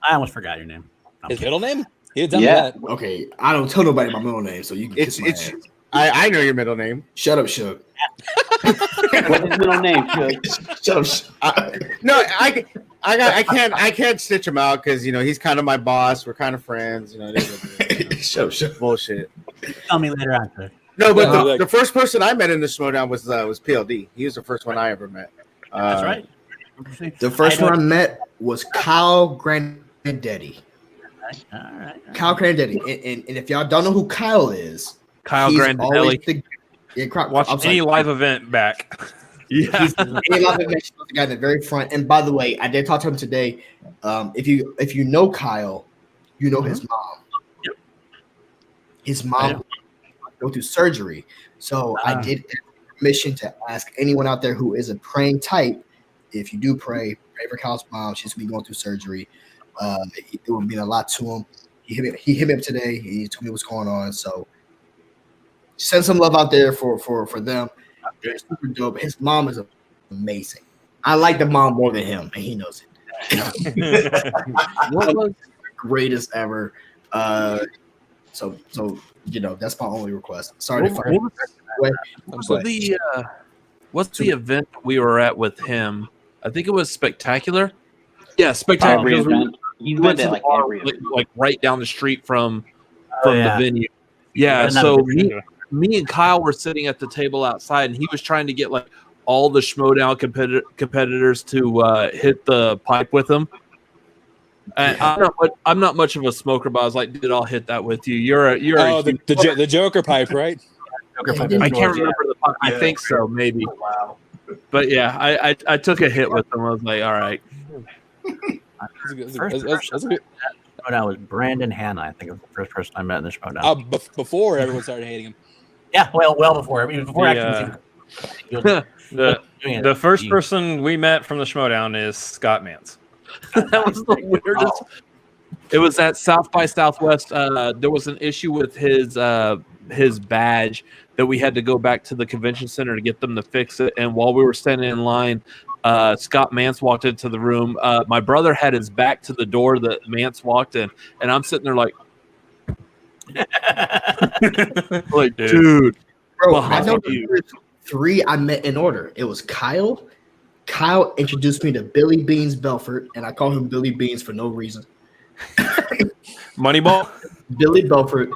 I almost forgot your name. His middle name? He didn't tell me that. Okay, I don't tell nobody my middle name, so you can kiss my ass. I know your middle name. Shut up, Shug. What's his middle name, Shug? Shut up. No, I can't stitch him out because he's kind of my boss. We're kind of friends. Shut up. Bullshit. Tell me later on. Sir. No, but the first person I met in the Schmodown was PLD. He was the first one I ever met. That's right. The first one I met was Kyle Grandetti. All right. Kyle Grandetti. And if y'all don't know who Kyle is, Kyle he's Grandetti. always Watch any live event back. Yeah, he's the guy in the very front. And by the way, I did talk to him today. If you know Kyle, you know his mom. Yep. His mom go through surgery, so I did permission to ask anyone out there who is a praying type. If you do pray for Kyle's mom. She's gonna be going through surgery. It would mean a lot to him. He hit me up today. He told me what's going on. So send some love out there for them. They're super dope. His mom is amazing. I like the mom more than him, and he knows it. One of the greatest ever. So that's my only request. Sorry what's the event we were at with him? I think it was Spectacular. Yeah, Spectacular. He's went to like every event. Like right down the street from the venue. Yeah, so me and Kyle were sitting at the table outside, and he was trying to get like all the Schmodown competitors to hit the pipe with him. And I'm not much of a smoker, but I was like, dude, I'll hit that with you. You're the Joker pipe, right? I can't remember the pipe. I think so, maybe. Wow. But yeah, I took a hit with him. I was like, all right. That was Brandon Hanna. I think it was the first person I met in the Schmodown. Before everyone started hating him. Yeah, well before. I mean, before the first person we met from the Schmodown is Scott Mance. That was the weirdest. It was at South by Southwest. There was an issue with his badge that we had to go back to the convention center to get them to fix it. And while we were standing in line, Scott Mance walked into the room. My brother had his back to the door that Mance walked in, and I'm sitting there like, dude, bro. I know three I met in order. It was Kyle. Kyle introduced me to Billy Beans Belfort, and I call him Billy Beans for no reason. Moneyball. Billy Belfort,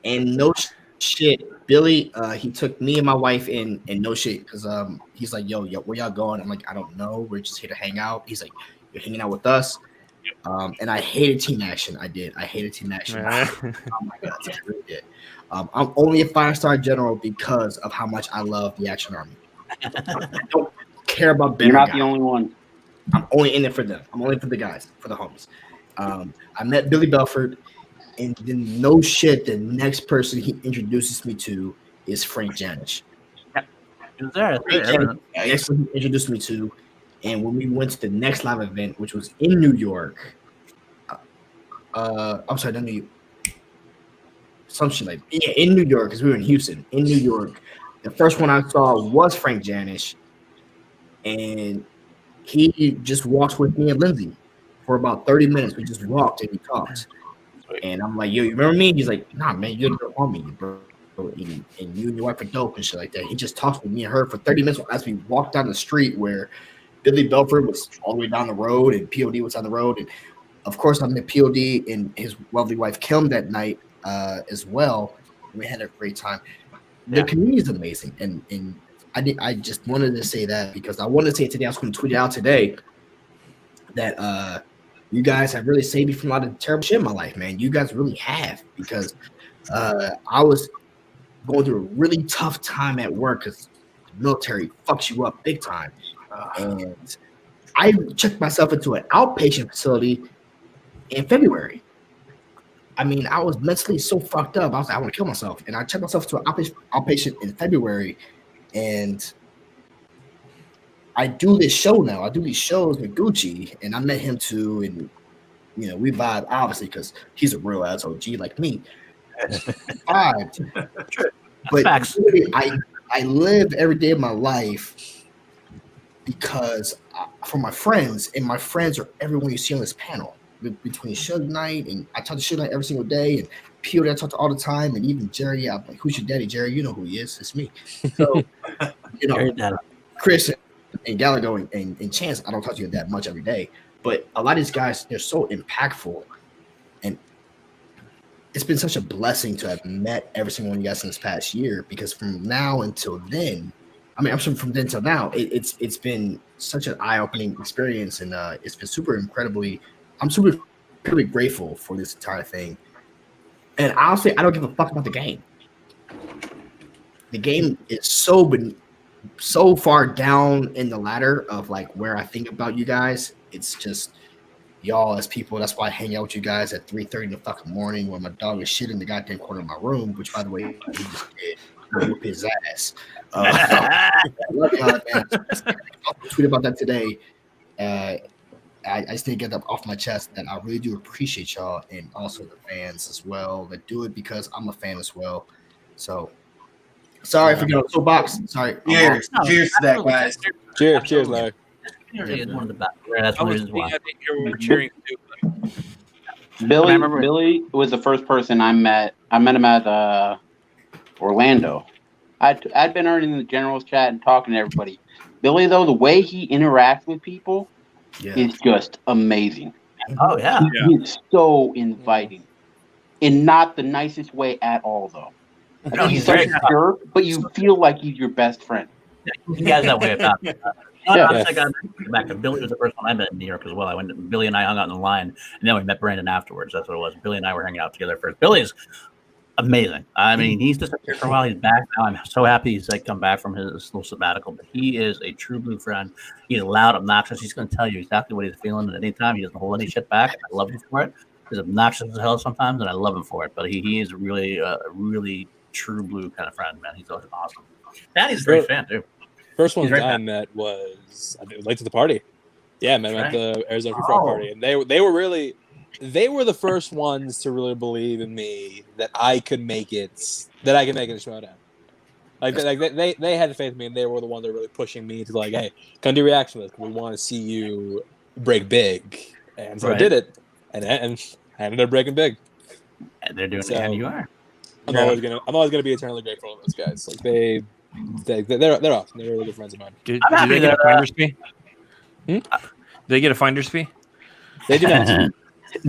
and no shit. Billy, he took me and my wife in, and no shit, because he's like, yo, where y'all going? I'm like, I don't know. We're just here to hang out. He's like, you're hanging out with us. And I hated team action. I did. I hated team action. Oh my god, I really did. I'm only a 5-star general because of how much I love the Action Army. I don't care about better You're not guys. the only one. I'm only in it for them. I'm only for the guys, for the homies. I met Billy Belfort, and then no shit, the next person he introduces me to is Frank Janish. Is there? Next one he introduced me to, and when we went to the next live event, which was in New York, I'm sorry, not New York. Some shit like in New York, because we were in Houston. In New York, the first one I saw was Frank Janish, and he just walked with me and Lindsay for about 30 minutes. We just walked and we talked. And I'm like, yo, you remember me? He's like, nah, man, you're the homie, bro. And you and your wife are dope and shit like that. He just talked with me and her for 30 minutes as we walked down the street where Billy Belfort was all the way down the road and PLD was on the road. And of course, I met PLD and his lovely wife Kim that night as well. We had a great time. The community is amazing. And I just wanted to say that because I wanted to say it today. I was going to tweet it out today that you guys have really saved me from a lot of terrible shit in my life, man. You guys really have, because I was going through a really tough time at work because the military fucks you up big time. And I checked myself into an outpatient facility in February. I mean, I was mentally so fucked up. I was like, I want to kill myself. And I checked myself to an outpatient in February. And I do this show now. I do these shows with Gucci. And I met him too. And, you know, we vibe, obviously, because he's a real ass OG like me. But really, I live every day of my life because for my friends, and my friends are everyone you see on this panel. Between Suge Knight and I talk to Suge Knight every single day, and PLD I talk to all the time, and even Jerry. I'm like, "Who's your daddy, Jerry? You know who he is. It's me." So, Chris and Gallagher and Chance, I don't talk to you that much every day, but a lot of these guys, they're so impactful, and it's been such a blessing to have met every single one of you guys in this past year. Because from now until then, I mean, I'm sure from then till now, it's been such an eye-opening experience, and it's been I'm super really grateful for this entire thing. And honestly, I don't give a fuck about the game. The game is so far down in the ladder of like where I think about you guys. It's just y'all as people. That's why I hang out with you guys at 3:30 in the fucking morning when my dog is shit in the goddamn corner of my room, which by the way, he just did. Whoop his ass. I love y'all, man. I'll tweet about that today. I just need to get that off my chest that I really do appreciate y'all, and also the fans as well that do it because I'm a fan as well. So sorry for getting on the soapbox. Sorry. Cheers to that, guys. Cheers, Larry. Is one of the best. That's one of the reasons why. I think you're cheering too. Billy was the first person I met. I met him at Orlando. I'd been already in the generals chat and talking to everybody. Billy, though, the way he interacts with people is just amazing. Oh yeah, he's so inviting, in not the nicest way at all, though. No, he's such a jerk, but you feel like he's your best friend. He has that way about him. Yeah. Back to Billy was the first one I met in New York as well. Billy and I hung out in the line, and then we met Brandon afterwards. That's what it was. Billy and I were hanging out together first. Billy's amazing. I mean, he's just here for a while. He's back now. I'm so happy he's like come back from his little sabbatical. But he is a true blue friend. He's loud, obnoxious. He's going to tell you exactly what he's feeling at any time. He doesn't hold any shit back. I love him for it. He's obnoxious as hell sometimes, and I love him for it. But he is really a really true blue kind of friend, man. He's awesome. And he's a great fan too. First one I met was late to the party. Yeah, man, at the Arizona Free Throw party, and they were the first ones to really believe in me that I could make it. That I could make it a showdown. They had faith in me, and they were the ones that were really pushing me to like, hey, come do reaction list. We want to see you break big, and so I did it, and I ended up breaking big. And they're doing it, and you are. I'm always gonna be eternally grateful to those guys. Like they're awesome. They're really good friends of mine. Do they get a finder's fee? Do they get a finder's fee? They do not. Do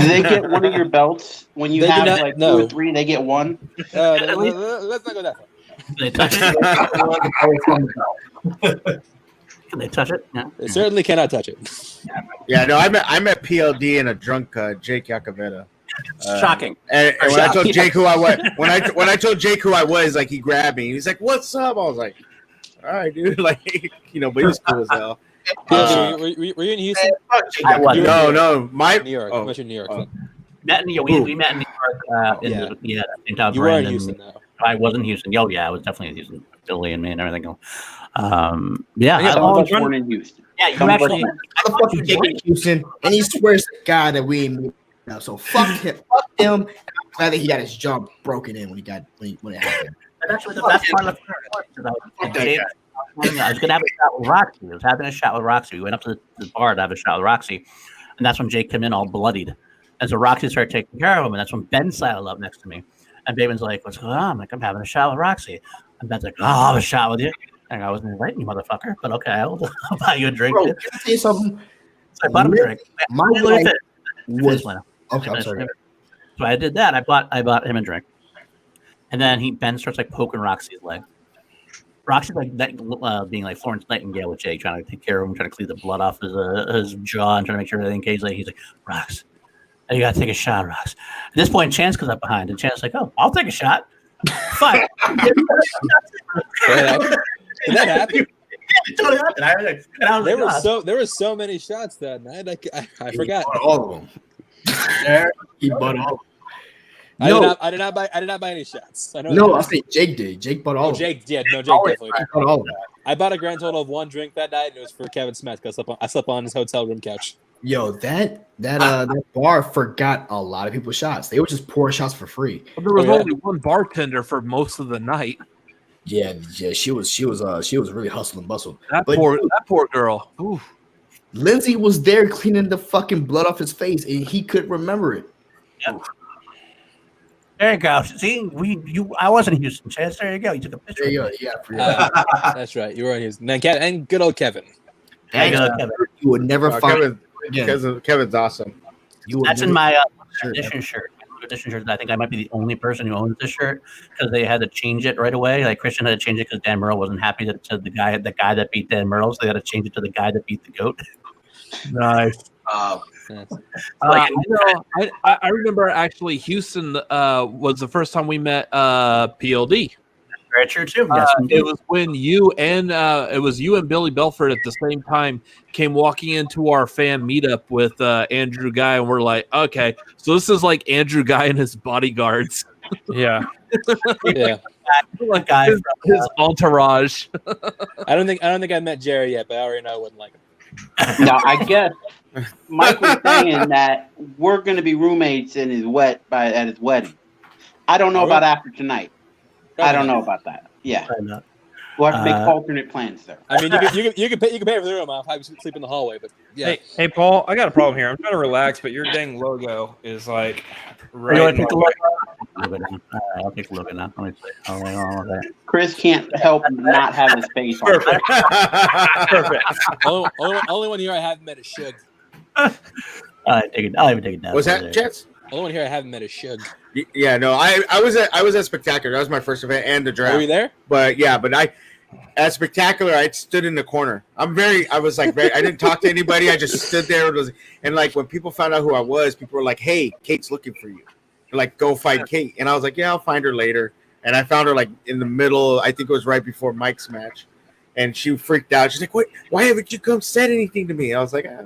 they get one of your belts when you have like 2 or 3? They get one. Let's not go that far. They touch it. Can they touch it? Yeah. They certainly cannot touch it. Yeah, no, I met PLD and a drunk Jake Yakavetta. Shocking. And when I told Jake who I was, when I told Jake who I was, like he grabbed me. He's like, "What's up?" I was like, "All right, dude." Like, but he was cool as hell. Were you in Houston? No. New York. I was in New York. Met in New York. We met in New York. You were in Houston, though. I was in Houston. Oh yeah, I was definitely in Houston. Billy and me and everything. I was born in Houston. Yeah, you actually. How the fuck you Jake in Houston? And he swears to God that we ain't. Now, so fuck him. Fuck him. I'm glad that he got his jaw broken in when it happened. That's actually the best part of the I was gonna have a shot with Roxy. I was having a shot with Roxy. We went up to the bar to have a shot with Roxy, and that's when Jake came in all bloodied. And so Roxy started taking care of him, and that's when Ben sidled up next to me. And Bateman's like, "What's going on?" I'm like, "I'm having a shot with Roxy." And Ben's like, "Oh, I'll have a shot with you." And I wasn't inviting you, motherfucker. But okay, I'll buy you a drink. Bro, can I tell you something? So I bought him a drink. My wife was okay. I'm sorry. So I did that. I bought him a drink, and then Ben starts like poking Roxy's leg. Roxy's like being like Florence Nightingale with Jake, trying to take care of him, trying to clean the blood off his jaw, and trying to make sure everything okay. He's like, "Rox, you gotta take a shot, Rox." At this point, Chance comes up behind, and Chance's like, "Oh, I'll take a shot." Fine. Did that happen? It totally happened. There were so many shots that night. I forgot all of them. He bought all of them. I did not buy any shots. I think Jake did. Jake bought all of them. Jake definitely did. I bought all of them. I bought a grand total of 1 drink that night, and it was for Kevin Smith because I slept on his hotel room couch. Yo, that bar forgot a lot of people's shots. They would just pour shots for free. Well, there was only one bartender for most of the night. Yeah, she was really hustle and bustle. That But poor girl. Ooh. Lindsay was there cleaning the fucking blood off his face, and he couldn't remember it. Yep. There you go. See, I wasn't in Houston, Chance. There you go. You took a picture. There you go. Yeah, that's right. You were in Houston. And good old Kevin. Good old Kevin. You would never find Kevin's awesome. That's in my edition shirt. Edition shirt. I think I might be the only person who owns this shirt because they had to change it right away. Like Christian had to change it because Dan Murrell wasn't happy to the guy that beat Dan Murrell, so they had to change it to the guy that beat the GOAT. Nice. I remember actually Houston was the first time we met PLD. Very true too. Yes, it was when you and Billy Belford at the same time came walking into our fan meetup with Andrew Guy, and we're like, okay, so this is like Andrew Guy and his bodyguards. Yeah. Yeah. His entourage. I don't think I met Jerry yet, but I already know I wouldn't like him. Now I guess Mike was saying that we're going to be roommates at his wedding. I don't know about after tonight. I don't know about that. Yeah, we'll have to make alternate plans there. I mean, you can pay for the room. I'll probably sleep in the hallway, but yeah. Hey, Paul, I got a problem here. I'm trying to relax, but your dang logo is like right. I'll take a look at that. Let me see. Chris can't help not have his face on. Perfect. Only one here I haven't met is Shug. I'll even take it down. Was that Jets? Only one here I haven't met is Shug. Yeah, no, I was at Spectacular. That was my first event and the draft. Were you there? But at Spectacular, I stood in the corner. I didn't talk to anybody. I just stood there. And like when people found out who I was, people were like, "Hey, Kate's looking for you. Like, go find Kate." And I was like, "Yeah, I'll find her later." And I found her like in the middle. I think it was right before Mike's match, and she freaked out. She's like, "Wait, why haven't you come said anything to me?" I was like, "I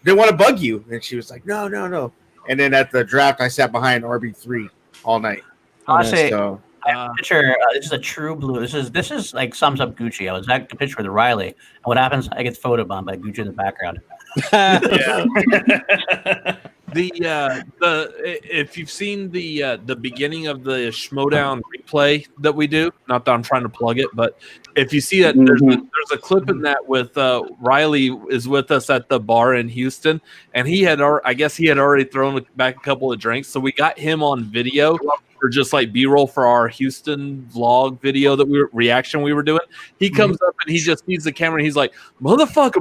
didn't want to bug you." And she was like, "No." And then at the draft, I sat behind RB3 all night. I say, picture. This is a true blue. This is like sums up Gucci. I was at the picture with Riley, and what happens? I get photobombed by Gucci in the background. If you've seen the beginning of the Schmodown replay that we do, not that I'm trying to plug it, but if you see that there's a clip in that with Riley is with us at the bar in Houston, and I guess he had already thrown back a couple of drinks, so we got him on video for just like B-roll for our Houston vlog video reaction we were doing. He comes up and he just sees the camera and he's like, motherfucker.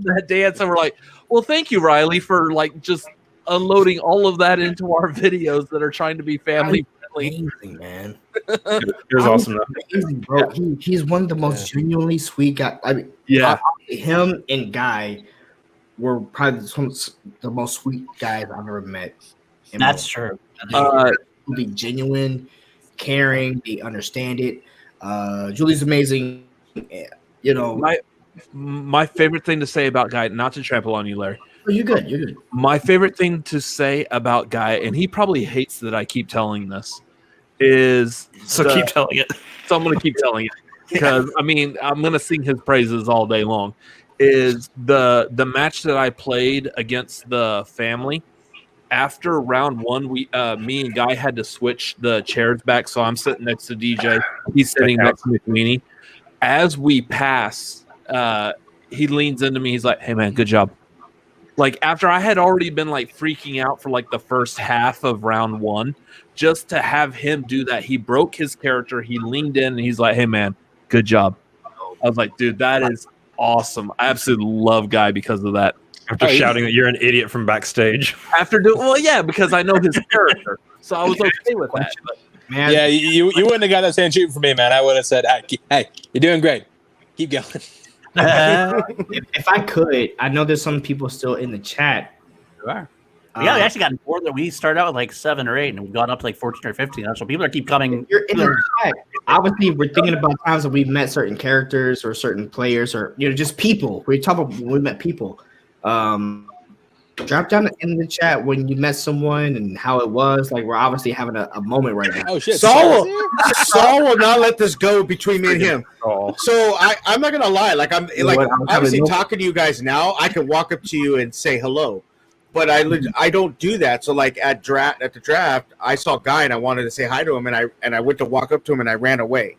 That dance, and we're like, well, thank you, Riley, for like just unloading all of that into our videos that are trying to be family friendly. Amazing, man. It was awesome, amazing, bro. He's one of the most genuinely sweet guys. I mean, him and Guy were probably the most sweet guys I've ever met. That's true. Be genuine, caring. They understand it. Julie's amazing. You know, my favorite thing to say about Guy, not to trample on you, Larry. Oh, you're good. You're good. My favorite thing to say about Guy, and he probably hates that I keep telling this, is keep telling it. So I'm going to keep telling it because I mean I'm going to sing his praises all day long. Is the match that I played against the family? After round one, me and Guy had to switch the chairs back, so I'm sitting next to DJ. He's sitting next to McWeenie. As we pass, he leans into me. He's like, "Hey, man, good job." Like after I had already been like freaking out for like the first half of round one, just to have him do that, he broke his character. He leaned in and he's like, "Hey, man, good job." I was like, "Dude, that is awesome." I absolutely love Guy because of that. After shouting that you're an idiot from backstage. Because I know his character, so I was okay with that. But, man, yeah, you wouldn't have got that same shooting for me, man. I would have said, "Hey, you're doing great. Keep going." If I could, I know there's some people still in the chat. There are. We actually got more than we started out with like 7 or 8, and we've gone up to like 14 or 15. So people keep coming. You're in the chat. Obviously, we're thinking about times that we've met certain characters or certain players, or just people. We're talking about when we met people. Drop down in the chat when you met someone and how it was. Like we're obviously having a moment right now. Oh shit! Saul will not let this go between me and him. So I'm not gonna lie. Like I'm obviously talking to you guys now. I can walk up to you and say hello, but I don't do that. So like at the draft, I saw Guy and I wanted to say hi to him, and I went to walk up to him and I ran away.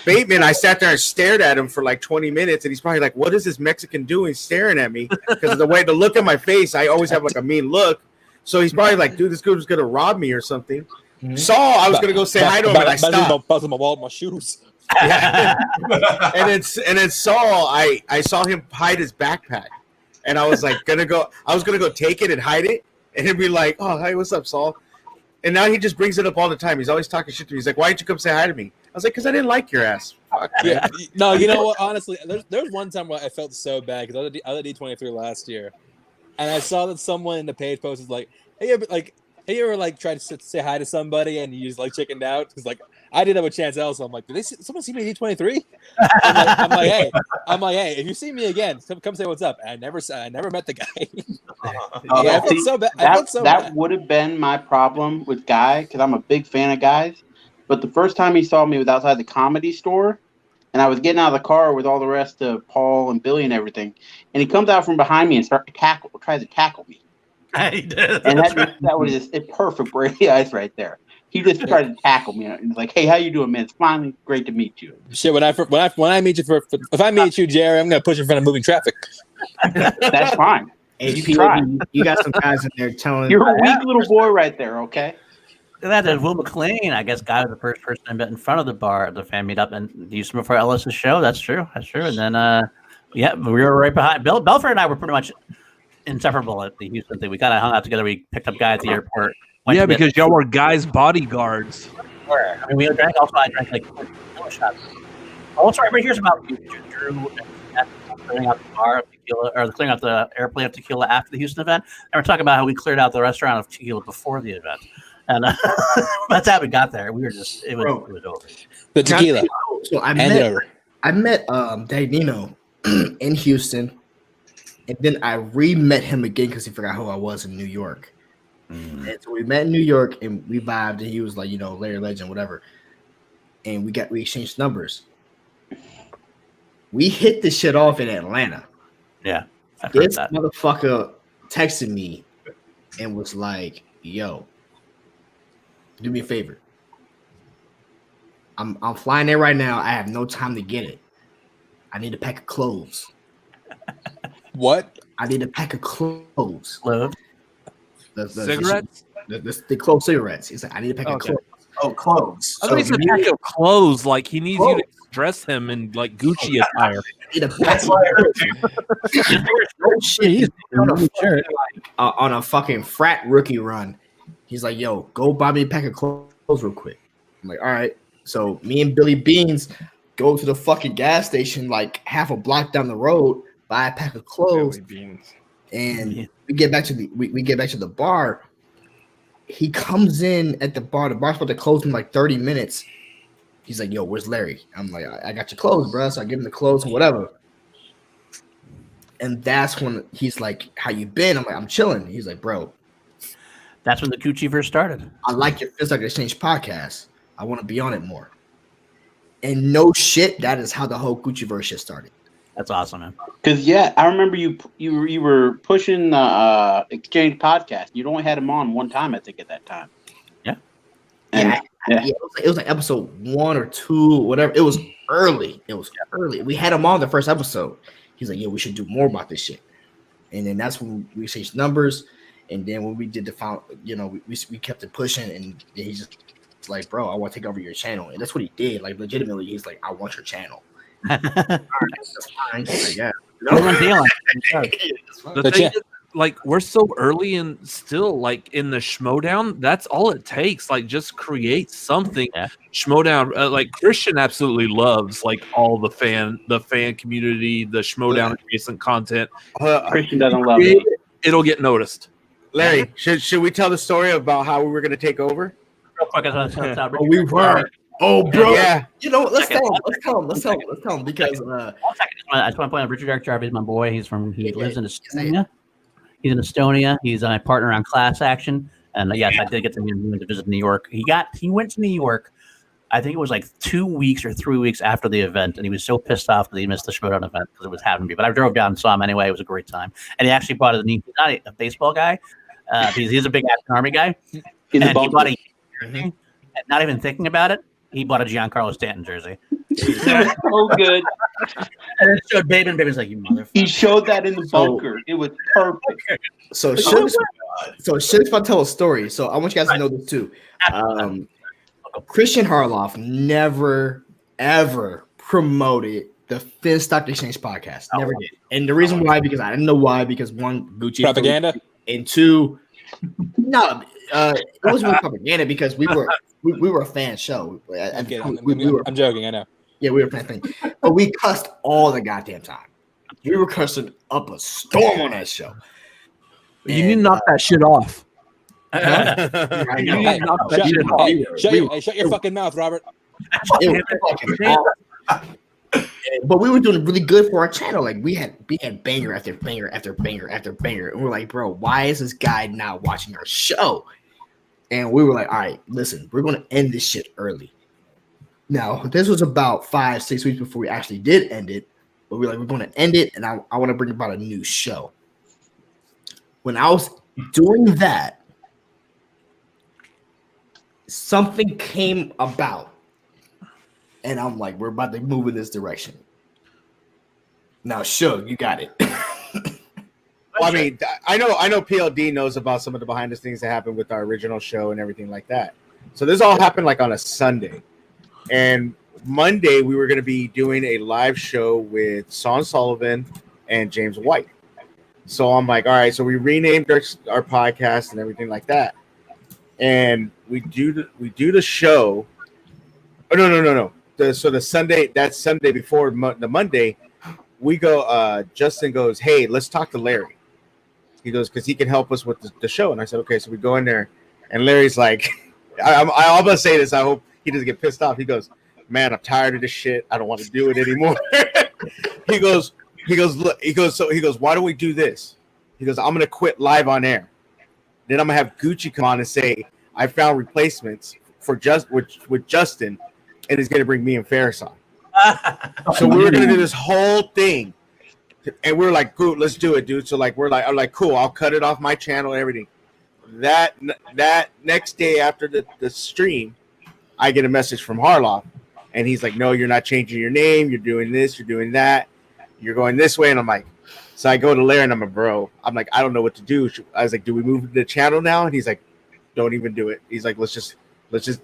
Bateman, I sat there and stared at him for like 20 minutes, and he's probably like, "What is this Mexican doing staring at me?" Because the way to look at my face, I always have like a mean look. So he's probably like, "Dude, this dude was gonna rob me or something." Mm-hmm. Saw I was gonna go say hi to him, and I stopped. Buzzing my wallet, my shoes. Yeah. and then Saul, I saw him hide his backpack, and I was like gonna go take it and hide it, and he'd be like, "Oh, hey, what's up, Saul?" And now he just brings it up all the time. He's always talking shit to me. He's like, "Why didn't you come say hi to me?" I was like, "Because I didn't like your ass." Fuck, yeah, no, you know what? Honestly, there's one time where I felt so bad because I was at D23 last year, and I saw that someone in the page post was like, "Hey, you ever like tried to say hi to somebody and you just like chickened out?" Because like I did that with Chance L, so I'm like, "Did someone see me at D23?" I'm like, hey, if you see me again, come say what's up. And I never met the guy. I felt so bad. That would have been my problem with Guy because I'm a big fan of Guy's. But the first time he saw me was outside the Comedy Store, and I was getting out of the car with all the rest of Paul and Billy and everything, and he comes out from behind me and tries to tackle me. He did. And that was just a perfect Brady Ice right there. He just tried to tackle me. And he's like, "Hey, how you doing, man? It's finally great to meet you." Shit, when I meet you if I meet you, Jerry, I'm gonna push in front of moving traffic. That's fine. Hey, you try. You got some guys in there telling you're a weak little boy right there. Okay. That Will McLean, I guess, Guy was the first person I met in front of the bar at the fan meetup, and used before Ellis's show. That's true. And then, we were right behind. Belford and I were pretty much inseparable at the Houston thing. We kind of hung out together. We picked up Guy at the airport. Yeah, because y'all were Guy's bodyguards. I mean, we drank. Also, I drank like 4 shots. Also, everybody hears about Drew clearing out the bar of tequila, or clearing out the airplane of tequila after the Houston event. And we're talking about how we cleared out the restaurant of tequila before the event. And that's how we got there. We were just it was over. The tequila. So I met Daddy Nino in Houston, and then I re-met him again because he forgot who I was in New York. And so we met in New York and we vibed, and he was like, Larry Legend, whatever. And we exchanged numbers. We hit the shit off in Atlanta. Yeah, this motherfucker texted me and was like, "Yo, do me a favor. I'm flying there right now. I have no time to get it. I need a pack of clothes." What? I need a pack of clothes. Cigarettes? The clothes cigarettes. He's like, "I need a pack of clothes." Oh, clothes. I thought he said pack of clothes. Like he needs you to dress him in like Gucci attire. That's why I heard you. On a fucking frat rookie run. He's like, "Yo, go buy me a pack of clothes real quick." I'm like, "All right." So me and Billy Beans go to the fucking gas station like half a block down the road, buy a pack of clothes, and we get back to the bar. He comes in at the bar. The bar's about to close in like 30 minutes. He's like, "Yo, where's Larry?" I'm like, "I got your clothes, bro." So I give him the clothes and whatever. And that's when he's like, "How you been?" I'm like, "I'm chilling." He's like, "Bro." That's when the Gucciverse started. I like your Feels Like Exchange podcast. I want to be on it more. And no shit, that is how the whole Gucciverse shit started. That's awesome, man. Because I remember you were pushing the Exchange podcast. You'd only had him on one time, I think, at that time. Yeah. And, it was like episode 1 or 2, whatever. It was early. Early. We had him on the first episode. He's like, "Yo, we should do more about this shit." And then that's when we exchanged numbers. And then when we did the final, we kept it pushing, and he's just like, "Bro, I want to take over your channel." And that's what he did. Like, legitimately, he's like, "I want your channel." All right, that's fine. Like, yeah. The thing is, like, we're so early and still like in the Schmodown. That's all it takes. Like, just create something. Schmodown, like Christian absolutely loves like all the fan community, the Schmodown adjacent content. Christian doesn't love it. It'll get noticed. Larry, should we tell the story about how we were going to take over? Real quick, we were. Oh, bro. Yeah. Let's tell him because I just want to point out Richard Dark Jarvis is my boy. He lives in Estonia. He's in Estonia. He's my partner on Class Action. And yes, I did get to meet him to visit New York. He went to New York I think it was like 2 weeks or 3 weeks after the event, and he was so pissed off that he missed the Schmodown event because it was happening to be. But I drove down and saw him anyway. It was a great time, and he actually bought he's not a baseball guy. He's a big African Army guy. In the and he bought a bunker. and not even thinking about it, he bought a Giancarlo Stanton jersey. So good. And it showed Babe, and Babe was like, "You motherfucker." He showed that in the bunker. It was perfect. So Suge's about to tell a story. So I want you guys to know this too. Christian Harloff never ever promoted the Finn Stock Exchange podcast. Never did. And the reason why, because I didn't know why, because one, Gucci Propaganda, and two, no, it wasn't really propaganda because we were a fan show. I'm joking. I know. Yeah, we were a fan thing, but we cussed all the goddamn time. We were cussing up a storm on that show. You need to knock that shit off. I know. Shut your fucking mouth, Robert. It was fucking awful. But we were doing really good for our channel. Like we had banger after banger after banger after banger. And we're like, bro, why is this guy not watching our show? And we were like, all right, listen, we're gonna end this shit early. Now, this was about 5-6 weeks before we actually did end it. But we're like, we're gonna end it, and I want to bring about a new show. When I was doing that, something came about. And I'm like, we're about to move in this direction. Now, Suge, you got it. Well, I mean, I know PLD knows about some of the behind the scenes that happened with our original show and everything like that. So this all happened like on a Sunday. And Monday, we were going to be doing a live show with Sean Sullivan and James White. So I'm like, all right, so we renamed our podcast and everything like that. And we do the show. Oh, no. So the Sunday, that Sunday before the Monday, we go, Justin goes, hey, let's talk to Larry. He goes, because he can help us with the show. And I said, okay. So we go in there, and Larry's like, I'm going to say this. I hope he doesn't get pissed off. He goes, man, I'm tired of this shit. I don't want to do it anymore. He goes, why don't we do this? He goes, I'm going to quit live on air. Then I'm going to have Gucci come on and say, I found replacements for with Justin, and he's going to bring me and Ferris on. So we were going to do this whole thing. And we were like, good, let's do it, dude. So like, I'm like, cool, I'll cut it off my channel and everything. That next day after the stream, I get a message from Harloff, and he's like, no, you're not changing your name. You're doing this. You're doing that. You're going this way. And I'm like, so I go to Larry, and I'm like, bro, I'm like, I don't know what to do. I was like, do we move the channel now? And he's like, don't even do it. He's like, let's just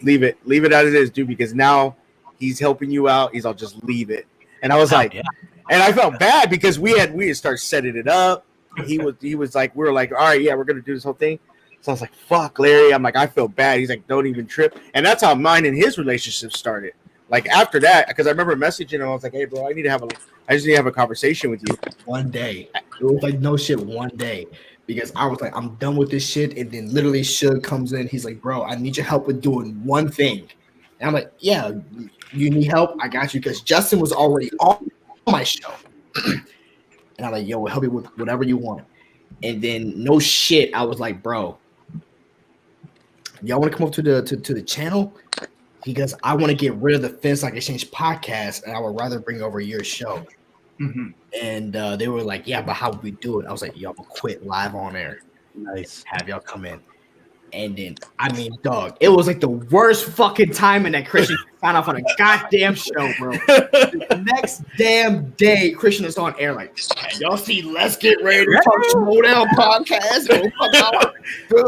leave it as it is, dude, because now he's helping you out. He's all, just leave it. And I was like, yeah. And I felt bad because we had started setting it up. He was like, we were like, all right, yeah, we're gonna do this whole thing. So I was like, fuck, Larry. I'm like, I feel bad. He's like, don't even trip. And that's how mine and his relationship started. Like after that, because I remember messaging him, I was like, hey, bro, I just need to have a conversation with you. One day, it was like no shit. One day, because I was like, I'm done with this shit. And then literally, Suge comes in. He's like, bro, I need your help with doing one thing. And I'm like, yeah, you need help? I got you. Because Justin was already on my show. And I'm like, yo, we'll help you with whatever you want. And then no shit, I was like, bro, y'all want to come up to the channel? Because I want to get rid of the Finn Stock Exchange podcast, and I would rather bring over your show. Mm-hmm. And they were like, yeah, but how would we do it? I was like, y'all will quit live on air. Nice. Have y'all come in. And then, I mean, dog, it was like the worst fucking time in that Christian found off on a goddamn show, bro. The next damn day, Christian is on air like, y'all see, let's get ready to talk Schmodown podcast.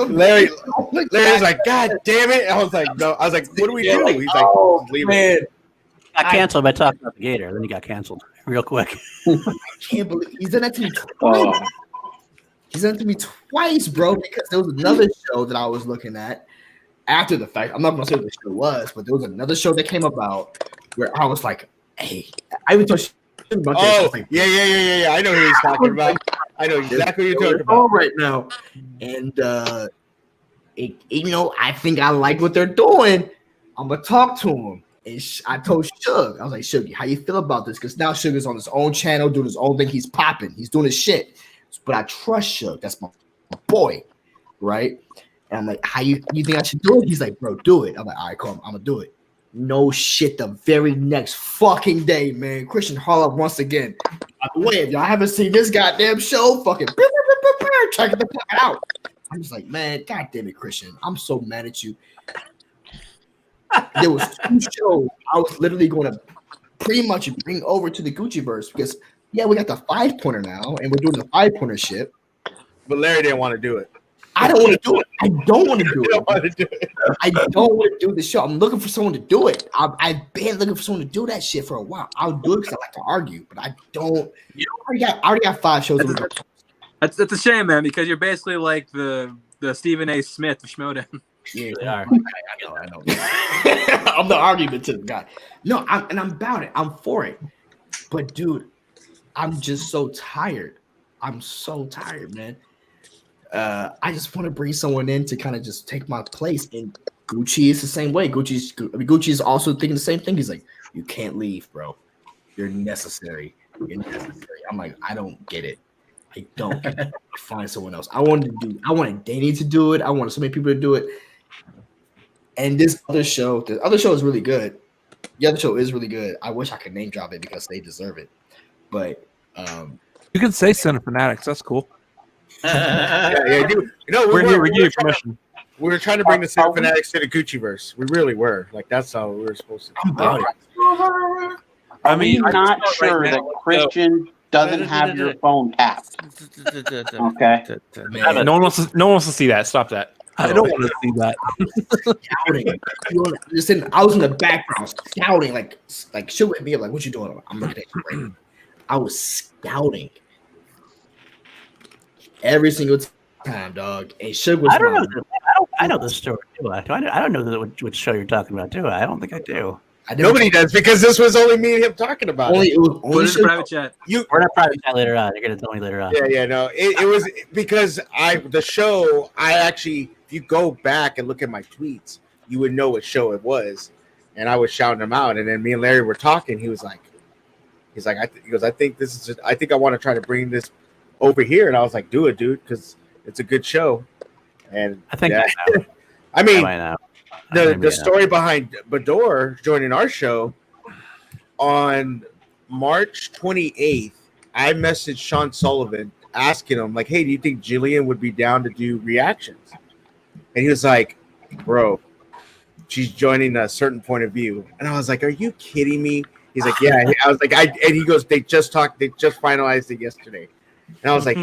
Larry's like, God damn it. I was like, no. I was like, what do we do? He's like, leave it. Got canceled by talking about the Gator. Then he got canceled real quick. I can't believe he's done that to me twice. He's done it to me twice, bro, because there was another show that I was looking at after the fact. I'm not going to say what the show was, but there was another show that came about where I was like, hey, I even told you about this. Like, yeah. I know who he's talking about. I know exactly what you're talking about right now. And, I think I like what they're doing. I'm going to talk to him. And I told Suge, I was like, Suge, how you feel about this? Because now Suge is on his own channel, doing his own thing. He's popping. He's doing his shit. But I trust Suge. That's my boy, right? And I'm like, how you think I should do it? He's like, bro, do it. I'm like, all right, cool. I'm gonna do it. No shit, the very next fucking day, man. Christian Harlow once again. By the way, if y'all haven't seen this goddamn show, fucking check the fuck out. I'm just like, man, god damn it, Christian. I'm so mad at you. There was 2 shows I was literally going to pretty much bring over to the Gucciverse because yeah, we got the 5-pointer now, and we're doing the 5-pointer shit. But Larry didn't want to do it. I don't want to do it. I don't want to do it. I don't want to do the show. I'm looking for someone to do it. I've been looking for someone to do that shit for a while. I'll do it because I like to argue, but I don't. I already got 5 shows. That's a shame, man, because you're basically like the Stephen A. Smith of Schmodown. Yeah, they are. I know. I'm the argumentative guy. No, I'm about it. I'm for it. But dude, I'm just so tired. I'm so tired, man. I just want to bring someone in to kind of just take my place. And Gucci is the same way. Gucci is also thinking the same thing. He's like, you can't leave, bro. You're necessary. You're necessary. I'm like, I don't get it. I don't get it. Find someone else. I wanted Danny to do it. I wanted so many people to do it. And the other show is really good. The other show is really good. I wish I could name drop it because they deserve it. But you can say Center Fanatics. That's cool. Yeah, dude. We're here. We give you permission. We were trying to bring the Center Fanatics to the Gucciverse. We really were. Like that's how we were supposed to. Are we not sure that Christian doesn't have your phone tapped? Okay. No one wants to see that. Stop that. I don't want to see that. Scouting. Listen, I was in the background scouting, like shit with me. I'm like, what you doing? I'm looking at you right. I was scouting every single time, dog. And Suge was. I don't know. I know the story. Do I? I don't know which show you're talking about. Do I? I don't think I do. Nobody does because this was only me and him talking about it. It was only in private chat. We're not private chat later on. You're gonna tell me later on. Yeah, no. It was because the show. I actually, if you go back and look at my tweets, you would know what show it was, and I was shouting them out. And then me and Larry were talking. He goes, I think this is. I think I want to try to bring this over here. And I was like, do it, dude, because it's a good show. And I think I mean. The Yeah. story behind Bador joining our show on March 28th, I messaged Sean Sullivan asking him, like, hey, do you think Jillian would be down to do reactions? And he was like, bro, she's joining a certain point of view. And I was like, are you kidding me? He's like, yeah. I was like, and he goes, they just finalized it yesterday. And I was like,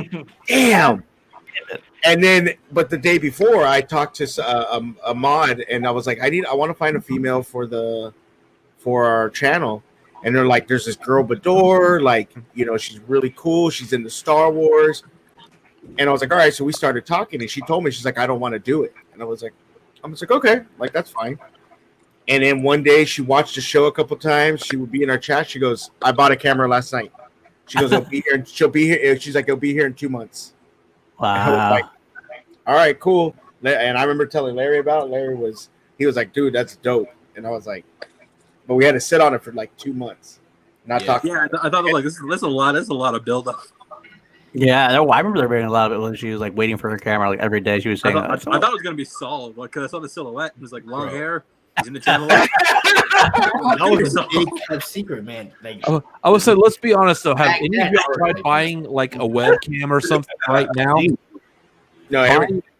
damn. And then, but the day before, I talked to Ahmad, and I was like, I want to find a female for our channel. And they're like, there's this girl Bador, like, she's really cool. She's in the Star Wars. And I was like, all right. So we started talking, and she told me, she's like, I don't want to do it. And I was like, okay, like that's fine. And then one day, she watched the show a couple times. She would be in our chat. She goes, I bought a camera last night. She goes, it'll be here. She'll be here. She's like, it'll be here in 2 months. Wow. Like, all right, cool. And I remember telling Larry about it. He was like, dude, that's dope. And I was like, but we had to sit on it for like 2 months. Not talking. Yeah, I thought like this is a lot of build up. Yeah, I remember there being a lot of it when she was like waiting for her camera like every day. She was saying, I thought it was gonna be solid because I saw the silhouette. It was like long hair. He's in the channel. That was a big kept secret, man. Like, I would say, let's be honest though. Have any of you tried buying like a webcam or something right now? No,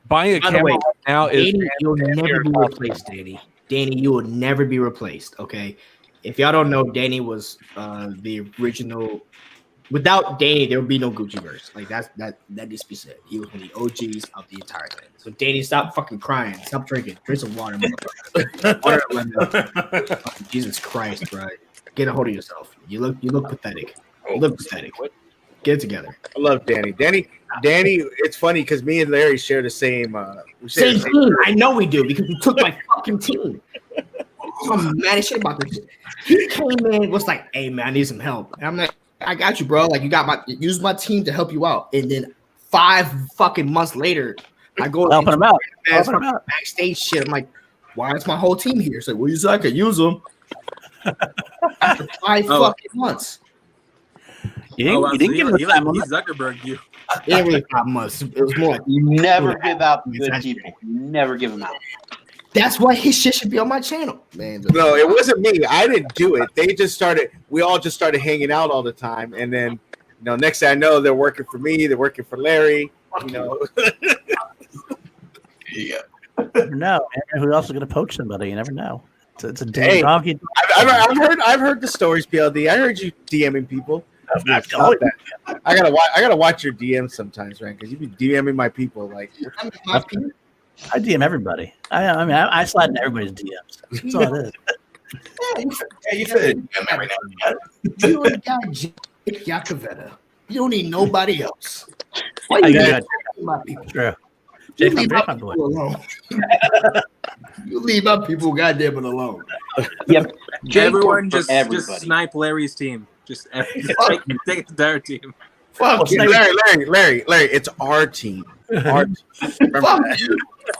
buying a by the camera way, right now is Danny, you'll never be replaced, Danny. Danny, you will never be replaced. Okay, if y'all don't know, Danny was the original. Without Danny, there would be no Gucciverse. Like that needs to be said. He was one of the OGs of the entire thing. So Danny, stop fucking crying. Stop drinking. Drink some water, motherfucker. Jesus Christ, bro. Get a hold of yourself. You look pathetic. You look pathetic. Get it together. I love Danny. Danny. It's funny because me and Larry share the same. Same team. I know we do because you took my fucking team. I'm mad as shit about this shit. He came in, was like, "Hey man, I need some help." And I'm like, "I got you, bro. Like use my team to help you out." And then 5 fucking months later, I go helping him out. Backstage shit. I'm like, "Why is my whole team here?" So, well, you said I could use them. After 5 fucking months. You didn't give him the time. Zuckerberg you. It ain't really 5 months. It was more like you never give out the good people. You never give them out. That's why his shit should be on my channel, man. No, it wasn't me. I didn't do it. They just started. We all just started hanging out all the time, and then next thing I know, they're working for me. They're working for Larry. You never know. Who else is going to poach somebody? You never know. It's a damn dog. I've heard the stories, PLD. I heard you DMing people. I gotta watch your DMs sometimes, man, because you be DMing my people. Like, I DM everybody. I slide in everybody's DMs. That's all it is. You should DM every now and then. You ain't got Jake Yakavetta. You don't need nobody else. Why I you got my people? True. You Jake, leave my my boy. people alone. You leave my people goddamn it alone. Yep. Everyone just snipe Larry's team. Just take the entire team. Fuck you, Larry. It's our team. Our team. Fuck you.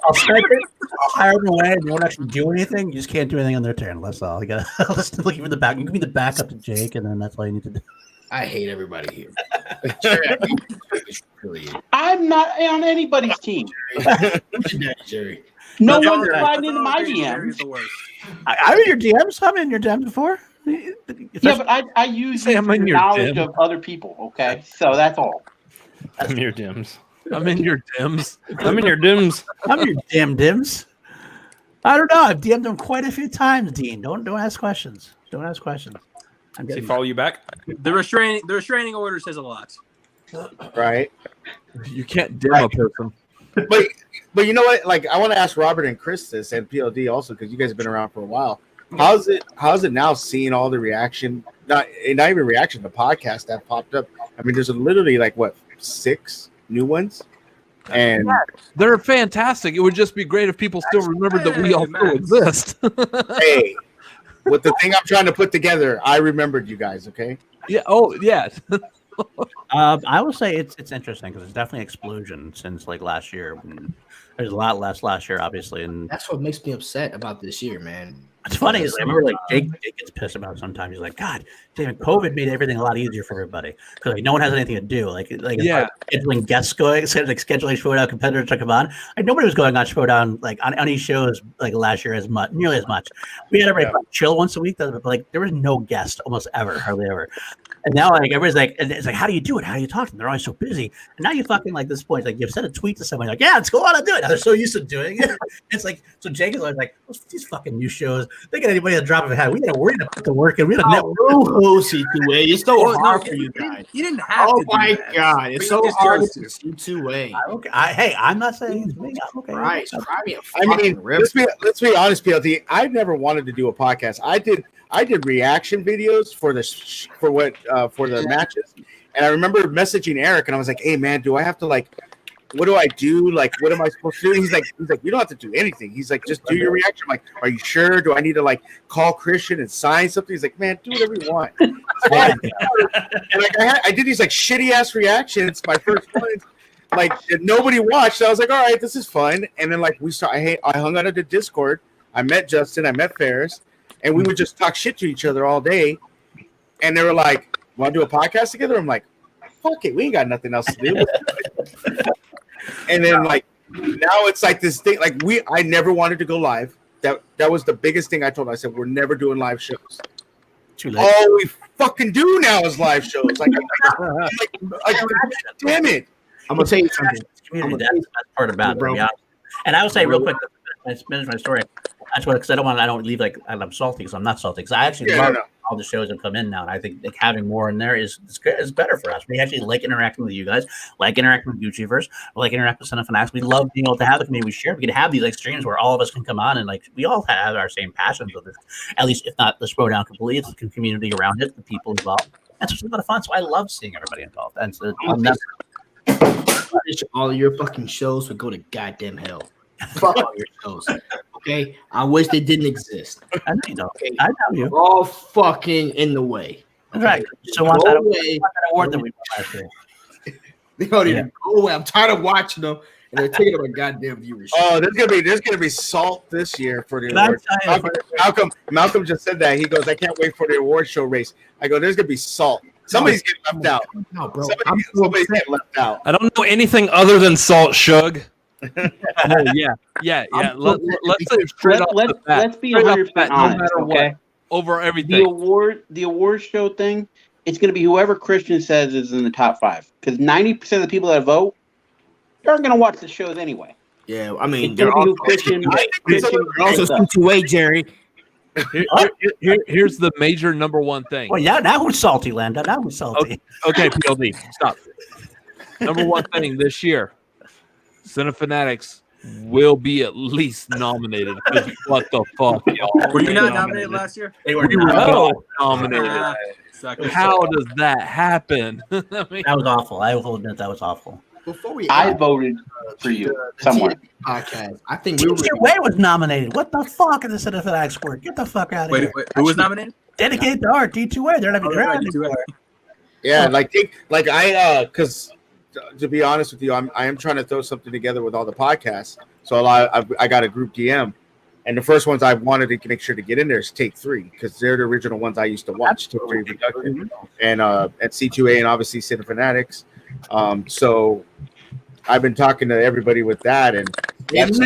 I'll snipe it. I'll hire them away. You won't actually do anything. You just can't do anything on their turn. That's all. You gotta look for the back. You can be the backup to Jake, and then that's all you need to do. I hate everybody here. I'm not on anybody's team. Jerry. No one's sliding into my DMs. I'm in your DMs. I'm in your DMs before. Yeah, but I use it for knowledge of other people. Okay, so that's all. I'm in your DMs. I'm in your DMs. I'm in your DMs. I'm in your damn DMs. I don't know. I've DM'd them quite a few times, Dean. Don't ask questions. Don't ask questions. Does he follow you back? The restraining order says a lot. Right. You can't dim a person. But you know what? Like, I want to ask Robert and Chris this, and PLD also, because you guys have been around for a while. How's it now seeing all the reaction? Not even reaction. The podcast that popped up. I mean, there's literally like 6 new ones, and they're fantastic. It would just be great if people still remembered that we all still exist. Hey, with the thing I'm trying to put together, I remembered you guys. Okay. Yeah. Oh, yeah. I will say it's interesting because it's definitely an explosion since like last year. There's a lot less last year, obviously, and that's what makes me upset about this year, man. It's funny. I remember like Jake gets pissed about it sometimes. He's like, God damn it, COVID made everything a lot easier for everybody because like no one has anything to do. Like scheduling guests going, instead of like scheduling Showdown competitors to come on. Like nobody was going on Showdown like on any shows like last year nearly as much. We had everybody chill once a week, but like there was no guest almost ever, hardly ever. And now like everybody's like, and it's like, how do you do it? How do you talk to them? They're always so busy. And now you fucking like this point, like you've sent a tweet to somebody like, yeah, let's go on and do it. Now they're so used to doing it. It's like, so Jake is always like, these fucking new shows, they get anybody at the drop of a hat. We gotta worry to put the work in. We gotta network. C2A. It's so hard for you guys. You didn't have to. Oh my God, it's so hard to C2A. Okay. Hey, I'm not saying it's me. I'm okay. Right. I mean, let's be honest, PLD. I've never wanted to do a podcast. I did reaction videos for the matches, and I remember messaging Eric, and I was like, "Hey, man, do I have to like, what do I do? Like, what am I supposed to do?" He's like, "You don't have to do anything." He's like, "Just do your reaction." I'm like, "Are you sure? Do I need to like call Christian and sign something?" He's like, "Man, do whatever you want." And like I did these like shitty ass reactions. My first ones, like nobody watched. So I was like, "All right, this is fun." And then like I hung out at the Discord. I met Justin. I met Ferris. And we would just talk shit to each other all day. And they were like, "Want to do a podcast together?" I'm like, "Fuck it, we ain't got nothing else to do." And then like now it's like this thing. Like I never wanted to go live. That was the biggest thing I told. I said, "We're never doing live shows." Too late. All we fucking do now is live shows. Like damn it! I'm gonna tell you something. Community, that's the best part about it, bro. And I will say real quick, I finish my story. That's what, because I don't leave like I'm salty because I'm not salty because I actually love all the shows that come in now, and I think like, having more in there is better for us. We actually like interacting with you guys, like interacting with YouTubers, like interacting with Son of Fanatics. We love being able to have the community we share. We can have these like streams where all of us can come on and like we all have our same passions with this. At least if not the Showdown completely, it's the community around it, the people involved. That's just a lot of fun. So I love seeing everybody involved. And so all of your fucking shows would go to goddamn hell. Fuck all your shows. Okay, I wish they didn't exist. I know you don't. Okay? I know you. We're all fucking in the way. Okay? Right. So want that award that we won last year. They don't even go away. I'm tired of watching them, and they're taking up a goddamn viewership. Oh, there's gonna be salt this year for the award. Malcolm just said that. He goes, "I can't wait for the award show race." I go, "There's gonna be salt. Somebody's getting left out. No, bro. Somebody's getting left out." I don't know anything other than salt, Shug. Oh yeah. Let's say straight off the bat. Let's be Straight off the 100% bat, no honest, matter okay? what, over The everything. award show thing, it's going to be whoever Christian says is in the top 5. Because 90% of the people that vote aren't going to watch the shows anyway. Yeah, I mean, It's going to be who Christian also C2A, Jerry. Here's the major number one thing. Well, yeah, now who's salty, Lando? Now who's salty? Okay, PLD, stop. Number one thing this year, Cinefanatics will be at least nominated. What the fuck, y'all? Were you not nominated last year? They were We were not. not nominated. Suckers. How does that happen? I mean, That was awful. I will admit that was awful. Before we I voted for you somewhere. Podcast, I think we were. D2A was nominated. What the fuck in the Cinefanatics square? Get the fuck out of here. Wait, who was nominated? Dedicated to art, D2A. They're not even right, drafted D2A. for it. Yeah, because to be honest with you, I am trying to throw something together with all the podcasts. So I got a group DM, and the first ones I wanted to make sure to get in there is Take 3 because they're the original ones I used to watch. Take 3 Production and at C2A and obviously Cinefanatics. So I've been talking to everybody with that, and that's,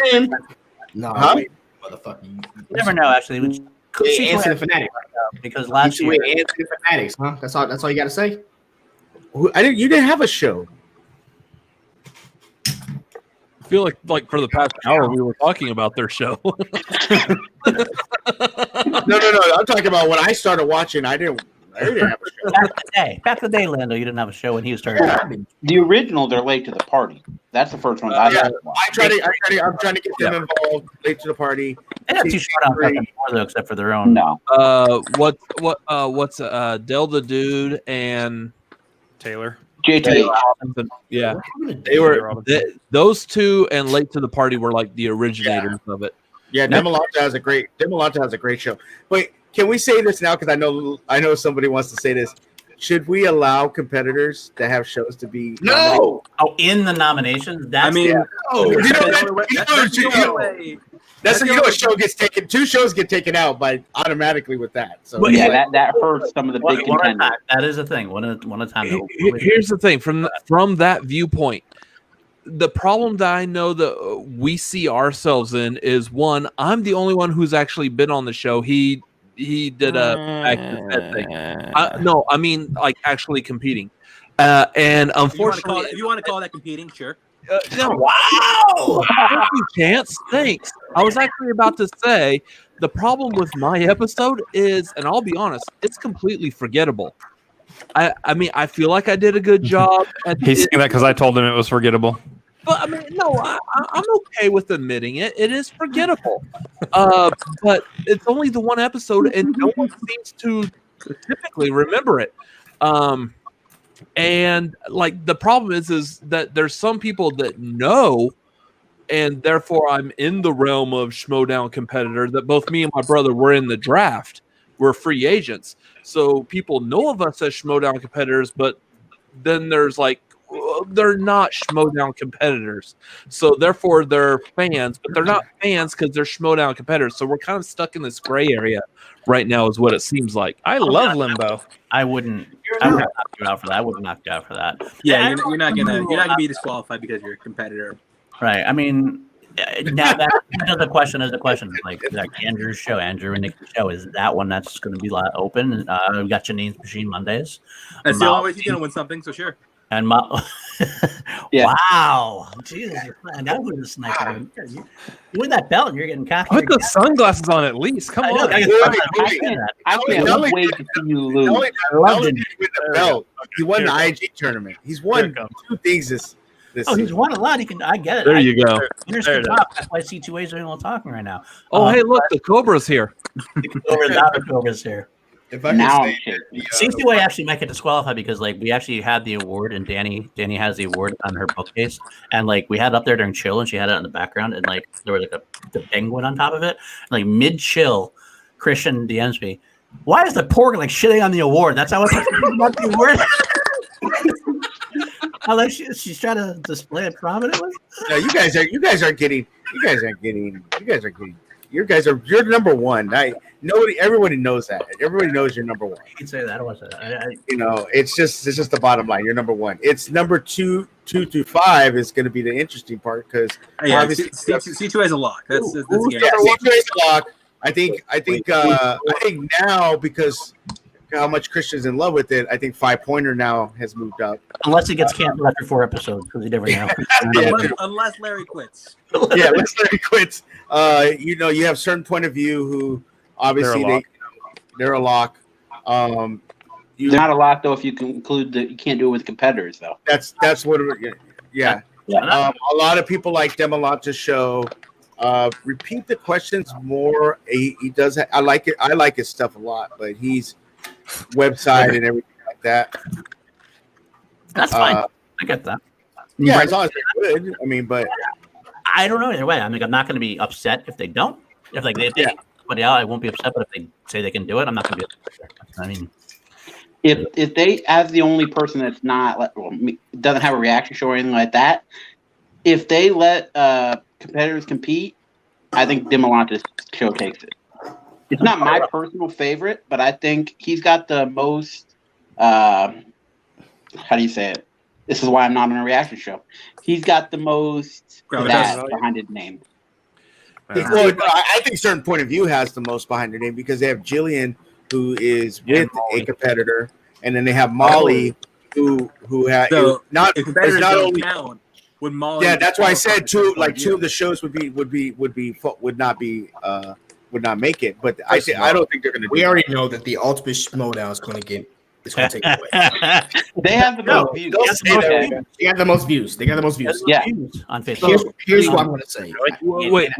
No, Huh? motherfucker. You never know, actually. Yeah, and Cinefanatics. Because last year, And Cinefanatics, huh? That's all you got to say? you didn't have a show. I feel like for the past hour we were talking about their show. No. I'm talking about when I started watching. I didn't have a show. back in the day, Lando, you didn't have a show when he started. The original, they're late to the party. That's the first one I had to watch. I'm trying to get them involved. Late to the party. They don't too short on stuff anymore, though, except for their own. No. What's Delta Dude and Taylor. JT. Yeah, they were those two, and Late to the Party were like the originators of it. Yeah, Demolanta has a great show. Wait, can we say this now? Because I know somebody wants to say this. Should we allow competitors to have shows to be No? Oh, in the nominations? That's That's a show gets taken. 2 shows get taken out by automatically with that. So that hurts some of the big contenders. That is a thing. One at a time. Here's the thing from that viewpoint. The problem that I know that we see ourselves in is one. I'm the only one who's actually been on the show. He did a back to head thing. No, I mean like actually competing. And unfortunately, if you want to call that competing, sure. No, wow! Thank you, Chance. Thanks. I was actually about to say the problem with my episode is, and I'll be honest, it's completely forgettable. I mean, I feel like I did a good job. He's saying that because I told him it was forgettable. But I mean, no, I'm okay with admitting it. It is forgettable. But it's only the one episode, and no one seems to typically remember it. And like the problem is that there's some people that know, and therefore I'm in the realm of Schmodown competitor. That both me and my brother were in the draft. We're free agents, so people know of us as Schmodown competitors. But then there's like they're not Schmodown competitors, so therefore they're fans, but they're not fans because they're Schmodown competitors. So we're kind of stuck in this gray area right now, is what it seems like. I love Limbo. I wouldn't knock you out for that. I wouldn't knock you out for that. Yeah, you're not gonna be disqualified because you're a competitor. Right. I mean, now the question is like Andrew's show, Andrew and Nick's show. Is that one that's going to be open? We got Janine's Machine Mondays. That's the only way he's gonna win something. So sure. And wow, Jesus, that was a sniper. You win that belt, and you're getting cocky. Put the sunglasses on at least. Come on. I can't wait to see you lose. He won the IG tournament. He's won 2 things this he's won a lot. I get it. There you go. Here's the top. That's why C2A's are all talking right now. Oh, hey, look, the Cobra's here. The Cobra's here. If I can C2A actually might get disqualified because we actually had the award, and Danny has the award on her bookcase, and we had it up there during chill, and she had it in the background, and there was the penguin on top of it, mid chill. Christian DMs me, why is the pork shitting on the award? That's how it's about the award. I she's trying to display it prominently. No, you guys are getting you're number one. Everybody knows that. Everybody knows you're number one. You can say that. I don't want to say that. You know, it's just the bottom line. You're number one. It's number two through 5 is going to be the interesting part because obviously C2A is a lock. That's C2A is a lock. I think now because how much Christian's in love with it, I think 5-pointer now has moved up. Unless he gets canceled after 4 episodes, because you never know. Unless Larry quits. Yeah, unless Larry quits. You know, you have certain point of view who obviously they're a lock. They're not a lock though if you can include you can't do it with competitors though. That's what. Yeah. A lot of people like them a lot to show. Repeat the questions more. He does. I like it. I like his stuff a lot, but he's website and everything like that. That's fine. I get that. Yeah, as long as they're good. I mean, but I don't know either way. I mean, I'm not going to be upset if they don't. If they but yeah, I won't be upset. But if they say they can do it, I'm not going to be upset. I mean, if they, as the only person that's not doesn't have a reaction show or anything like that, if they let competitors compete, I think Dimalantis show takes it. It's not my personal favorite, but I think he's got the most. How do you say it? This is why I'm not on a reaction show. He's got the most behind his name. Well, I think certain point of view has the most behind their name because they have Jillian, who is with a competitor, and then they have Molly, who has not only. Would Molly? Yeah, that's why I said two of the shows would not make it. But I don't think they're going to. We already know that the Ultimate Schmodown is going to get. It's going to take it away. They have the most views. They got the most views. They got the most views. Yeah, on Facebook. Here's what I'm going to say. Wait,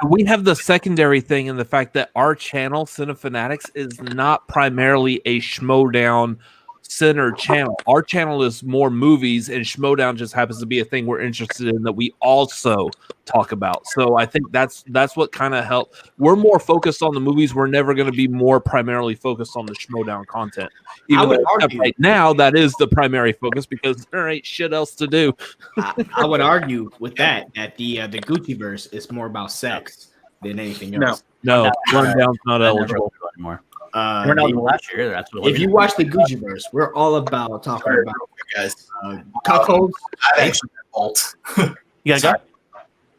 we have the secondary thing in the fact that our channel, Cinefanatics, is not primarily a Schmodown centered channel. Our channel is more movies, and Schmodown just happens to be a thing we're interested in that we also talk about. So I think that's what kind of helped. We're more focused on the movies. We're never going to be more primarily focused on the Schmodown content. Even though right now that is the primary focus because there ain't shit else to do. I would argue with that the Gucci verse is more about sex than anything else. No, Rundown's not eligible anymore. We're not last year. That's what if you watch the Gucci verse, we're all about talking about guys. Cuckolds. I actually alt. You gotta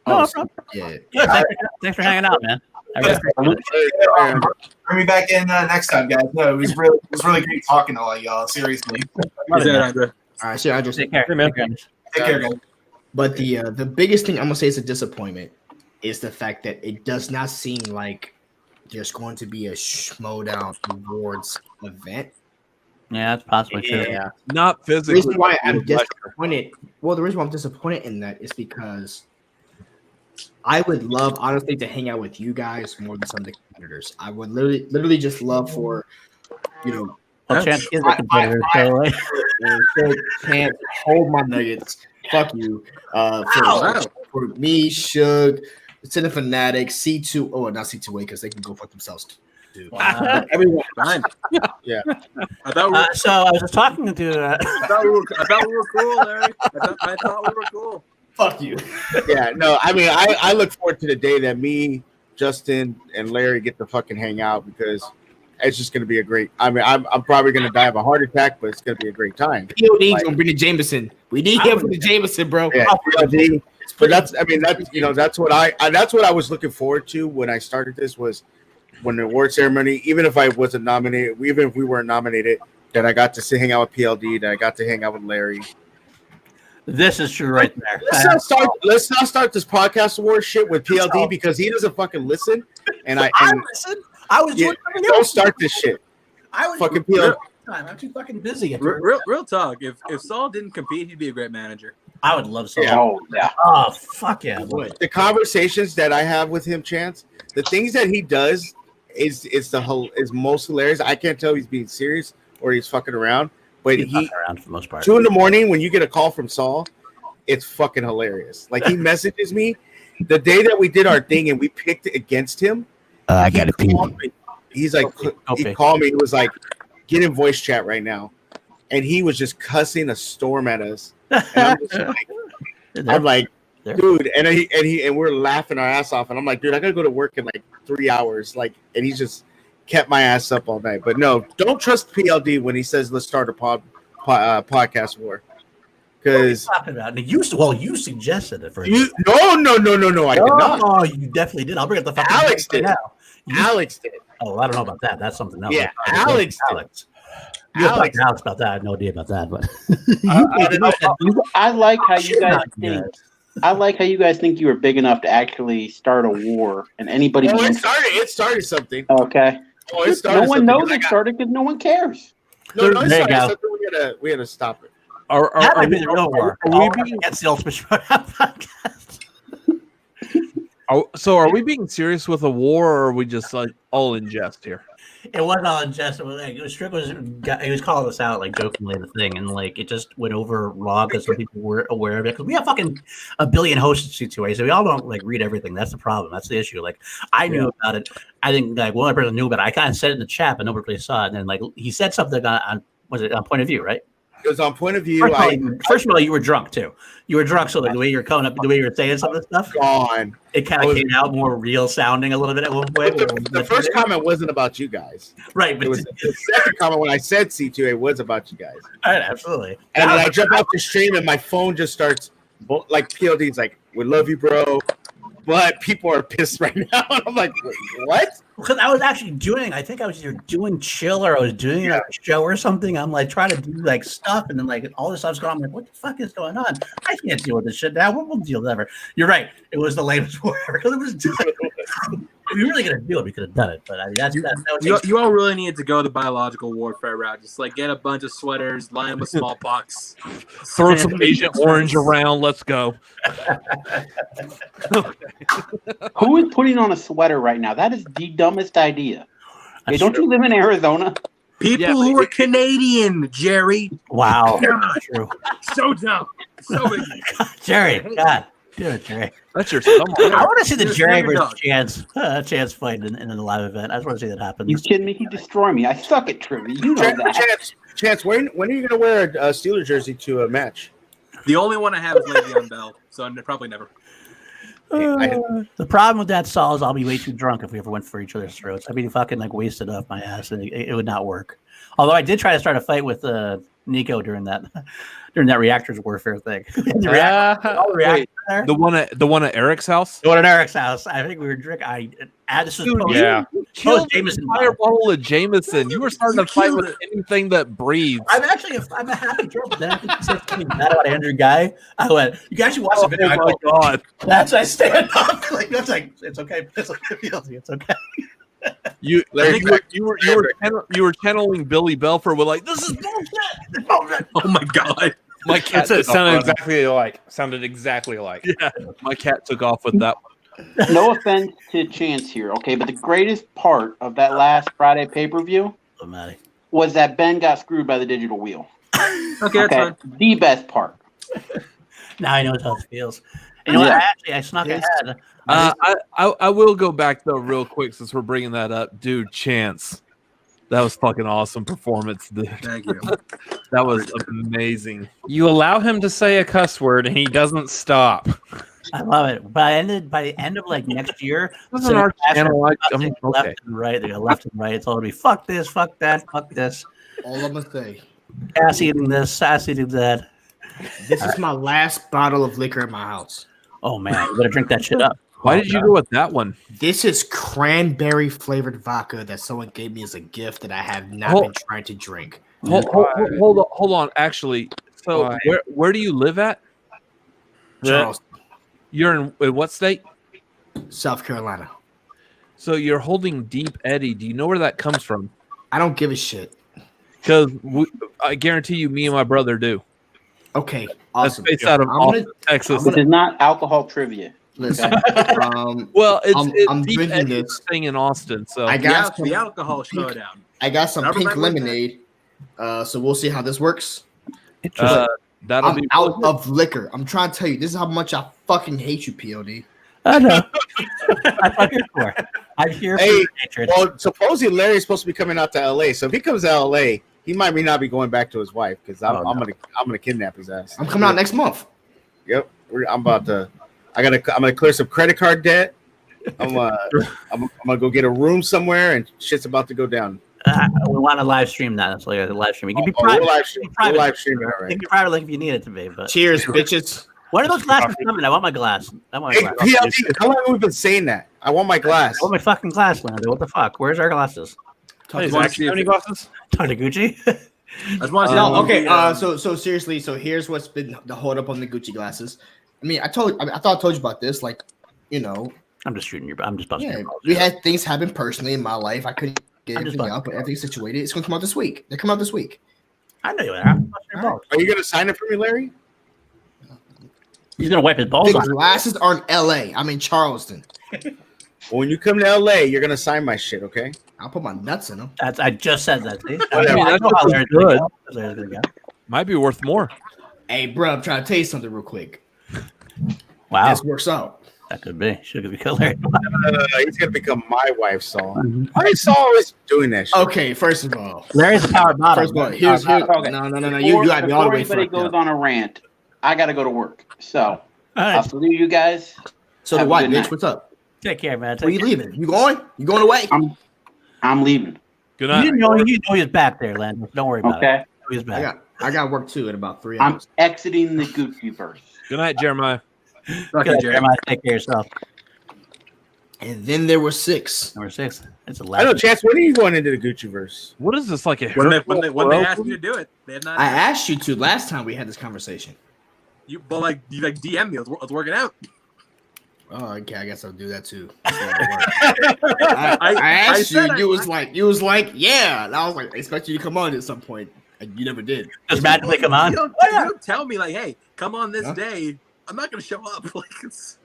go. No, yeah. Thanks for hanging out, man. Bring me back in next time, guys. No, it was really great talking to all y'all. Seriously. All right, sure. I just take care, man. Take care, guys. But the biggest thing I'm gonna say is a disappointment is the fact that it does not seem like there's going to be a Schmodown Awards event. Yeah, that's possibly true. Yeah, not physically. The reason why I'm disappointed. Well, the reason why I'm disappointed in that is because I would love, honestly, to hang out with you guys more than some of the competitors. I would literally just love for, Well, Chance is a competitor, can't hold my nuggets. Fuck you. For me, Suge, Cinefanatics, C2. Oh, not C2A because they can go fuck themselves too. Everyone, fine. Yeah. So I was just talking to. I thought we were cool, Larry. I thought we were cool. Fuck you. Yeah, no, I mean, I look forward to the day that me, Justin, and Larry get to fucking hang out because it's just going to be a great. I mean, I'm probably going to die of a heart attack, but it's going to be a great time. PLD going to bring the Jameson. We need him for the Jameson, bro. Yeah, PLD. But that's what I was looking forward to when I started this was when the award ceremony, even if I wasn't nominated, even if we weren't nominated, that I got to hang out with PLD, that I got to hang out with Larry. This is true right there. Let's not start this podcast award shit with PLD because he doesn't fucking listen. And I listen. I was doing something else. Don't start this shit. I was fucking PLD. I'm too fucking busy. Real talk. If Saul didn't compete, he'd be a great manager. I would love Saul. Yeah. Oh yeah. Oh fuck yeah. Boy. The conversations that I have with him, Chance, the things that he does is most hilarious. I can't tell if he's being serious or he's fucking around. But he's fucking around for the most part. 2 a.m. when you get a call from Saul, it's fucking hilarious. Like he messages me the day that we did our thing and we picked against him. I got to pee. He's like, he called me. He was like, get in voice chat right now. And he was just cussing a storm at us. And I'm just like, dude. And we're laughing our ass off, and I'm like, dude, I gotta go to work in like 3 hours, like, and he just kept my ass up all night. But no, don't trust PLD when he says let's start a podcast war. Because you suggested it first. No, I did not. Oh, you definitely did. I'll bring up the fucking Alex did. now. Alex did. Oh, I don't know about that. That's something else. Yeah, Alex. You talk to Alex about that. I have no idea about that, but I like how you guys think. I like how you guys think you were big enough to actually start a war, and anybody. Oh, it started something. Okay. Oh, it started. No one knows it started because no one cares. No, it started something. We had to stop it. Are we being against the Ultimate Showdown podcast? So are we being serious with a war, or are we just like all in jest here? It wasn't all in jest. It was Strick was calling us out like jokingly the thing, and like it just went over raw because some people were aware of it. Because we have fucking a billion hosts situations. We all don't like read everything. That's the problem. That's the issue. Like I knew about it. I think like one person knew about it. I kind of said it in the chat, but nobody really saw it. And then like he said something on was it on Point of View, right? It was on Point of View. First of all, you were drunk too. You were drunk, so like the way you were coming up, the way you were saying some of this stuff, gone. It kind of came out more real sounding a little bit at one point. The first comment wasn't about you guys, right? But it was the second comment when I said C2A was about you guys. Right, absolutely. And then I jump off the stream and my phone just starts like PLD's like, "We love you, bro," but people are pissed right now. And I'm like, wait, what? Because I was actually doing, I think I was either doing chill or I was doing like a show or something. I'm like trying to do like stuff, and then like all this stuff's going on. I'm like, what the fuck is going on? I can't deal with this shit now. We'll deal with it. You're right. It was the lamest war ever because it was. If we were really gonna do it, we could have done it. But I mean, that's you all really needed to go the biological warfare route. Just like get a bunch of sweaters, line them with smallpox, throw some Agent Orange around. Let's go. Who is putting on a sweater right now? That is the dumbest idea. Hey, don't you live in Arizona? People who are Canadian, Jerry. Wow. True. So dumb. So big. Jerry, God. Dude, Jerry. That's your stomach. I want to see the Jerry versus Chance fight in the live event. I just want to see that happen. You kidding me? He destroyed me. I suck at trivia. You know that. Chance, when are you going to wear a Steelers jersey to a match? The only one I have is Le'Veon Bell, so probably never. The problem with that, Saul, is I'll be way too drunk if we ever went for each other's throats. I'd be fucking like wasted off my ass, and it would not work. Although I did try to start a fight with Nico during that reactors warfare thing. The one at Eric's house. The one at Eric's house. I think we were drinking. This was killed Jameson. Entire bottle of Jameson. You were starting to fight with anything that breathes. I'm a happy drunk. But then I think said something bad about Andrew Guy. I went, you guys should watch the video. Oh my god! That's I stand up. Like that's like it's okay. It's okay. You were channeling Billy Belford with like, this is bullshit. Oh my god. My cat sounded exactly alike. Yeah, my cat took off with that one. No offense to Chance here, okay, but the greatest part of that last Friday pay-per-view was that Ben got screwed by the digital wheel. Okay, that's fine. The best part. Now I know how it feels. You know what? I snuck ahead. I will go back though real quick since we're bringing that up, dude. Chance, that was fucking awesome performance, dude. Thank you. That was amazing. You allow him to say a cuss word and he doesn't stop. I love it. By the end of like next year, this is our channel. Left and right, they go left and right. It's all gonna be fuck this, fuck that, fuck this. All I'm gonna say, ass eating this, ass eating that. This is my last bottle of liquor in my house. Oh man, you better drink that shit up. Why did you go with that one? This is cranberry flavored vodka that someone gave me as a gift that I have not been trying to drink. Hold on. Actually, so where do you live at? Charleston. You're in what state? South Carolina. So you're holding Deep Eddy. Do you know where that comes from? I don't give a shit. Because I guarantee you, me and my brother do. Okay, awesome. That's based out of Austin, Texas. This is not alcohol trivia. Listen, well, I'm Deep drinking Eddy this thing in Austin. So I got the alcohol showdown. I got some pink lemonade. So we'll see how this works. That'll I'm be out of liquor. I'm trying to tell you, this is how much I fucking hate you, PLD. I know. I'm here for it. I'm here for the hatred. Well, supposedly Larry's supposed to be coming out to LA. So if he comes to LA, he might not be going back to his wife because I'm gonna kidnap his ass. I'm coming out next month. Yep, I'm about to I'm gonna clear some credit card debt. I'm gonna go get a room somewhere, and shit's about to go down. We want to live stream that. That's like a live stream. You can be We'll private. live stream. We'll live stream it, all You right. can be private, like if you need it to be. But Cheers, bitches. when are those glasses coming? I want my glass. I want my Hey, glass. PLD, how long have we been saying that? I want my glass. I want my fucking glass, Landry. What the fuck? Where's our glasses? Hey, Zach, you have any glasses? Taniguchi? I just want to see. No, okay. So seriously, so here's what's been the hold up on the Gucci glasses. I mean, I thought I told you about this. Like, you know, I'm just shooting your. I'm just busting yeah, your balls. we had things happen personally in my life. I couldn't get everything up, but everything's situated. It's gonna come out this week. They come out this week. I know you are. I'm busting your balls. Are you gonna sign it for me, Larry? He's gonna wipe his balls The on. glasses are in LA. I'm in Charleston. Well, when you come to LA, you're gonna sign my shit, okay? I'll put my nuts in them. I just said that. See? Whatever. I know how Larry's good. gonna go. Might be worth more. Hey, bro, I'm trying to tell you something real quick. Wow, This works out. that could be. Should be good, Larry. He's gonna become my wife, Saul. Why is Saul always doing that shit? Okay, first of all, Larry's a power bottom. first of all, here's no. You got me all the way Everybody fucked goes up. on a rant. I got to go to work. So All I'll right, salute you guys. So Have the a white good bitch, night. what's up? take care, man. Where Take you care. leaving? You going? You going away? I'm leaving. Good You night. didn't know he's back there, Landry. Don't worry about it. Okay. He's back. I got work too in about 3 I'm hours. exiting the Gucci verse. Good night, Jeremiah. Good, Jeremiah. Take care of yourself. And then there were 6. Number 6. It's I know, 11. Chance. When are you going into the Gucci verse? What is this like a When they hair- asked me to do it, they had not. I asked you to last time we had this conversation. You DM me. It's working out. Oh, okay. I guess I'll do that too. I asked you. You was like, yeah. And I was like, I expect you to come on at some point, and you never did. Just magically come on. You don't tell me like, hey, come on this day. I'm not gonna show up. Like, it's...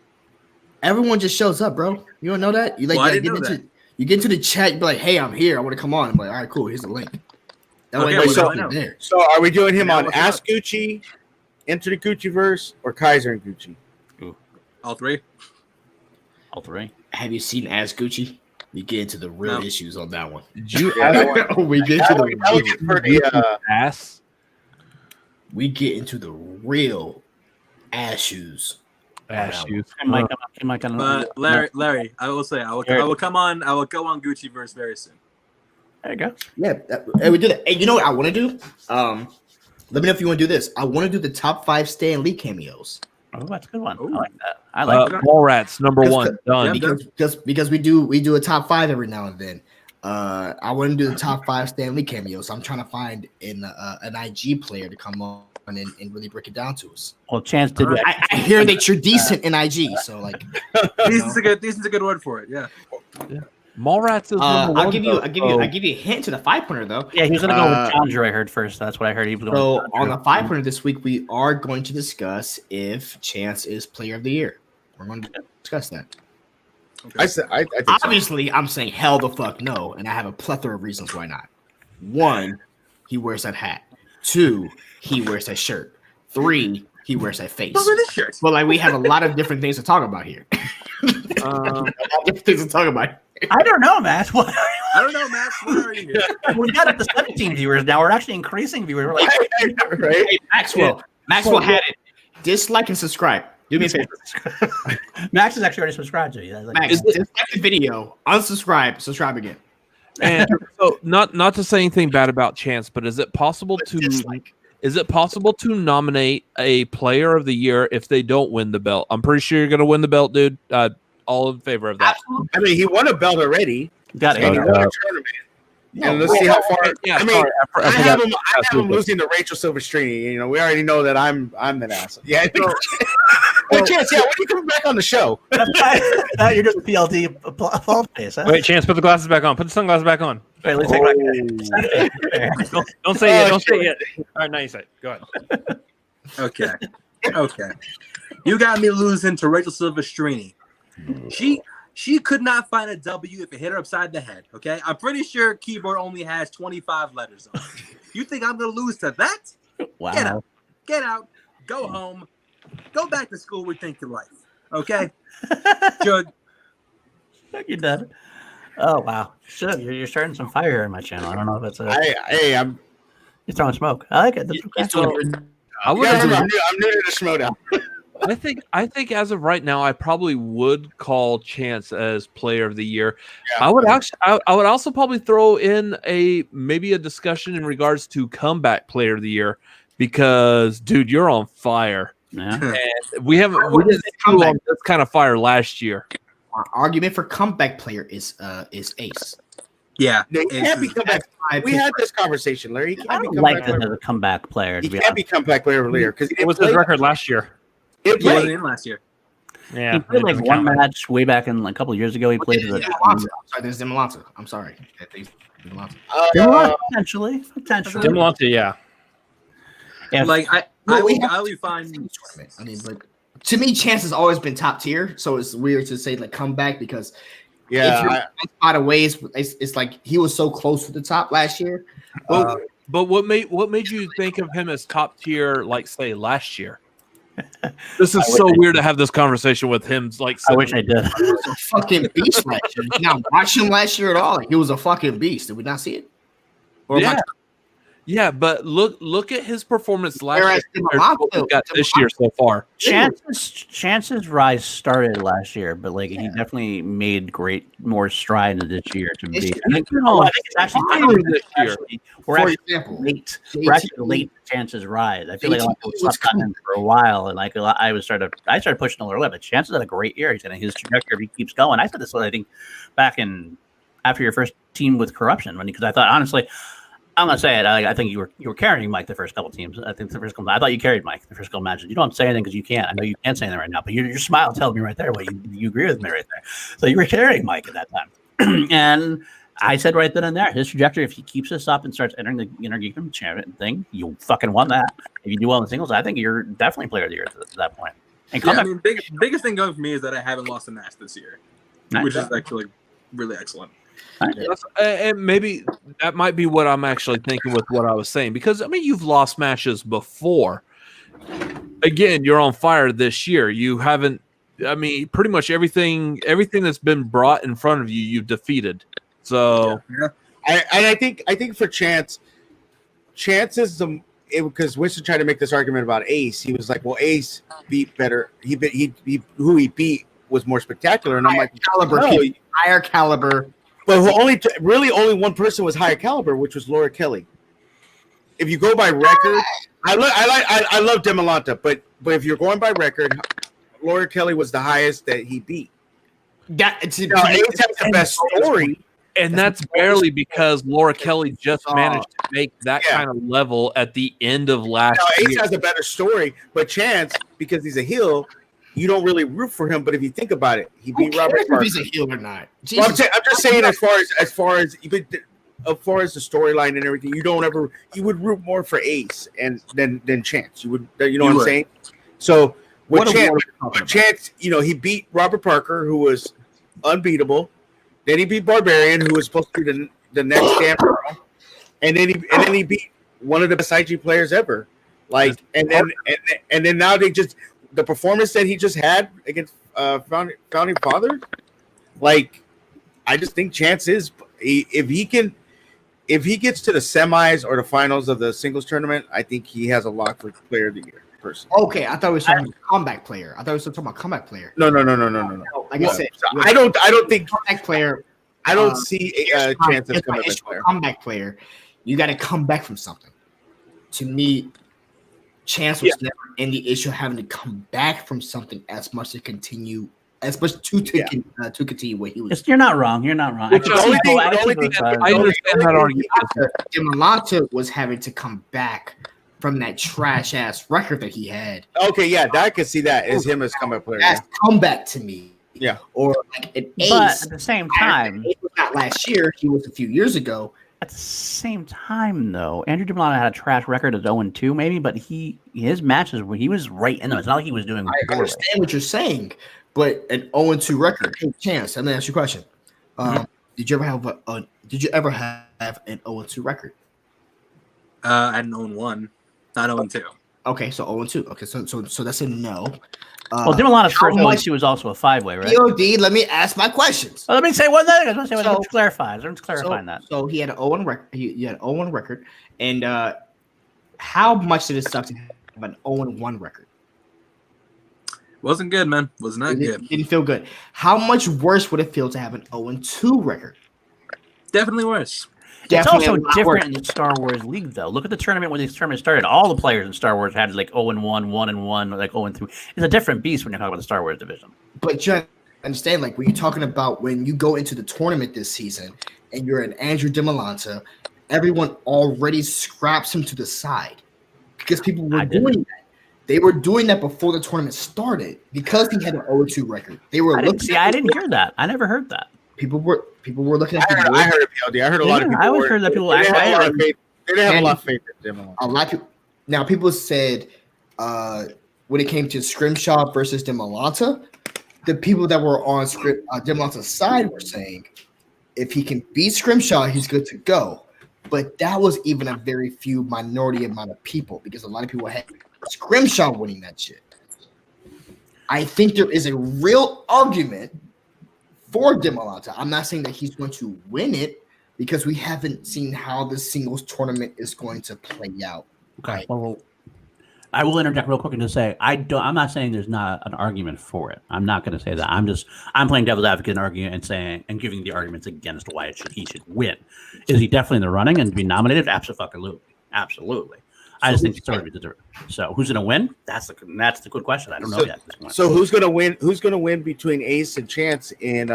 Everyone just shows up, bro. You don't know that? You like, Well, I you didn't get know into you get into the chat. You be like, hey, I'm here. I want to come on. I'm like, all right, cool. Here's the link. That way, Okay, so well, now I know. there. So are we doing him Now on look it Ask up. Gucci, Enter the Gucci verse, or Kaiser and Gucci? All three. All three. Have you seen Ask Gucci? We get into the real No. issues on that one. Did you we get to the That would be pretty. ass? we get into the real issues. Ass shoes. He might come on. But Larry, I will say, I will come on. I will go on Gucci verse very soon. There you go. Yeah, we do that. Hey, you know what I want to do? Let me know if you want to do this. I want to do the top 5 Stan Lee cameos. Oh, that's a good one. Ooh. I like that. I like that. Mallrats #1 done. Because we do a top 5 every now and then. I want to do the top 5 Stan Lee cameos. I'm trying to find an IG player to come on and really break it down to us. Well, Chance did. I hear that you're decent in IG, so like Decent's a good word for it. Yeah. Mallrats is number I'll one, give you though. a hint to the 5-pointer though. Yeah, he was gonna go with Challenger. I heard first. That's what I heard. He was going. So with on the Challenger. 5-pointer this week, we are going to discuss if Chance is Player of the Year. We're going to discuss that. I think so. Obviously, I'm saying hell the fuck no, and I have a plethora of reasons why not. 1, he wears that hat. 2, he wears that shirt. 3, he wears that face. Those are the shirts. But like we have a lot of different things to talk about here. A lot of different things to talk about. I don't know, Matt. What? I don't know, Matt. Where are you? We got up to 17 viewers now. We're actually increasing viewers. We're like, Right? Hey, Maxwell had it. Dislike and subscribe. Do me a favor. Max is actually already subscribed to you. That's like, Max, dislike the video, unsubscribe, subscribe again. And so, not to say anything bad about Chance, but is it possible to nominate a Player of the Year if they don't win the belt? I'm pretty sure you're going to win the belt, dude. All in favor of that. I mean, he won a belt already. got And he it. won a tournament. And let's see how far. Yeah, I mean, sorry, I forgot. have him losing to Rachel Silverstreet. You know, we already know that I'm that asshole. Yeah. Well, Chance, when are you coming back on the show? You're just PLD fault face. Huh? Wait, Chance, put the glasses back on. Put the sunglasses back on. Wait, let's take Don't say it. Don't say it yet. All right, now you say it. Go ahead. Okay. You got me losing to Rachel Silverstreet. She could not find a W if it hit her upside the head. Okay, I'm pretty sure keyboard only has 25 letters on it. You think I'm gonna lose to that? Wow. Get out. Go home. Go back to school. Rethink your life. Okay. Good. You're done. Oh wow, shit! You're starting some fire here in my channel. I don't know if that's I'm you're throwing smoke. I like it. That's okay. I'm new to the Schmodown. I think as of right now, I probably would call Chance as player of the year. Yeah. I would also probably throw in maybe a discussion in regards to comeback player of the year because, dude, you're on fire. Yeah. And we didn't see you on this kind of fire last year. Our argument for comeback player is Ace. Yeah, he can't be comeback. We had this conversation, Larry. He can't I be don't comeback like him player. as a comeback player. He can't be comeback player of the year because What was his record last year? He wasn't in last year. Yeah, he played it like doesn't one count. match way back in like a couple of years ago. He played. I'm sorry, there's Demalanta. I'm sorry. Potentially. Demalanta, yeah. Yeah. Like I would find. I mean, like to me, Chance has always been top tier. So it's weird to say like comeback because by the way, it's like he was so close to the top last year. But what made you think of him as top tier, like say last year? This is so weird to have this conversation with him. Like, I wish I did. He was a fucking beast last year. Did not watch him last year at all. Like, he was a fucking beast. Did we not see it? Or yeah, but look at his performance last year. Demalanta, What we got this year so far. Chance's rise started last year, but like he definitely made more strides this year to be. I think it's actually this year. We're actually late to Chance's rise. I feel like a lot of people slept on him for a while, and like I started pushing a little bit. But Chance had a great year. He's gonna his trajectory if he keeps going. I said this I think back in after your first team with corruption, because I thought honestly. I'm gonna say it. I think you were carrying Mike the first couple teams. I think the first couple. I thought you carried Mike the first couple matches. You don't say anything because you can't. I know you can't say anything right now, but your smile tells me right there what you agree with me right there. So you were carrying Mike at that time, and I said right then and there, his trajectory. If he keeps this up and starts entering the Intergeekdom champion thing, you fucking won that. If you do well in the singles, I think you're definitely player of the year at that point. And I mean, biggest thing going for me is that I haven't lost a match this year, which is actually really excellent. And maybe that might be what I'm actually thinking with what I was saying, because I mean you've lost matches before. Again, you're on fire this year. You haven't. I mean, pretty much everything that's been brought in front of you, you've defeated. So, I think for Chance is because Winston tried to make this argument about Ace. He was like, "Well, Ace beat better. Who he beat was more spectacular." And I'm like, higher caliber. But only one person was higher caliber, which was Laura Kelly. If you go by record, I love Demalanta, but if you're going by record, Laura Kelly was the highest that he beat. Ace has the best story, and that's barely because Laura Kelly just managed to make that kind of level at the end of last year. Ace has a better story, but Chance, because he's a heel, you don't really root for him. But if you think about it, he beat Robert Parker. If he's a heel or not. Well, I'm just saying, as far as the storyline and everything, you would root more for Ace than Chance. You would, what I'm saying? So with Chance, he beat Robert Parker, who was unbeatable. Then he beat Barbarian, who was supposed to be the next damn girl. And then he beat one of the best IG players ever. Like, and then now they just. The performance that he just had against Founding Father, like, I just think Chance is if he gets to the semis or the finals of the singles tournament, I think he has a lock for player of the year. Personally, okay, I thought we were talking about comeback player. I thought we were talking about comeback player. No. Like I said, I don't think comeback player. I don't see Chance as comeback player. You got to come back from something. To me, Chance was never in the issue of having to come back from something as much to continue what he was. You're not wrong. I understand that argument. Demalanta was having to come back from that trash ass record that he had. Okay, yeah, I could see that as him as comeback player. That's comeback to me. Yeah, or like an Ace. But at the same time, it was not last year. He was a few years ago. At the same time, though, Andrew Demalanta had a trash record of 0-2, maybe, but his matches he was right in them. It's not like he was doing. I understand what you're saying, but an 0-2 record. Hey, Chance, let me ask you a question. Did you ever have an 0-2 record? I had an 0-1, not 0-2. Okay, so 0-2. Okay, so that's a no. Well, Demalanta's first 0-2 was also a 5-way, right? PLD, let me ask my questions. Well, let me say one thing. I'm just clarifying that. So he had an 0-1 record. He had an 0-1 record, and how much did it suck to have an 0-1 record? Wasn't good, man. Was not good. Didn't feel good. How much worse would it feel to have an 0-2 record? Definitely worse. It's also different in the Star Wars League, though. Look at the tournament when this tournament started. All the players in Star Wars had like 0-1, 1-1, like 0-3. It's a different beast when you're talking about the Star Wars division. But you understand, like when you're talking about when you go into the tournament this season and you're an Andrew DiMolanta, everyone already scraps him to the side because people were doing that. They were doing that before the tournament started because he had an 0-2 record. They were looking. I didn't hear that. I never heard that. People were looking at. I heard it, PLD. I heard a lot of people. I always heard that people actually. They didn't have a lot of faith in Dimmalanta. A lot of people. Now people said when it came to Scrimshaw versus Dimmalanta, the people that were on Dimmalanta's side were saying if he can beat Scrimshaw, he's good to go. But that was even a very few minority amount of people because a lot of people had Scrimshaw winning that shit. I think there is a real argument for Dimmalanta. I'm not saying that he's going to win it because we haven't seen how the singles tournament is going to play out. Okay. Right? Well, I will interject real quick and just say I'm not saying there's not an argument for it. I'm not going to say that. I'm playing devil's advocate and arguing and saying and giving the arguments against why he should win. Is he definitely in the running and be nominated? Absolutely. I just think it's sort of deserved. So who's going to win? That's the good question. I don't know yet. So who's going to win? Who's going to win between Ace and Chance in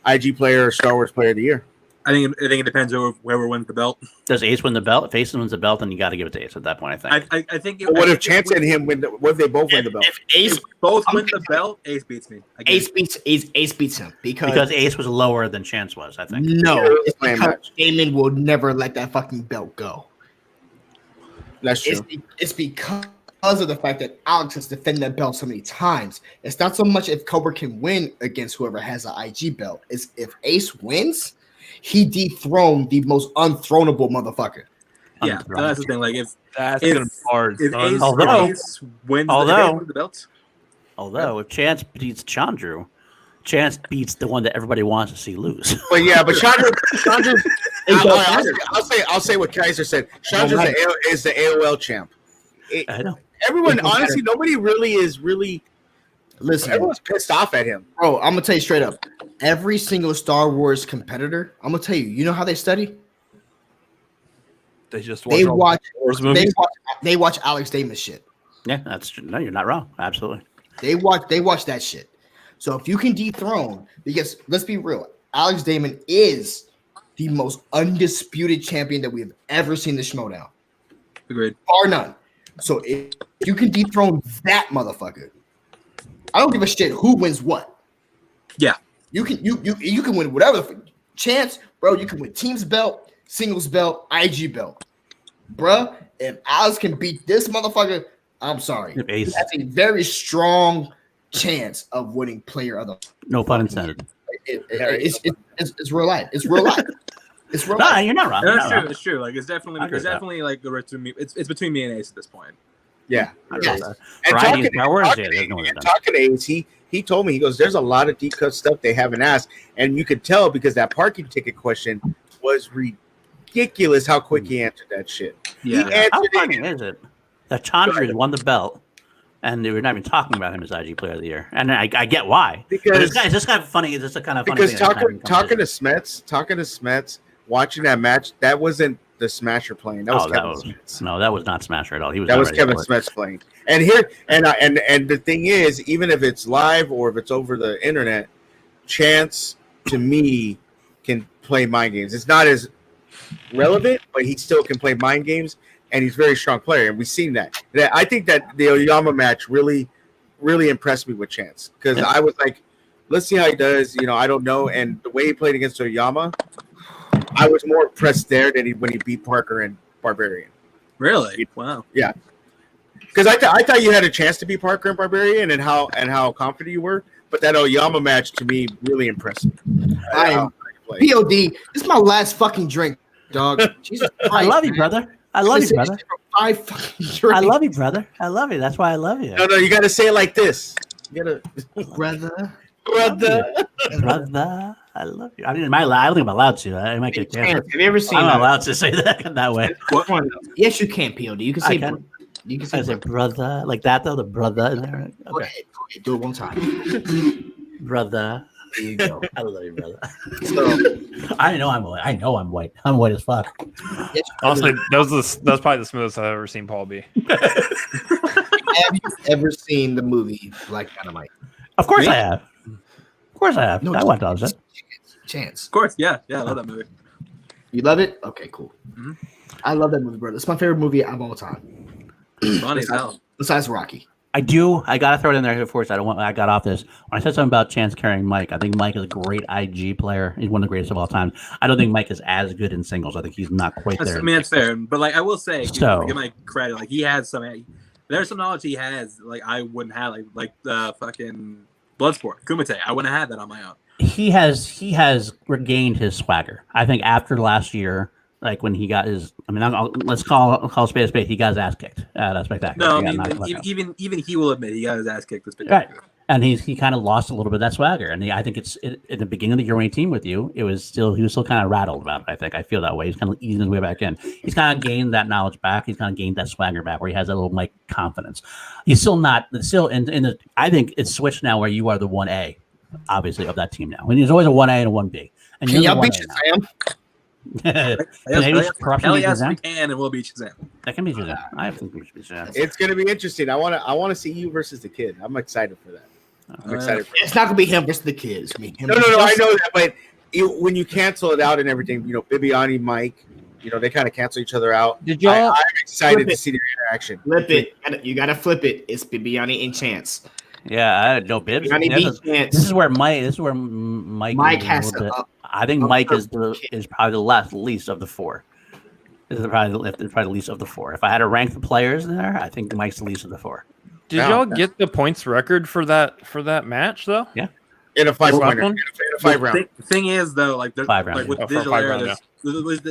IG Player or Star Wars Player of the Year? I think it depends on whoever wins the belt. Does Ace win the belt? If Ace wins the belt, then you got to give it to Ace at that point. I think. I think. What if Chance and him win? What if they both win the belt? If Ace both win the belt, Ace beats me. Ace beats him because Ace was lower than Chance was. I think. No, it's because Damon will never let that fucking belt go. That's true. It's because of the fact that Alex has defended that belt so many times. It's not so much if Cobra can win against whoever has an IG belt. It's if Ace wins, he dethroned the most unthronable motherfucker. Yeah, so that's the thing. Like if That's gonna be hard. If Ace wins the belt. Although if Chance beats Chandru, Chance beats the one that everybody wants to see lose. But yeah, but Chandru I'll say what Kaiser said. Chandru is the AOL champ. I know. Everyone, honestly, nobody really is listen. Everyone's pissed off at him. Bro, I'm gonna tell you straight up. Every single Star Wars competitor, I'm gonna tell you. You know how they study? They watch Alex Damon shit. Yeah, that's true. No, you're not wrong. Absolutely. They watch that shit. So if you can dethrone, because let's be real, Alex Damon is the most undisputed champion that we have ever seen the Schmodown. Agreed. Bar none. So if you can dethrone that motherfucker, I don't give a shit who wins what. Yeah. You can win whatever Chance, bro. You can win teams belt, singles belt, IG belt. Bruh, if Alex can beat this motherfucker, I'm sorry. That's a very strong chance of winning player of the. No pun intended. It's real life. It's real life. It's real life. No, you're not wrong. That's true. It's true. Like it's definitely like the rest of me. It's between me and Ace at this point. Yeah. Yes. And talking to Ace, he told me, he goes, there's a lot of deep cut stuff they haven't asked, and you could tell because that parking ticket question was ridiculous how quick he answered that shit. Yeah. How funny is it that Chandru won the belt, and they were not even talking about him as IG Player of the Year? And I get why. Because is this kind of funny? Is this a kind of funny because thing? talking to Smets, watching that match, that wasn't the Smasher playing. That was Kevin Smets. No, that was not Smasher at all. That was Kevin Smets playing. And here, and the thing is, even if it's live or if it's over the internet, Chance to me can play mind games. It's not as relevant, but he still can play mind games, and he's a very strong player, and we've seen that. I think that the Oyama match really, really impressed me with Chance because I was like, let's see how he does. I don't know, and the way he played against Oyama, I was more impressed there than when he beat Parker and Barbarian. Really? Wow. Yeah. Because I thought you had a chance to beat Parker and Barbarian and how confident you were, but that Oyama match to me really impressed me. PLD, this is my last fucking drink, dog. Jesus Christ, I love you, brother. I love you, brother. 5 fucking drinks. I love you, brother. I love you. That's why I love you. No, you got to say it like this. You got to, brother. Brother, I love you. I mean, I don't think I'm allowed to. I might get canceled. Have you ever seen? I'm not allowed to say that way. Yes, you can, PLD. You can say. You can I say say brother like that though. The brother in there. Go Okay, ahead. Do it one time. brother. There you go. I love you, brother. So, I know I'm white. I know I'm white. I'm white as fuck. Honestly, that was probably the smoothest I've ever seen Paul be. have you ever seen the movie Black Dynamite? Of course I have. Of course I have. No, I watched all of it. Chance. Of course, yeah, I love that movie. You love it? Okay, cool. Mhm. I love that movie, brother. It's my favorite movie of all time. Funny as hell. Besides Rocky. I do. I gotta throw it in there first. I got off this when I said something about Chance carrying Mike. I think Mike is a great IG player. He's one of the greatest of all time. I don't think Mike is as good in singles. I think he's not quite there. I mean, that's fair, but like I will say, So- give my credit. Like he has some. There's some knowledge he has. Like I wouldn't have. Like the fucking Bloodsport, Kumite. I wouldn't have had that on my own. He has regained his swagger. I think after last year, like when he got his. I mean, let's call spade a spade. He got his ass kicked. That's spectacular. No, He I got knocked mean, out. even he will admit he got his ass kicked this bit. Right. And he kind of lost a little bit of that swagger. And I think it's in the beginning of the year when he teamed with you, he was still kind of rattled about it. I think I feel that way. He's kind of easing his way back in. He's kind of gained that knowledge back. He's kind of gained that swagger back where he has that little Mike confidence. He's still not in the. I think it's switched now where you are the 1A, obviously, of that team now. And there's always a 1A and a 1B. And Can you're y'all the beat 1A now. Shazam? Hell yes, we can, and we'll beat Shazam. That can be Shazam. I think we should be Shazam. It's gonna be interesting. I wanna see you versus the kid. I'm excited for that. I'm excited for It's not gonna be him versus the kids. It's gonna be him No, versus I know that, but when you cancel it out and everything, Bibiani, Mike, they kind of cancel each other out. Did y'all I'm excited flip to it? see their interaction. Flip it. You gotta flip it. It's Bibiani and Chance. Yeah, I no Bibbs. Johnny B. This Chance. is where Mike. Mike is a has little to bit- up- I think up Mike her is probably the least of the four. This is probably the least of the four. If I had to rank the players there, I think Mike's the least of the four. Did y'all get the points record for that match though? Yeah. In a 5-pointer. one? In a 5 round. The thing is, though, like there's 5 round, like with yeah. the digital For a 5 era, round,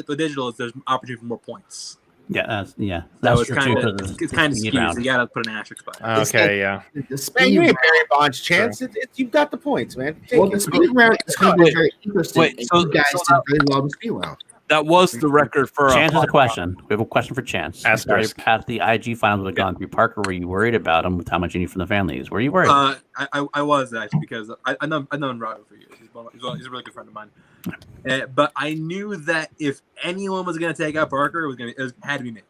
with digital is there's opportunity for more points. Yeah, So that's it's true kind too. of it's kind of skewed. So you gotta put an asterisk by it. Okay, yeah. The Man, speed you ain't round. Barry Bonds chance. You've got the points, man. Take Well, it. the speed round is going to be very interesting. wait, and so- you guys so did very well in the speed round. That was the record for Chance has a question. We have a question for Chance. Asterisk. Past the IG finals would have gone through Parker. Were you worried about him with how much you need from the families? Were you worried? I was actually because I know Robert for years. He's a really good friend of mine. But I knew that if anyone was going to take out Parker, it had to be me.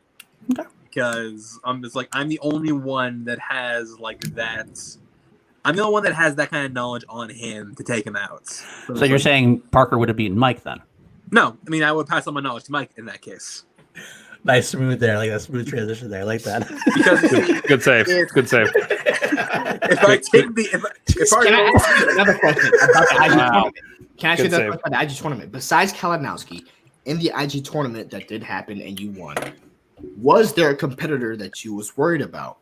Okay. Because I'm the only one that has that. I'm the only one that has that kind of knowledge on him to take him out. So you're saying Parker would have beaten Mike then? No, I mean I would pass on my knowledge to Mike in that case. Nice smooth there, like that smooth transition there, I like that. Because Good save. Good save. if I take the if Can I ask you another question about the IG Wow. tournament? Can I ask you Good another save. question about the IG tournament? Besides Kalinowski, in the IG tournament that did happen and you won, was there a competitor that you was worried about?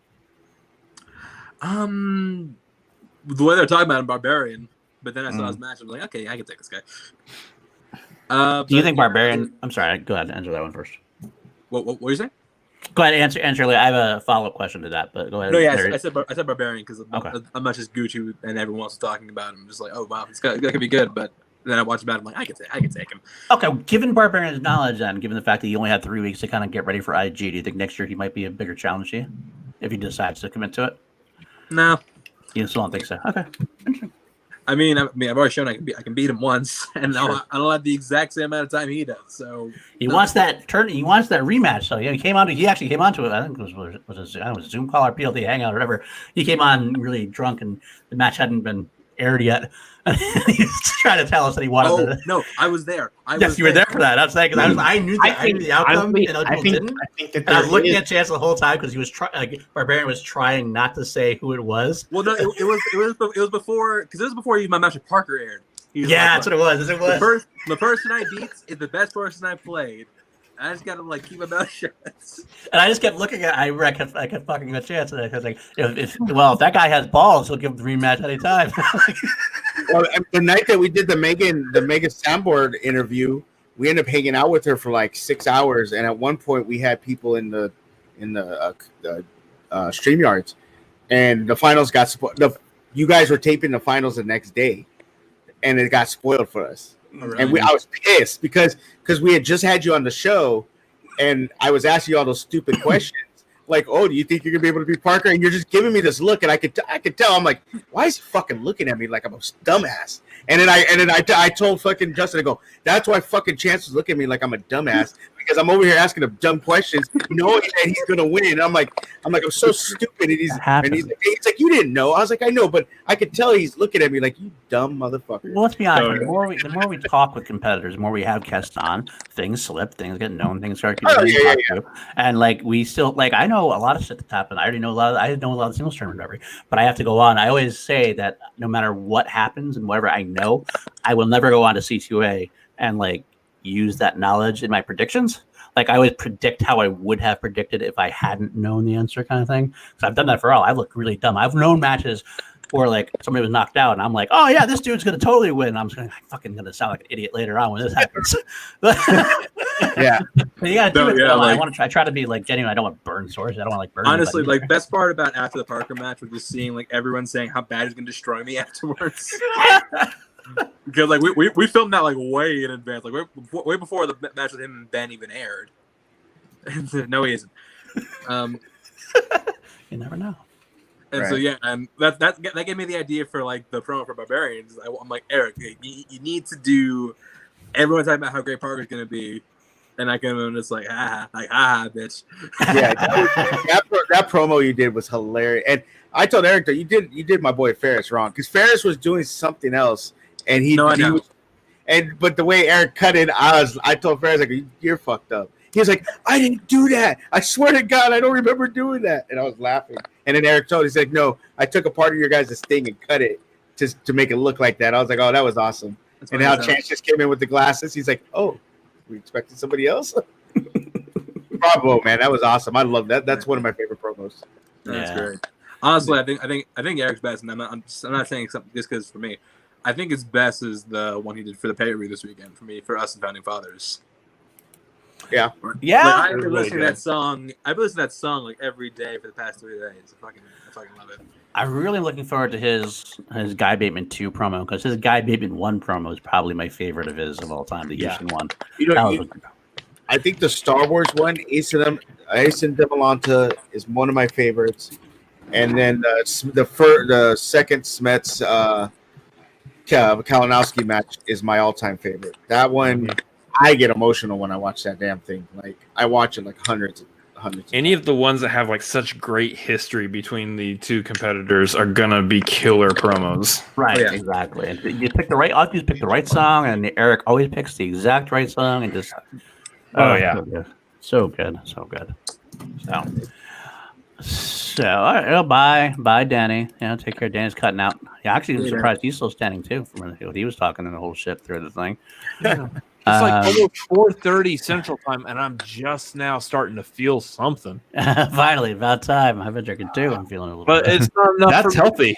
the way they're talking about him, Barbarian. But then I saw his match. I was like, okay, I can take this guy. Do you think Barbarian? I'm sorry. Go ahead and answer that one first. What were you saying? Go ahead and answer. I have a follow up question to that, but go ahead. No, yeah, There- I said Barbarian because Okay. I'm not just Gucci and everyone else talking about him. Just like, oh wow, that could be good. But then I watched about him, like I can take him. Okay, given Barbarian's knowledge, and given the fact that he only had 3 weeks to kind of get ready for IG, do you think next year he might be a bigger challenge to you if he decides to commit to it? No, You still don't think so? Okay. I mean, I've already shown I can beat him once, and I don't have the exact same amount of time he does. So He wants that turn. He wants that rematch. So yeah, he actually came onto it. I think it was a Zoom call or PLD Hangout or whatever. He came on really drunk, and the match hadn't been aired yet. He was trying to tell us that he wanted to. No, I was there. Yes, you were there for that. I was saying because I knew the outcome, and other people didn't. that And I was there looking is- at Chance the whole time because he was Barbarian was trying not to say who it was. Well, no, it was before because it was before my match with Parker aired. He was Yeah, like, that's what it was. It was. The person I beat is the best person I played. I just gotta keep my mouth shut. And I just kept looking at. I kept fucking him a chance, and I was like, if that guy has balls, he'll give him the rematch anytime. Well, the night that we did the Megan Soundboard interview, we ended up hanging out with her for like 6 hours, and at one point we had people in the StreamYards, and the finals got spoiled. You guys were taping the finals the next day, and it got spoiled for us. Right. And I was pissed because we had just had you on the show, and I was asking you all those stupid questions. like, oh, do you think you're gonna be able to be Parker? And you're just giving me this look, and I could tell. I'm like, why is he fucking looking at me like I'm a dumbass? And then I told fucking Justin, I go, that's why fucking Chance was looking at me like I'm a dumbass, because I'm over here asking him dumb questions, knowing that he's gonna win. And I'm like, I'm so stupid. And he's like, you didn't know. I was like, I know, but I could tell he's looking at me like, you dumb motherfucker. Well, let's be honest. The more we talk with competitors, the more we have guests on, things slip, things get known, things start getting talked to. And like we still like I know a lot of shit that's happened. I already know I know a lot of singles tournament recovery, but I have to go on. I always say that no matter what happens and whatever I know, I will never go on to C2A and like use that knowledge in my predictions. Like I always predict how I would have predicted if I hadn't known the answer, kind of thing. So I've done that for all. I've looked really dumb. I've known matches where like somebody was knocked out, and I'm like, oh yeah, this dude's gonna totally win. I'm fucking gonna sound like an idiot later on when this happens. Yeah, but you gotta do No, it. yeah, I like- want to try to be like genuine. I don't want to burn sources. I don't want to like burn. Honestly, anybody. like best part about after the Parker match was just seeing like everyone saying how bad he's gonna destroy me afterwards. Because like we filmed that like way in advance, like way before the match with him and Ben even aired. No, he isn't. You never know. And so yeah, and that gave me the idea for like the promo for Barbarians. I'm like, Eric, you need to do. Everyone's talking about how great Parker's gonna be, and I can just like bitch. Yeah, that promo you did was hilarious. And I told Eric that you did my boy Ferris wrong, because Ferris was doing something else, and he was, but the way Eric cut it, I told Ferris like, you're fucked up. He was like, I didn't do that. I swear to God, I don't remember doing that. And I was laughing. And then Eric told, he's like, no, I took a part of your guys' thing and cut it to make it look like that. I was like, oh, that was awesome. That's and what how I Chance just came in with the glasses. He's like, oh, we expected somebody else? Bravo, man. That was awesome. I love that. That's one of my favorite promos. That's great. Honestly, I think Eric's best, and I'm not saying something just because for me. I think his best is the one he did for the pay-per-view this weekend for me, for us and Founding Fathers. Yeah. Yeah. Like, I've been listening to that song. I've been listening to that song like every day for the past 3 days. I fucking love it. I'm really looking forward to his Guy Bateman 2 promo, because his Guy Bateman 1 promo is probably my favorite of his of all time. The Houston one. I think the Star Wars one, Ace and Demalanta, is one of my favorites. And then the second Smets Kalinowski match is my all-time favorite. That one, I get emotional when I watch that damn thing. Like I watch it like hundreds. Any of the ones that have like such great history between the two competitors are gonna be killer promos. Right, exactly. And you pick the right. I'll just pick the right song, and Eric always picks the exact right song, and just so good. So all right, well, bye, Danny. Yeah, take care. Danny's cutting out. Yeah, actually, I'm surprised he's still standing too. From what he was talking and the whole shit through the thing. It's like almost 4:30 Central Time, and I'm just now starting to feel something. Finally, about time. I've been drinking too. I'm feeling a little. But bit. it's not enough. That's healthy.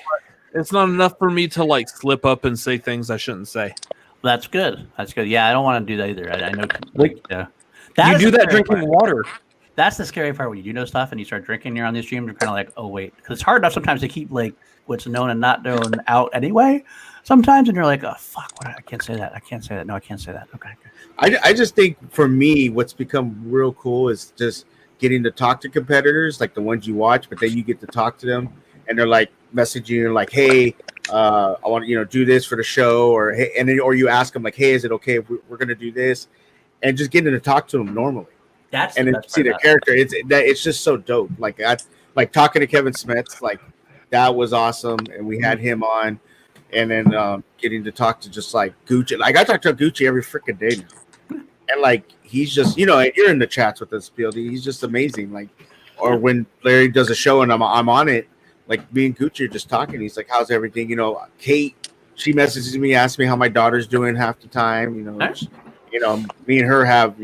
It's not enough for me to like slip up and say things I shouldn't say. That's good. That's good. Yeah, I don't want to do that either. I know. You do that drinking water. That's the scary part when you do know stuff and you start drinking. You're on these streams. You're kind of like, oh wait, because it's hard enough sometimes to keep like what's known and not known out anyway. Sometimes, and you're like, oh fuck, I can't say that. I can't say that. No, I can't say that. Okay. I just think for me, what's become real cool is just getting to talk to competitors, like the ones you watch, but then you get to talk to them, and they're like messaging you like, hey, I want to do this for the show, or hey, or you ask them like, hey, is it okay if we're gonna do this, and just getting to talk to them normally. That's and then see their character. It's just so dope. Like talking to Kevin Smith, like that was awesome, and we had him on, and then getting to talk to just like Gucci. Like I talk to Gucci every freaking day now, and like he's just you're in the chats with us, PLD. He's just amazing. Like, or when Larry does a show and I'm on it, like me and Gucci are just talking. He's like, how's everything? Kate, she messages me, asks me how my daughter's doing half the time. Me and her have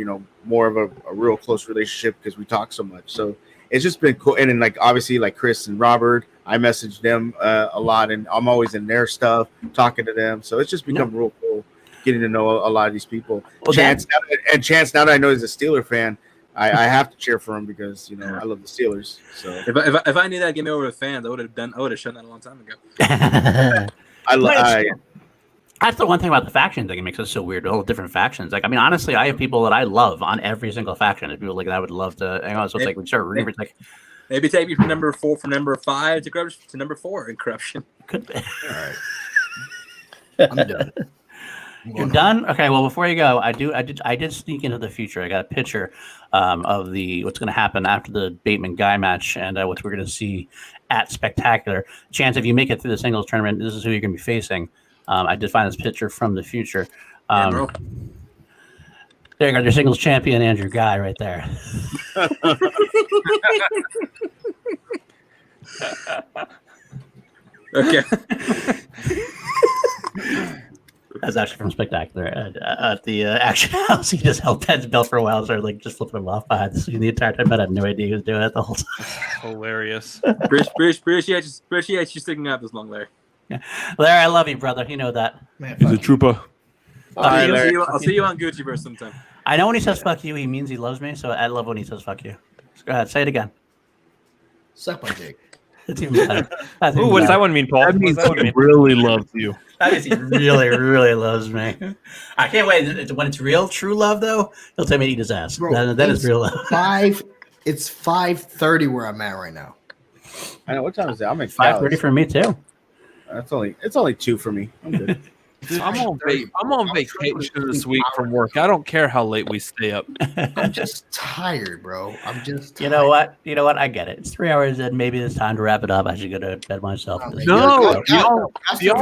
more of a real close relationship because we talk so much. So it's just been cool. And then like obviously like Chris and Robert, I message them a lot, and I'm always in their stuff talking to them. So it's just become real cool getting to know a lot of these people. Well, Chance, now that I know he's a Steeler fan, I have to cheer for him because I love the Steelers. So if I knew that get me over the fans, I would have shown that a long time ago. That's the one thing about the factions that makes it so weird. All the different factions. Like, I mean, honestly, I have people that I love on every single faction. There's people like that I would love to hang on. So it's like we start rooting. It's like, Maybe take me from number 4 from number 5 to corruption to number 4 in corruption. Could be. All right. I'm done. You're done? Okay. Well, before you go, I did sneak into the future. I got a picture of what's going to happen after the Bateman Guy match and what we're going to see at Spectacular. Chance, if you make it through the singles tournament, this is who you're going to be facing. I did find this picture from the future. There you go, your singles champion and your guy right there. Okay. That's actually from Spectacular. At the Action House, he just held Ted's belt for a while, started like just flipping him off behind the scene the entire time, but I had no idea he was doing it the whole time. Hilarious. Appreciate you sticking out this long, Larry. Yeah. Larry, I love you, brother. You know that. He's a trooper. I'll see you on Gucciverse sometime. I know when he says fuck you, he means he loves me, so I love when he says fuck you. So go ahead, say it again. Suck my dick. That's even better. Ooh, what does that one mean, Paul? That means he really loves you. That means he really, really loves me. I can't wait. When it's real, true love, though, he'll tell me to eat his ass. Bro, that is real love. It's 5:30 where I'm at right now. I know what time is it? I'm at 5:30 for me too. It's only 2 for me. I'm good. I'm on vacation this week from work. I don't care how late we stay up. I'm just tired, bro. I'm just tired. You know what? I get it. It's 3 hours in. Maybe it's time to wrap it up. I should go to bed myself. No, y'all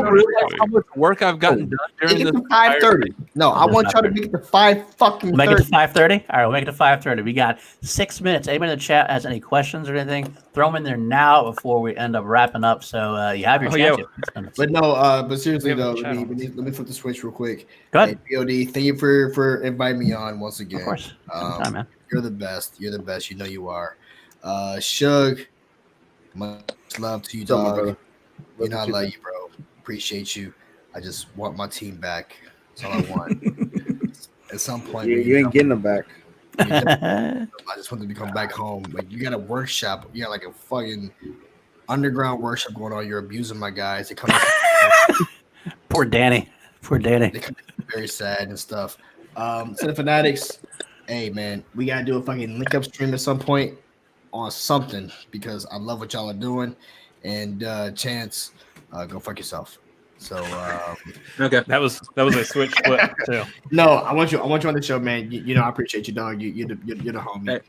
realize how much work I've gotten done during Make it this to 5:30. No, I want y'all to make it to 5 fucking. We'll make it to 5:30. All right, we'll make it to 5:30. We got 6 minutes. Anybody in the chat has any questions or anything? Throw them in there now before we end up wrapping up. So you have your chance. But no, but seriously though, let me flip the switch real quick. Go ahead. Hey, PLD, thank you for inviting me on once again. Of course. Anytime, man. You're the best. You're the best. You know you are. Shug, much love to you, dog. You know I love you, bro. Appreciate you. I just want my team back. That's all I want. At some point, you ain't getting them back. I just want them to come back home. Like you got a workshop. You got like a fucking underground workshop going on. You're abusing my guys. They come. Poor Danny. They come very sad and stuff. To the Fanatics, hey man, we gotta do a fucking link up stream at some point on something because I love what y'all are doing. And Chance, go fuck yourself. So okay, that was a switch flip too. No, I want you on the show, man. You know I appreciate you, dog. You're the homie.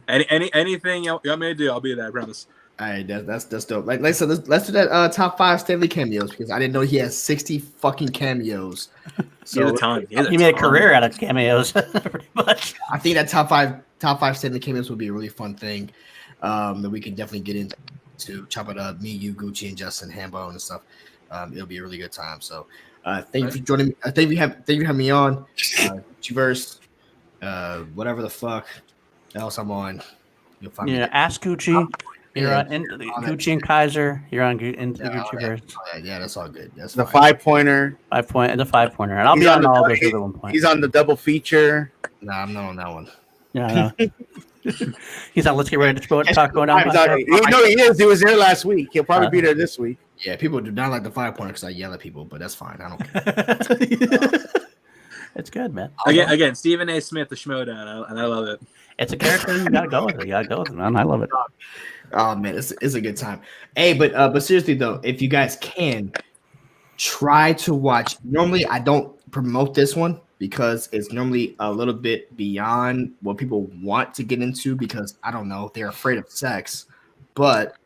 Hey, anything you want me to do, I'll be there. I promise. All right, that's dope. Like I said, let's do that top 5 Stanley cameos because I didn't know he has 60 fucking cameos. So he made a career out of cameos, pretty much. I think that top five Stanley cameos would be a really fun thing that we can definitely get into. Chop it up, me, you, Gucci, and Justin Hambo and stuff. It'll be a really good time. So thank you for joining me. Thank you for having me on. Gucciverse, whatever the fuck else I'm on. You'll find me. Ask Gucci. You're on Gucci and Kaiser. You're on into the Gucciverse. Yeah, that's all good. That's the 5-pointer. The 5-pointer. And I'll be on all those at one point. He's on the double feature. Nah, I'm not on that one. Yeah, I know. He's on. Let's get ready to talk going on. No, he is. He was there last week. He'll probably be there this week. Yeah, people do not like the 5-pointer because I yell at people, but that's fine. I don't care. It's good, man. Again, Stephen A. Smith, the Schmodown, and I love it. It's a character. You gotta go with it. You gotta go with it, man. I love it. Oh man, it's a good time. Hey, but seriously though, if you guys can try to watch. Normally, I don't promote this one because it's normally a little bit beyond what people want to get into because I don't know, they're afraid of sex. But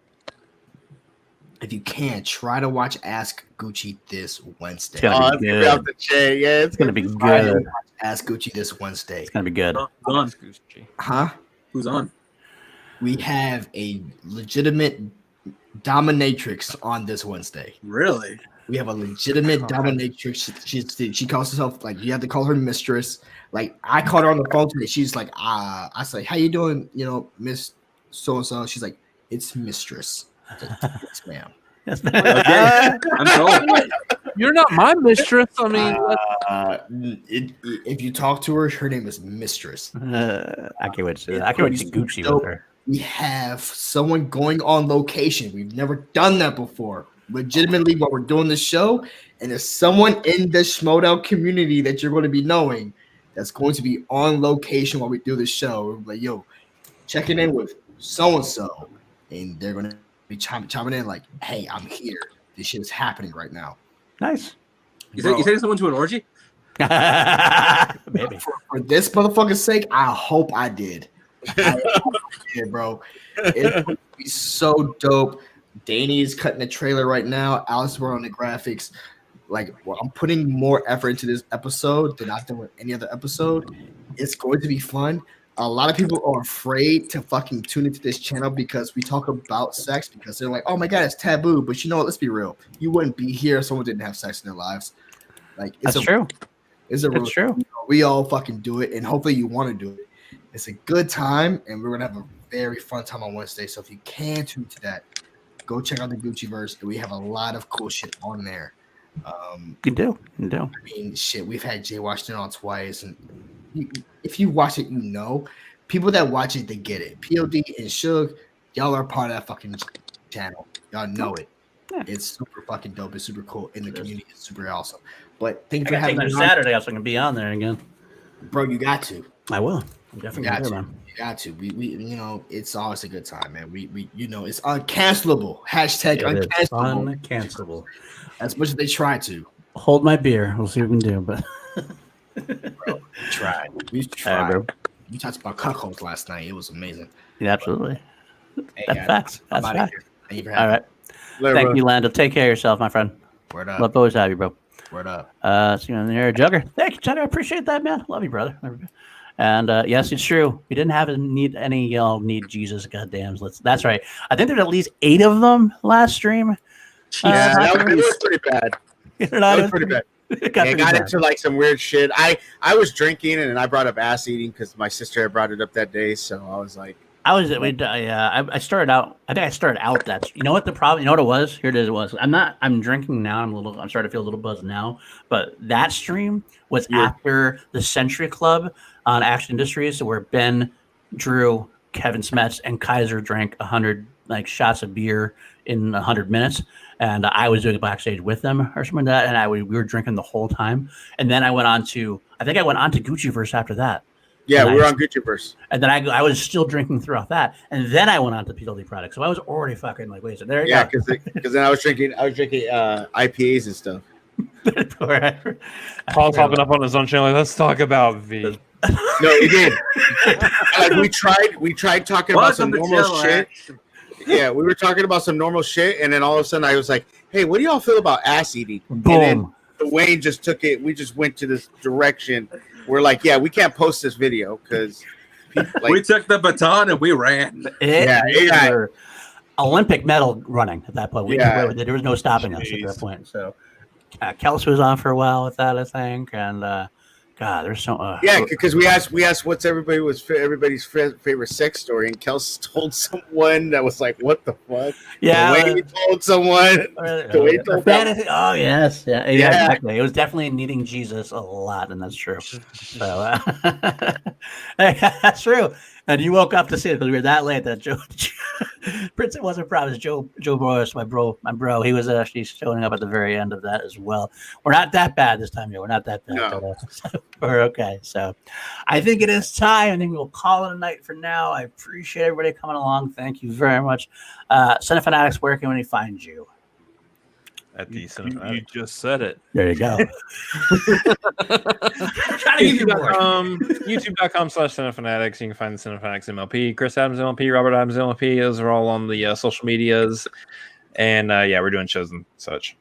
if you can, try to watch Ask Gucci this Wednesday. It's gonna be good. It's gonna be good. Ask Gucci this Wednesday. It's gonna be good. Who's on? Huh? Who's on? We have a legitimate dominatrix on this Wednesday. Really? We have a legitimate dominatrix. She calls herself, like, you have to call her mistress. Like, I called her on the phone today. She's like, I say, how you doing? You know, Miss So-and-so. She's like, it's mistress. Yes, ma'am. Yes, ma'am. I'm told. You're not my mistress. I mean, if you talk to her, her name is Mistress. I can't wait to see that. I can't wait to see Gucci with her. We have someone going on location. We've never done that before. Legitimately, while we're doing the show, and there's someone in the Schmodown community that you're going to be knowing that's going to be on location while we do the show. We're like, yo, checking in with so and so, and they're gonna be chiming in like, "Hey, I'm here. This shit is happening right now." Nice. You taking someone to an orgy? Maybe. For this motherfucker's sake, I hope I did. I hope I did, bro. It would be so dope. Danny is cutting the trailer right now. Alex we're on the graphics. Like, well, I'm putting more effort into this episode than I've done with any other episode. It's going to be fun. A lot of people are afraid to fucking tune into this channel because we talk about sex because they're like, oh my God, it's taboo. But you know what? Let's be real. You wouldn't be here if someone didn't have sex in their lives. Like, That's true. It's true. We all fucking do it, and hopefully you want to do it. It's a good time, and we're gonna have a very fun time on Wednesday. So if you can tune to that, go check out the Gucciverse. We have a lot of cool shit on there. You do. I mean, shit. We've had Jay Washington on twice, and if you watch it, you know. People that watch it, they get it. PLD and Suge, y'all are part of that fucking channel. Y'all know it. Yeah. It's super fucking dope. It's super cool in the community. It's super awesome. But thank you for I having think me. Saturday, so I can be on there again. Bro, you got to. I will. I'm definitely got gonna to. do, man. You got to. We you know, it's always a good time, man. We you know, it's uncancelable. Hashtag uncancelable. Uncancelable. As much as they try to. Hold my beer. We'll see what we can do. But bro, we tried. Bro. We talked about cuckolds last night. It was amazing. Yeah, absolutely. Hey, That's facts. That's facts. Thank you for All having right. me. Thank you, Lando. Take care of yourself, my friend. Word up. Love to always have you, bro. Word up. See you in there, Jugger. Thank you, Jugger. I appreciate that, man. Love you, brother. And yes, it's true. We didn't have any y'all need Jesus goddams. That's right. I think there's at least 8 of them last stream. Yeah, that was pretty bad. That was pretty bad. It got into like some weird shit. I was drinking and I brought up ass eating because my sister had brought it up that day. So I was like, I started out. I think I started out that. You know what the problem? You know what it was? Here it is. It was. I'm drinking now. I'm starting to feel a little buzzed now. But that stream was after the Century Club on Action Industries, where Ben, Drew, Kevin Smets, and Kaiser drank 100 shots of beer in 100 minutes, and I was doing it backstage with them or something like that, and we were drinking the whole time. And then I went on to Gucciverse after that. Yeah, we were on Gucciverse. And then I was still drinking throughout that, and then I went on to PLD products. So I was already fucking wait. So there you go. Because then I was drinking IPAs and stuff. Paul's hopping up on his own channel. Let's talk about V. No, he did. We tried talking about some normal shit. Yeah, we were talking about some normal shit, and then all of a sudden I was like, "Hey, what do y'all feel about ass eating?" Boom. And then Wayne just took it. We just went to this direction. We're like, "Yeah, we can't post this video because we took the baton and we ran." Olympic medal running at that point. There was no stopping us at that point. So Kelsey was on for a while with that, I think, and. God, there's so because we asked what's everybody's favorite sex story, and Kelsey told someone that was like, "What the fuck?" Yeah, Wayne told someone. Oh yes, yeah, exactly. It was definitely needing Jesus a lot, and that's true. So that's true. And you woke up to see it because we were that late that Joe Prince. It wasn't promised. Joe Boris, my bro, he was actually showing up at the very end of that as well. We're not that bad this time, Joe. We're not that bad. No. But, we're okay. So I think it is time. I think we'll call it a night for now. I appreciate everybody coming along. Thank you very much. Cine Fanatics, where can we find you? At the you just said it. There you go. YouTube.com/CineFanatics. You can find the CineFanatics MLP, Chris Adams MLP, Robert Adams MLP. Those are all on the social medias. And we're doing shows and such.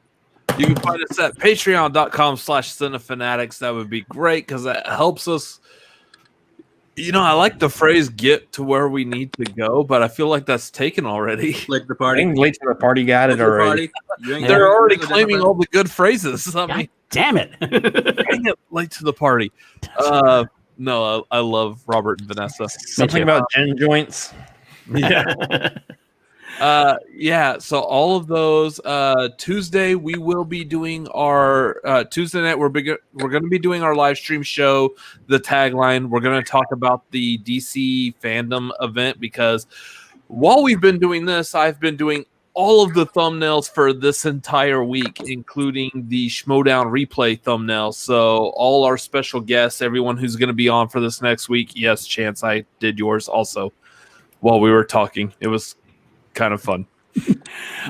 You can find us at patreon.com/CineFanatics. That would be great because that helps us. You know, I like the phrase "get to where we need to go," but I feel like that's taken already. Like the party, late to the party, got it already. They're already claiming all the good phrases. I mean, damn it! Dang it! Late to the party. No, I love Robert and Vanessa. Something about gin joints. Yeah. So all of those. Tuesday we will be doing our Tuesday night. We're going to be doing our live stream show. The tagline. We're going to talk about the DC fandom event because while we've been doing this, I've been doing all of the thumbnails for this entire week, including the Schmodown replay thumbnail. So all our special guests, everyone who's going to be on for this next week. Yes, Chance, I did yours also. while we were talking. It was kind of fun.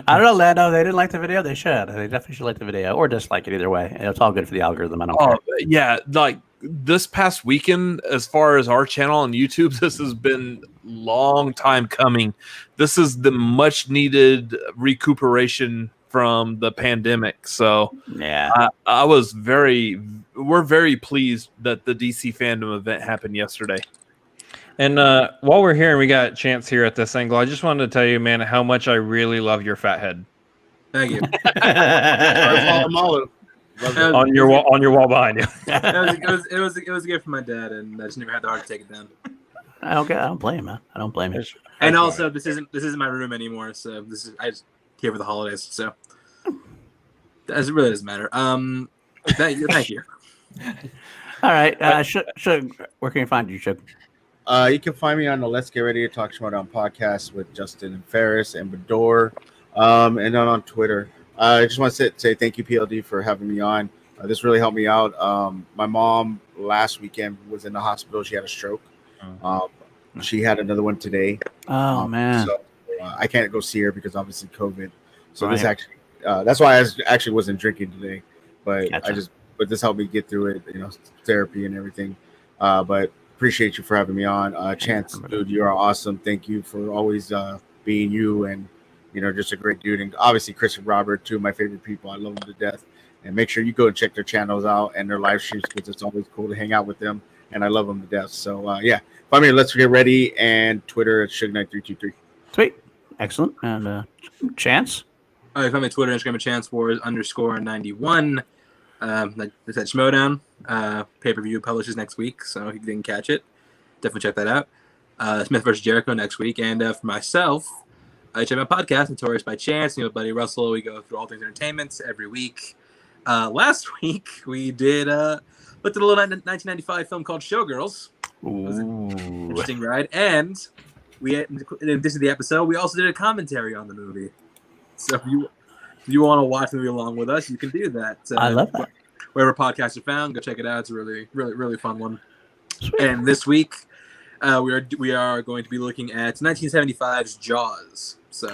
I don't know, Lando. They didn't like the video. They should. They definitely should like the video or dislike it either way. It's all good for the algorithm. I don't care. Yeah, like this past weekend, as far as our channel on YouTube, this has been long time coming. This is the much needed recuperation from the pandemic. So yeah, we're very pleased that the DC fandom event happened yesterday. And while we're here and we got Chance here at this angle, I just wanted to tell you, man, how much I really love your fat head. Thank you. on your wall behind you. It was a gift from my dad, and I just never had the heart to take it down. I don't blame him, man. I don't blame him. And also, this isn't my room anymore, so I just here for the holidays. So it really doesn't matter. Thank you. All right, Shug, where can you find you, Shug? You can find me on the Let's Get Ready to Talk Showdown podcast with Justin and Ferris and Bador, and then on Twitter. I just want to say thank you, PLD, for having me on. This really helped me out. My mom last weekend was in the hospital. She had a stroke. She had another one today. Oh, man. So I can't go see her because obviously COVID. So Right. this actually, that's why I actually wasn't drinking today. But Gotcha. but this helped me get through it, therapy and everything. But appreciate you for having me on. Chance, dude, you are awesome. Thank you for always being you and, just a great dude. And obviously Chris and Robert, two of my favorite people. I love them to death. And make sure you go and check their channels out and their live streams because it's always cool to hang out with them. And I love them to death. So, yeah. Find me at Let's Get Ready and Twitter at ShugKnight323. Sweet. Excellent. And Chance? You can find me on Twitter, Instagram, ChanceWars_91. That's at Schmodown. Pay-per-view publishes next week, so if you didn't catch it, definitely check that out. Smith vs. Jericho next week. And for myself, I check my podcast, Notorious by Chance, my buddy Russell. We go through all things entertainment every week. Last week, we did looked at a little 1995 film called Showgirls. It was an interesting ride. And we, in addition to the episode, we also did a commentary on the movie. So if you want to watch the movie along with us, you can do that. I love that. Wherever podcasts are found, go check it out. It's a really, really, really fun one. Sweet. And this week, we are going to be looking at 1975's Jaws. So,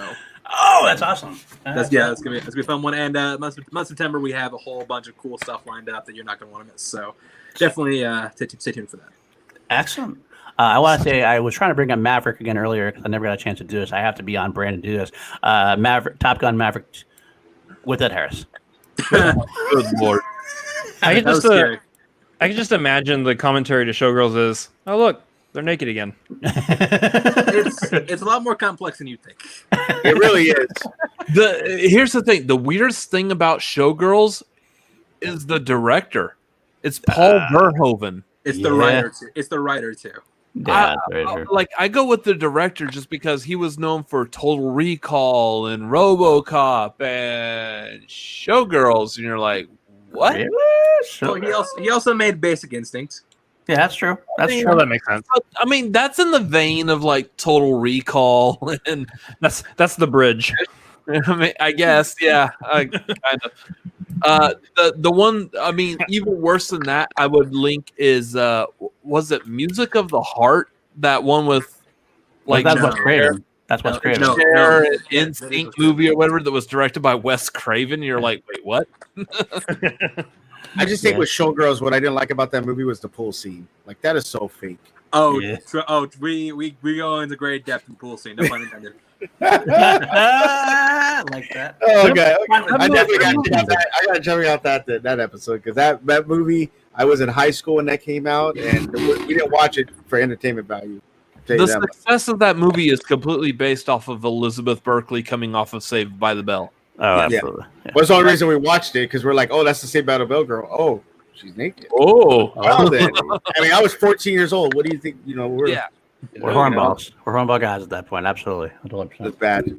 that's awesome. That's gonna be a fun one. And month of September, we have a whole bunch of cool stuff lined up that you're not gonna want to miss. So, definitely stay tuned for that. Excellent. I want to say I was trying to bring up Maverick again earlier because I never got a chance to do this. I have to be on brand to do this. Top Gun Maverick with Ed Harris. Good Lord. I can just imagine the commentary to Showgirls is, oh look, they're naked again. It's a lot more complex than you think. It really is. Here's the thing: the weirdest thing about Showgirls is the director. It's Paul Verhoeven. It's the writer too. It's the writer too. Yeah, I go with the director just because he was known for Total Recall and RoboCop and Showgirls, and you're like, what? Really? Well, he also made Basic Instinct. Yeah, that's true. That's true. Well, that makes sense. But, I mean, that's in the vein of like Total Recall, and that's the bridge. I mean, I guess, yeah, kind of. The one, I mean, even worse than that, I would link is was it Music of the Heart? That one with like that's what's created. That's what's created. Cher, NSYNC movie or whatever that was directed by Wes Craven. You're like, wait, what? I just think with Showgirls, what I didn't like about that movie was the pool scene. Like, that is so fake. Oh, we go into great depth in pool scene. No pun intended. Like that. Oh, okay. I definitely got to check out that. I got to check out that episode because that movie. I was in high school when that came out, and we didn't watch it for entertainment value. The success of that movie is completely based off of Elizabeth Berkley coming off of Saved by the Bell. Oh, absolutely. Yeah. Well, that's the only reason we watched it because we're like, oh, that's the Saved by the Bell girl. Oh, she's naked. Oh, well, then. I mean, I was 14 years old. What do you think? We're hornballs. We're hornball guys at that point. Absolutely. 100%. That's bad.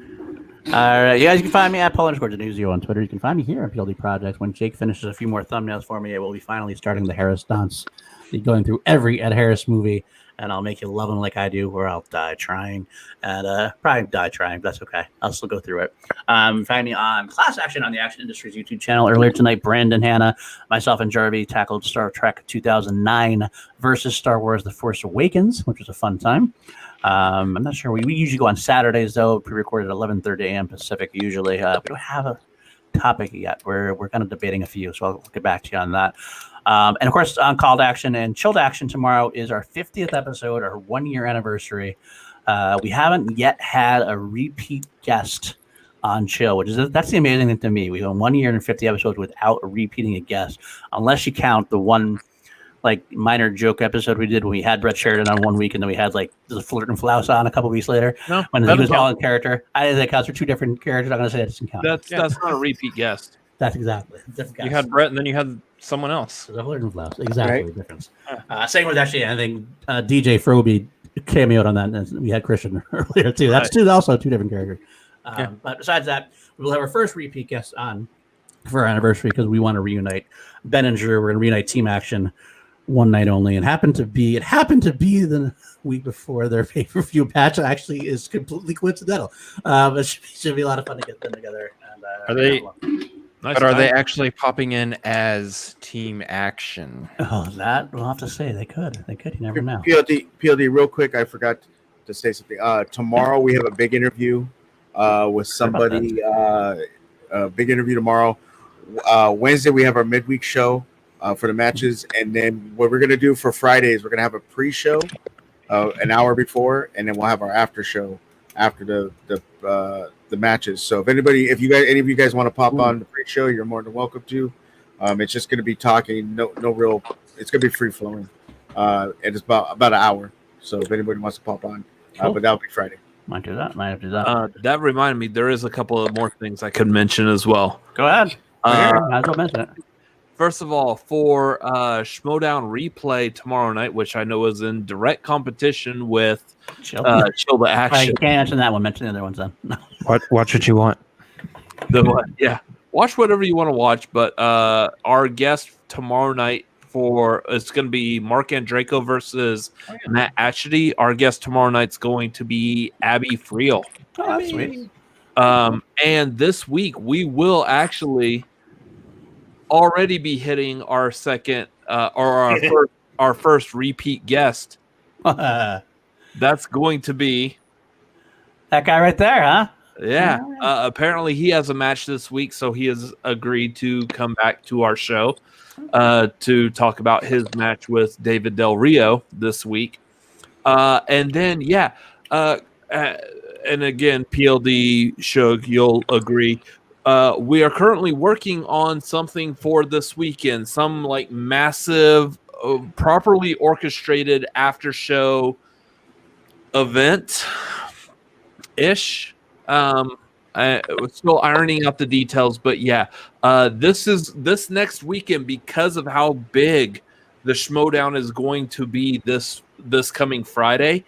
All right, you guys can find me at Paul_Denuzio on Twitter. You can find me here on PLD Projects. When Jake finishes a few more thumbnails for me, it will be finally starting the Harris dance. Be going through every Ed Harris movie and I'll make you love them like I do, or I'll die trying, and probably die trying. But that's okay. I'll still go through it. Find me on Class Action on the Action Industries YouTube channel. Earlier tonight, Brandon, Hannah, myself, and Jarvie tackled Star Trek 2009 versus Star Wars: The Force Awakens, which was a fun time. I'm not sure. We usually go on Saturdays, though, pre-recorded at 11:30 a.m. Pacific usually. We don't have a topic yet. We're kind of debating a few, so I'll get back to you on that. And of course, on Called Action and Chilled Action tomorrow is our 50th episode, our 1-year anniversary. We haven't yet had a repeat guest on Chill, that's the amazing thing to me. We've done 1 year and 50 episodes without repeating a guest, unless you count the one like minor joke episode we did when we had Brett Sheridan on 1 week, and then we had like the Flirt and Flouse on a couple weeks later. No, when he was all character. I think that counts for two different characters. I'm going to say that doesn't count. That's not a repeat guest. That's exactly different guest. You had Brett, and then you had someone else. The Flirt and Flouse, exactly the difference. Same with actually, I think DJ Froby cameoed on that, and we had Christian earlier too. That's also two different characters. But besides that, we'll have our first repeat guest on for our anniversary because we want to reunite Ben and Drew. We're going to reunite Team Action. One night only, and it happened to be the week before their pay-per-view match. Actually, is completely coincidental, but it should be a lot of fun to get them together. And, are they actually popping in as Team Action? Oh, that we'll have to say. They could. You never know. PLD, real quick. I forgot to say something. Tomorrow we have a big interview with somebody. A big interview tomorrow. Wednesday we have our midweek show. For the matches, and then what we're gonna do for Fridays, we're gonna have a pre-show an hour before, and then we'll have our after show after the matches. So if any of you guys want to pop on the pre-show, you're more than welcome to. It's just gonna be talking, no real. It's gonna be free flowing, and it's about an hour. So if anybody wants to pop on, but that'll be Friday. Might have to do that. That reminded me, there is a couple of more things I could mention as well. Go ahead. Might as well mention it. First of all, for Schmodown Replay tomorrow night, which I know is in direct competition with Chill the Action. You can't mention that one. Mention the other ones then. Watch what you want. Yeah, watch whatever you want to watch. But our guest tomorrow night it's going to be Mark Andraco versus Matt Atchity. Our guest tomorrow night's going to be Abby Friel. Oh, that's sweet. And this week we will actually already be hitting our second or our first repeat guest. That's going to be that guy right there, huh? Yeah. Apparently he has a match this week, so he has agreed to come back to our show to talk about his match with David Del Rio this week. And then and again, PLD Shug, you'll agree. We are currently working on something for this weekend, some like massive, properly orchestrated after show event ish. I was still ironing out the details, but this next weekend, because of how big the Schmodown is going to be this coming Friday.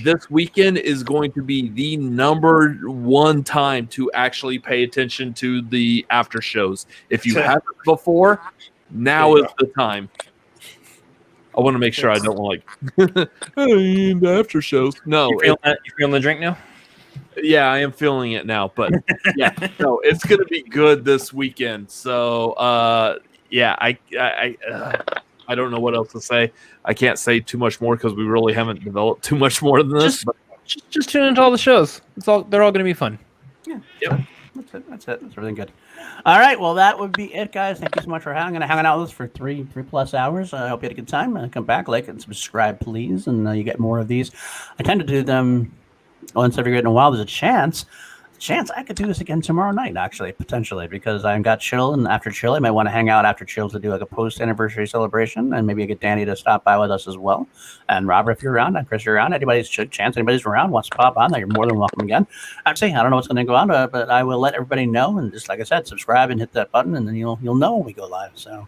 This weekend is going to be the number one time to actually pay attention to the after shows. If you haven't before, now is the time. I want to make sure I don't like the after shows. No, you feeling the drink now? Yeah, I am feeling it now. But no, it's going to be good this weekend. So I don't know what else to say. I can't say too much more because we really haven't developed too much more than this. Just tune into all the shows. They're all going to be fun. Yeah. Yep. That's it. That's everything good. All right. Well, that would be it, guys. Thank you so much for hanging out with us for 3+ hours. I hope you had a good time. Come back, like and subscribe, please, and you get more of these. I tend to do them once every in a while. There's a chance I could do this again tomorrow night, actually, potentially, because I've got Chill, and after Chill, I might want to hang out after Chill to do like a post-anniversary celebration, and maybe I get Danny to stop by with us as well. And Robert, if you're around, and Chris, you're around, anybody's around, wants to pop on, you're more than welcome again. Actually, I don't know what's going to go on, but I will let everybody know, and just like I said, subscribe and hit that button, and then you'll know when we go live. So,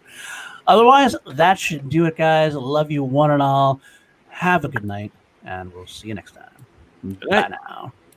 otherwise, that should do it, guys. Love you one and all. Have a good night, and we'll see you next time. Bye now.